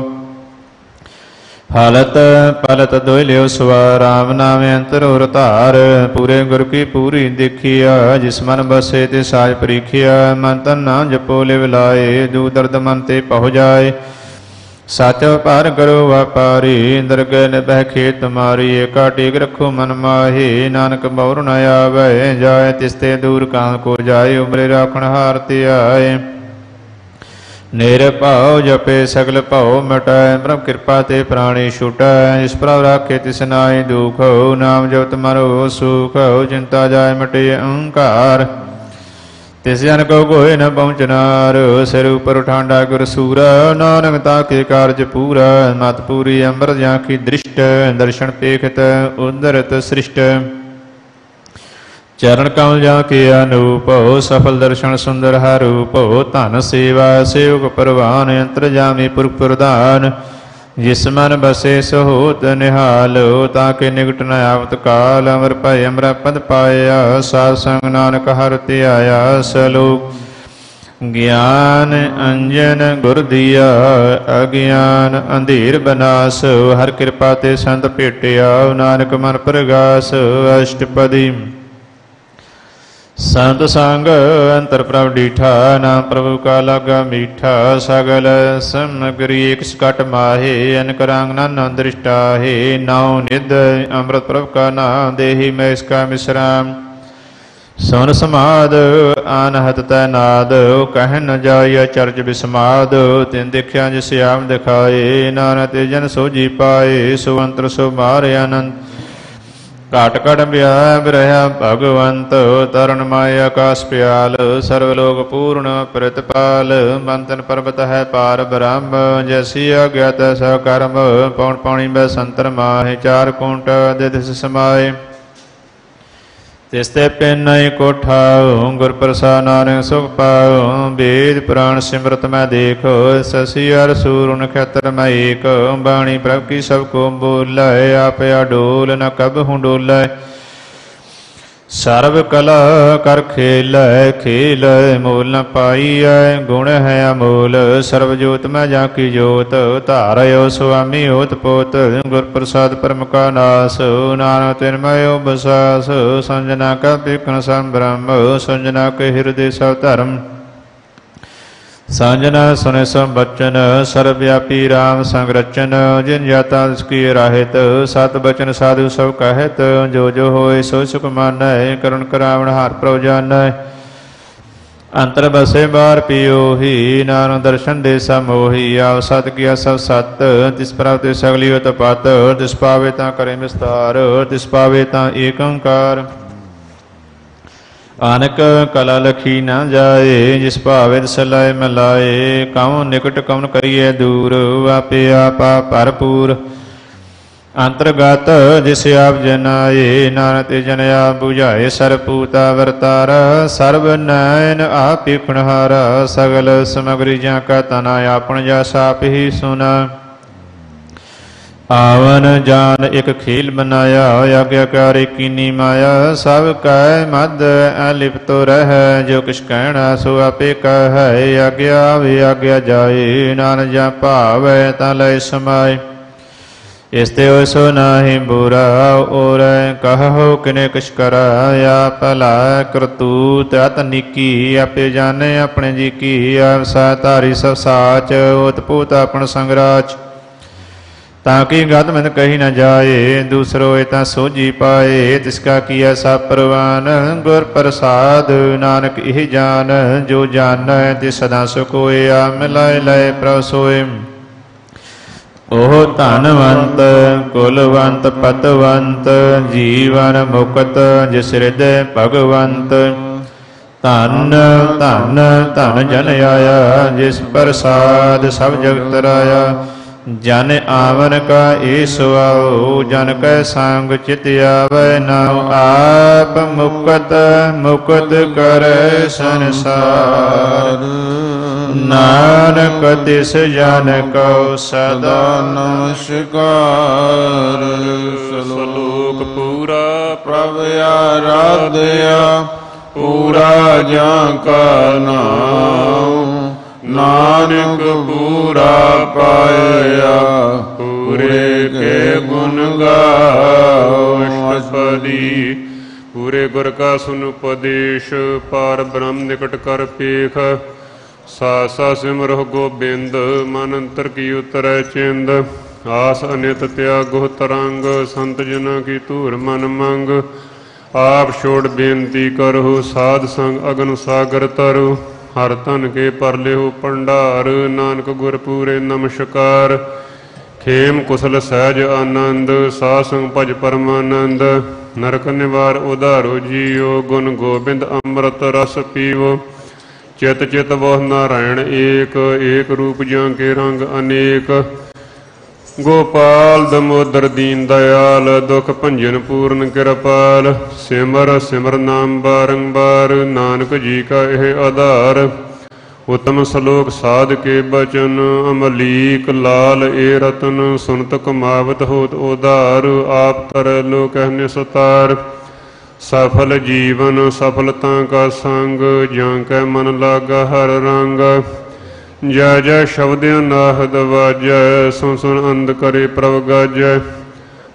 ਹਾਲਤ ਪਲਤ ਦੋਇ ਲਿਓ ਸਵਾ, ਰਾਮ ਨਾਮ ਅੰਤਰ ਔਰ ਧਾਰ। ਪੂਰੇ ਗੁਰ ਕੀ ਪੂਰੀ ਦੇਖਿਆ, ਜਿਸ ਮਨ ਬਸੇ ਤੇ ਸਾਜ ਪਰੀਖਿਆ। ਮਨ ਤਨ ਨਾਮ ਜਪੋ ਲਿਵ ਲਾਏ, ਦੂ ਦਰਦ ਮਨ ਤੇ ਪਹੁ ਜਾਏ। ਸਤਿ ਵਪਾਰ ਕਰੋ ਵਾਪਾਰੀ, ਦਰਗਹਿ ਨਿਭੈ ਖੇਤ ਤੁਮਾਰੀ। ਏਕਾ ਟੇਕ ਰੱਖੋ ਮਨ ਮਾਹੀ, ਨਾਨਕ ਬਉਰ ਨ ਆਵੈ ਜਾਏ। ਤਿਸ ਤੇ ਦੂਰ ਕਾਂ ਕੋ ਜਾਏ, ਉਮਰੇ ਰਾਖਣ ਹਾਰ ਤੇ ਆਏ। ਨਿਰਭਉ ਜਪੇ ਸਗਲ ਭਉ ਮਿਟਾਏ, ਬ੍ਰਹਮ ਕਿਰਪਾ ਤੇ ਪ੍ਰਾਣੀ ਛੁਟੈ। ਜਿਸ ਪ੍ਰਭ ਰਾਖੇ ਤਿਸ ਨਾਹੀ ਦੁਖ, ਨਾਮ ਜਪਤ ਮਨੋ ਸੁਖ। ਚਿੰਤਾ ਜਾਏ ਮਿਟੇ ਅਹੰਕਾਰ, ਤਿਸ ਜਨ ਕੋ ਕੋਇ ਨ ਪਹੁੰਚਨਾਰ। ਸਿਰ ਉਪਰ ਠਾਂਡਾ ਗੁਰ ਸੂਰਾ, ਨਾਨਕ ਤਾ ਕੇ ਕਾਰਜ ਪੂਰਾ। ਮਤ ਪੂਰੀ ਅੰਮ੍ਰਿਤ ਜਾਂ ਕੀ ਦ੍ਰਿਸ਼ਟ, ਦਰਸ਼ਨ ਪੇਖਤ ਉਦਰਤ ਸ੍ਰਿਸ਼ਟ। ਚਰਨ ਕਮਲ ਜਾਂ ਕੇ ਅਨੂਪ, ਸਫਲ ਦਰਸ਼ਨ ਸੁੰਦਰ ਹਰੂਪ। ਧਨ ਸੇਵਾ ਸੇਵਕ ਪਰਵਾਨ, ਅੰਤਰਜਾਮੀ ਪੁਰਖ ਪ੍ਰਧਾਨ। ਜਿਸ ਮਨ ਬਸੇ ਸੋ ਹੋਤ ਨਿਹਾਲ, ਤਾਂ ਕੇ ਨਿਕਟ ਨ ਆਵਤ ਕਾਲ। ਅਮਰ ਭੈ ਅਮਰਾ ਪਦ ਪਾਇਆ, ਸਾਧ ਸੰਗ ਨਾਨਕ ਹਰਿ ਧਿਆਇਆ। ਸਲੋਕ ਗਿਆਨ ਅੰਜਨ ਗੁਰ ਦੀਆ, ਅਗਿਆਨ ਅੰਧੇਰ ਬਨਾਸ। ਹਰਿ ਕਿਰਪਾ ਤੇ ਸੰਤ ਭੇਟਿਆ, ਨਾਨਕ ਮਨ ਪ੍ਰਗਾਸ। ਅਸ਼ਟਪਦੀ ਸੰਤ ਸੰਗ ਅੰਤਰ ਪ੍ਰਭ ਡੀਠਾ, ਨਾਮ ਪ੍ਰਭੂ ਕਾ ਲਾਗਾ ਮੀਠਾ। ਸਗਲ ਸਮਗਰੀ ਏਕ ਸਕਟ ਮਾਹੇ, ਅਨਕ ਰੰਗ ਨਾਨਕ ਦ੍ਰਿਸ਼ਟਾਹੇ। ਨਾਉ ਨਿਧ ਅੰਮ੍ਰਿਤ ਪ੍ਰਭ ਕਾ ਨਾਮ, ਦੇਹੀ ਮੈਂ ਇਸ ਕਾ ਮਿਸਰਾਮ। ਸੁਨ ਸਮਾਦ ਆਨਹਤ ਤੈ ਨਾਦ, ਕਹਿ ਨ ਜਾਇ ਚਰਜ ਬਿਸਮਾਦ। ਤਿਨ ਦੇਖਿਆ ਜਿਸ ਆਮ ਦਿਖਾਏ, ਨਾਨਕ ਤੇ ਜਨ ਸੋਝੀ ਪਾਏ। ਸੋ ਅੰਤਰ ਸੋ ਮਾਰ ਆਨੰਦ, ਘਟ ਘਟ ਵਿਆਹ ਰਹਿਆ ਭਗਵੰਤ। ਤਰਨ ਮਾਇ ਆਕਾਸ ਪਿਆਲ, ਸਰਵ ਲੋਕ ਪੂਰਨ ਪ੍ਰਤਪਾਲ। ਬੰਤਨ ਪਰਬਤ ਹੈ ਪਾਰ ਬ੍ਰਹਮ, ਜੈਸੀ ਆਗਿਆ ਤੈਸਾ ਕਰਮ। ਪੌਣ ਪਾਣੀ ਬੈ ਸੰਤਰ ਮਾਹੇ, ਚਾਰ ਕੋਟ ਦੇ ਦਿਸ ਸਮਾਏ। ਤਿਸ ਤੇ ਪਿੰਨੈ ਕੋਠਾ, ਗੁਰ ਪ੍ਰਸਾਦ ਨਾਨਕ ਸੁਖ ਪਾਉ। ਵੇਦ ਪੁਰਾਣ ਸਿਮਰਤ ਮੈਂ ਦੇਖੋ, ਸਸੀ ਅਰ ਸੂਰ ਨਖਤਰ ਮੈਂ ਏਕ। ਬਾਣੀ ਪ੍ਰਭ ਕੀ ਸਭ ਕੋ ਬੋਲੇ, ਆਪ ਅਡੋਲ ਨ ਕਬਹੁ ਡੋਲੇ। ਸਰਬ ਕਲਾ ਕਰ ਖੇਲੈ, ਖੇਲੈ ਮੋਲ ਨ ਪਾਈਐ। ਗੁਣ ਹੈ ਅਮੋਲ ਸਰਬ ਜੋਤ ਮੈਂ ਜਾ ਕੀ ਜੋਤ। ਧਾਰਿਓ ਸੁਆਮੀ ਹੋਤ ਪੋਤ, ਗੁਰ ਪ੍ਰਸਾਦ ਪਰਮ ਕਾ ਨਾਸ। ਨਾਨਕ ਤਿਨ ਮਯੋ ਬਸਾਸ, ਸੰਜਨਾ ਕਾ ਬਿਕਨ ਸੰਭ੍ਰਮ। ਸੰਜਨਾ ਕੇ ਹਿਰਦੇ ਸਭ ਧਰਮ, ਸਾਂਝਨਾ ਸੁਨੇ ਸਭ ਬਚਨ। ਸਰਬ ਵਿਆਪੀ ਰਾਮ ਸੰਗ ਰਚਨ, ਜਿਨ ਜਾਤਾ ਤਿਸ ਕੀ ਰਾਹਿਤ। ਸਤ ਬਚਨ ਸਾਧੂ ਸਭ ਕਹਿਤ, ਜੋ ਜੋ ਹੋਏ ਸੋ ਸੁਖ ਮਾਨੈ। ਕਰੁਣ ਕਰਾਵਣ ਹਾਰ ਪ੍ਰਭ ਜਾਨੈ, ਅੰਤਰ ਬਸੇ ਬਾਰ ਪਿਓਹੀ। ਨਾਨਕ ਦਰਸ਼ਨ ਦੇ ਸਮੋਹੀ, ਆਵ ਸਤ ਕੀਆ ਸਭ ਸਤ। ਤਿਸ ਪ੍ਰਭ ਤੇ ਸਗਲੀ ਉਤਪਤ, ਤਿਸ ਪਾਵੇ ਤਾਂ ਕਰੇ ਵਿਸਤਾਰ। ਤਿਸ ਪਾਵੇ ਤਾਂ ਏਕ ਓੰਕਾਰ, ਆਨਕ ਕਲਾ ਲਖੀ ਨਾ ਜਾਏ। ਜਿਸ ਭਾਵੇ ਤਿਸ ਲਾਇ ਮਿਲਾਏ, ਕਉ ਨਿਕਟ ਕਉਨ ਕਰੀਏ ਦੂਰ। ਆਪੇ ਆਪਾ ਭਰਪੂਰ ਅੰਤਰਗਤ, ਜਿਸ ਆਪ ਜਨਾਏ। ਨਾਨਕ ਤੇ ਜਨ ਆਪ ਬੁਝਾਏ, ਸਰਪੂਤਾ ਵਰਤਾਰਾ। ਸਰਬ ਨੈਨ ਆਪ ਏਕਣਹਾਰਾ, ਸਗਲ ਸਮਗਰੀ ਜਾਂ ਕਾ ਤਨਾ। ਆਪਣ ਜਸ ਆਪ ਹੀ ਸੁਨਾ, ਆਵਨ ਜਾਨ ਇੱਕ ਖੇਲ ਬਨਾਇਆ। ਆਗਿਆਕਾਰੀ ਕੀਨੀ ਮਾਇਆ, ਸਭ ਕੈ ਮਦ ਅਲਿਪਤੋ ਰਹਿ। ਜੋ ਕਿਛ ਕਹਿਣਾ ਸੋ ਆਪੇ ਕਹੈ, ਆਗਿਆ ਆਵੇ ਆਗਿਆ ਜਾਏ। ਨਾਨਕ ਜਾਂ ਭਾਵੈ ਤਾਂ ਲੈ ਸਮਾਏ। इस्ते सो नाहि बुरा और कहो किने किश करा या भला करतूत अत निकी आपे जाने अपने जी की आवसा धारी सब साच उत्पूत अपन संगराच ताकि गतमन कही न जाए दूसरो एता सोझी पाए तिसका किया सा परवान गुर प्रसाद नानक यही जान जो जान तिस सदा सुख होए आ मिलाए लय प्रभ सोए ओह धनवंत कुलवंत पतवंत जीवन मुक्त जिस हृदय भगवंत धन धन धन जन आया जिस प्रसाद सब जगत राया जन आवन का ईसो आओ जन कै संग चित आवे नाम आप मुक्त मुक्त करे संसार नानक तिस जन को सदा नमस्कार। सलोक पूरा प्रभ आराध्या पूरा जा का नाम नानक पूरा पाया पूरे के गुण गाओ अष्टपदी। पूरे गुर का सुन उपदेश पार ब्रह्म निकट कर पेख सासा सिमरह गोबिंद मन अंतर की उतरै चिंद आस अनित त्यागो तरंग संत जना की धूर मन मंग आप छोड़ बेनती करो साध संग अगन सागर तरु हर तन के परले हो भंडार नानक गुर पूरे नमस्कार। खेम कुशल सहज आनंद साध संग भज परमानंद नरक निवार उधारो जियो गुण गोबिंद अमृत रस पीवो चित चित वह नारायण एक एक रूप जां के रंग अनेक गोपाल दमोदर दीन दयाल दुख भंजन पूर्ण कृपाल सिमर सिमर नाम बारंबार नानक जी का यह आधार उत्तम श्लोक साध के बचन अमलीक लाल ए रतन सुनत कमावत होत उदार आप तर लो कहने सतार सफल जीवन सफलता का संग जां कै मन लागा हर रंग जय जय शब्द अनाहद वाजय सुन सुन अंध करे प्रभ गाजय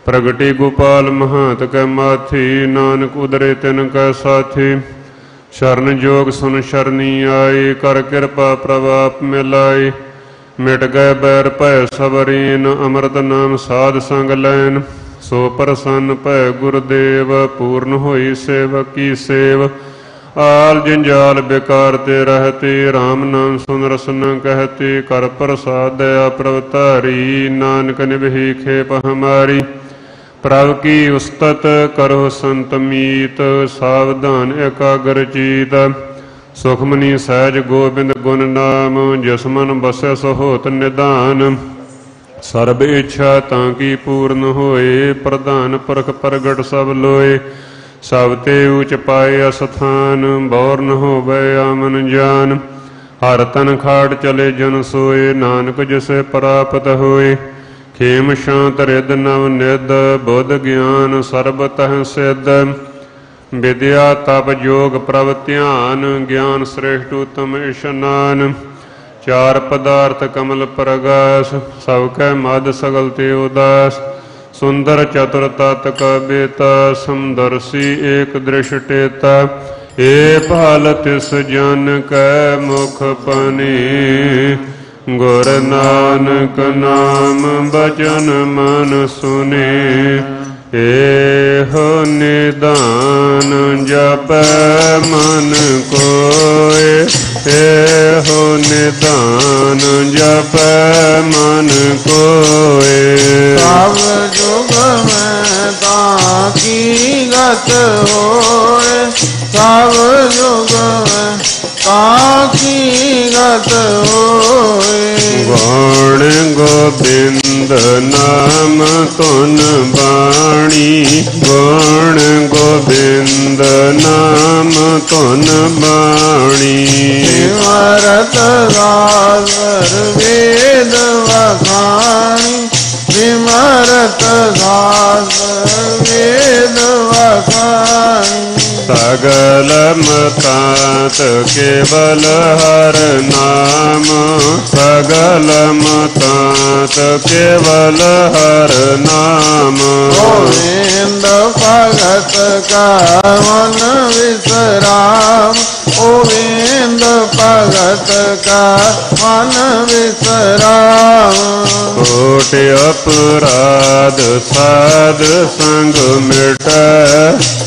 प्रगति गोपाल महंत कै माथी नानक उदरे तिन कै साथी शरण जोग सुन शरणी आई कर कृपा प्रभाप मिलाई मिट गए बैर भय सबरीन अमृत नाम साध संग लैन सो प्रसन्न भै गुरुदेव पूर्ण होई सेवक की सेव आल जंजाल बेकार ते रहते राम नाम सुन रसन कहते कर प्रसाद दया प्रवतारी नानक निभि खेप हमारी प्रभ की उस्तत करो संत मीत सावधान एकाग्र चीत सुखमनी सहज गोबिंद गुण नाम जिस मन बसै सो होत निधान सर्ब इच्छा ताकि पूर्ण होए प्रधान परख प्रगट सब लोए सब ते ऊच पाए अस्थान बौर न होवे आमन जान हर तन खाड़ चले जन सोए नानक जिसे प्राप्त होए खेम शांत रिद नव निद बुध ज्ञान सर्ब तह सिद्ध विद्या तप योग प्रभ ध्यान ज्ञान श्रेष्ठ उत्तम इशनान चार पदार्थ कमल प्रगास सबकै मद सगल ते उदास सुंदर चतुर तात का बेता समदर्शी एक दृष्टेता ए भाल तिस जन कै मुख पनी गुर नानक नाम बचन मन सुने एहो निदान जप मन कोय एहो निदान जप मन कोय सब जुग में ताकी गत होए सब जुग में ताकी गत होए गौण गोबिंद नाम तुन बाणी गौण गोबिंद नाम तुन बाणी विमरत दासर वेद वखाणी विमरत दासर वेद वखाणी सगल मतांत केवल हर नाम, सगल मतांत केवल हर नाम। गोविंद भगत का मन विश्राम, गोविंद भगत का मन विश्राम। कोटि अपराध साध संग मिट,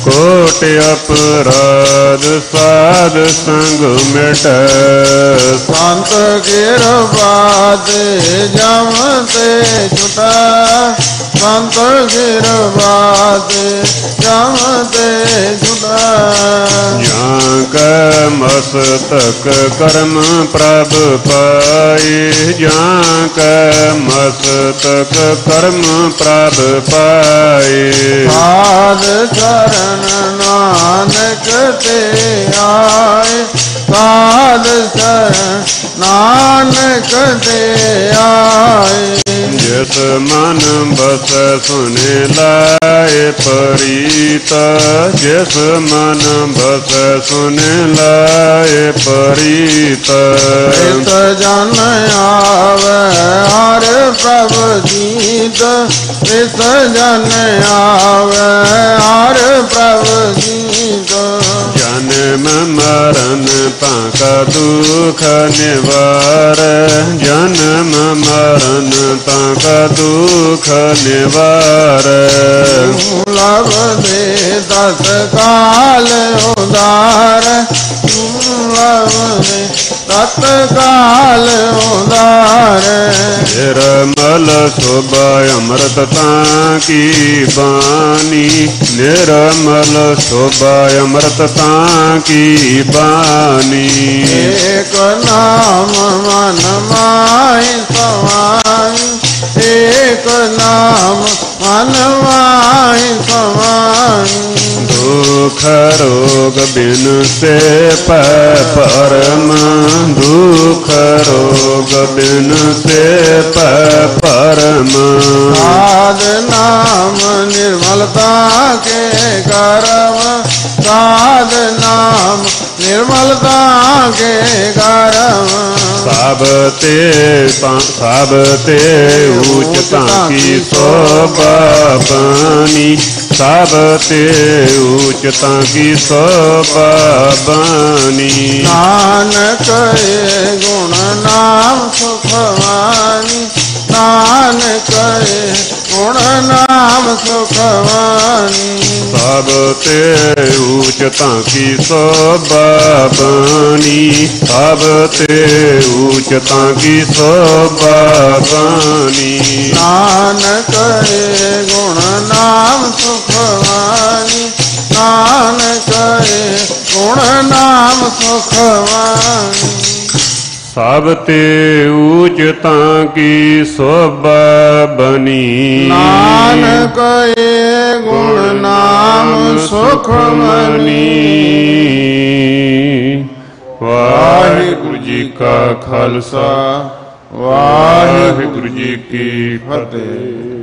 कोटि अपराध साध संग मिट। संत गिरबाद जम से छुटा, संत गिरबाद जम से छुटा। जांक मस्तक कर्म प्रभ पाए, जांक मस्तक कर्म प्रभ पाए। साध चरण नानक ते आए, साध चरण नानक ते आए। जिस मन बस सुने लाए परीत, जिस मन बस सुने लाए परीत। इस जन आवे हर प्रभु जीत, इस जन आवे हर प्रभु जीत। जन्म मरण पाका दुख निवार, जन्म मरण पाका दुख निवार। लभ दे तत्काल उदार, लभ दे तत्काल उदार। निर्मल शोभा अमृतता की बानी, निर्मल शोभा अमृतता की बानी। एक नाम मन माहि समाई, एक नाम मन माहि समाई। दुख रोग बिन से परम, दुख रोग बिन से परम। साध नाम निर्मलता के करम, साध नाम निर्मलता के करम। साबते उच्चता की शोभा बानी, साबते उच्चता की शोभा बानी। नानक ये गुण नाम सुखवानी, नानक ये गुण नाम सुखवानी। साबते उच्चता की शोभा बानी, साबते उच्चता की शोभा बानी। नानक ये गुण नाम सुखवानी, नानक ये गुण नाम सुखवानी। साबते उच्चता की शोभा बनी, नानक ये गुण नाम सुखमनी। वाहिगुरु जी का खालसा, वाहिगुरु जी की फतेह।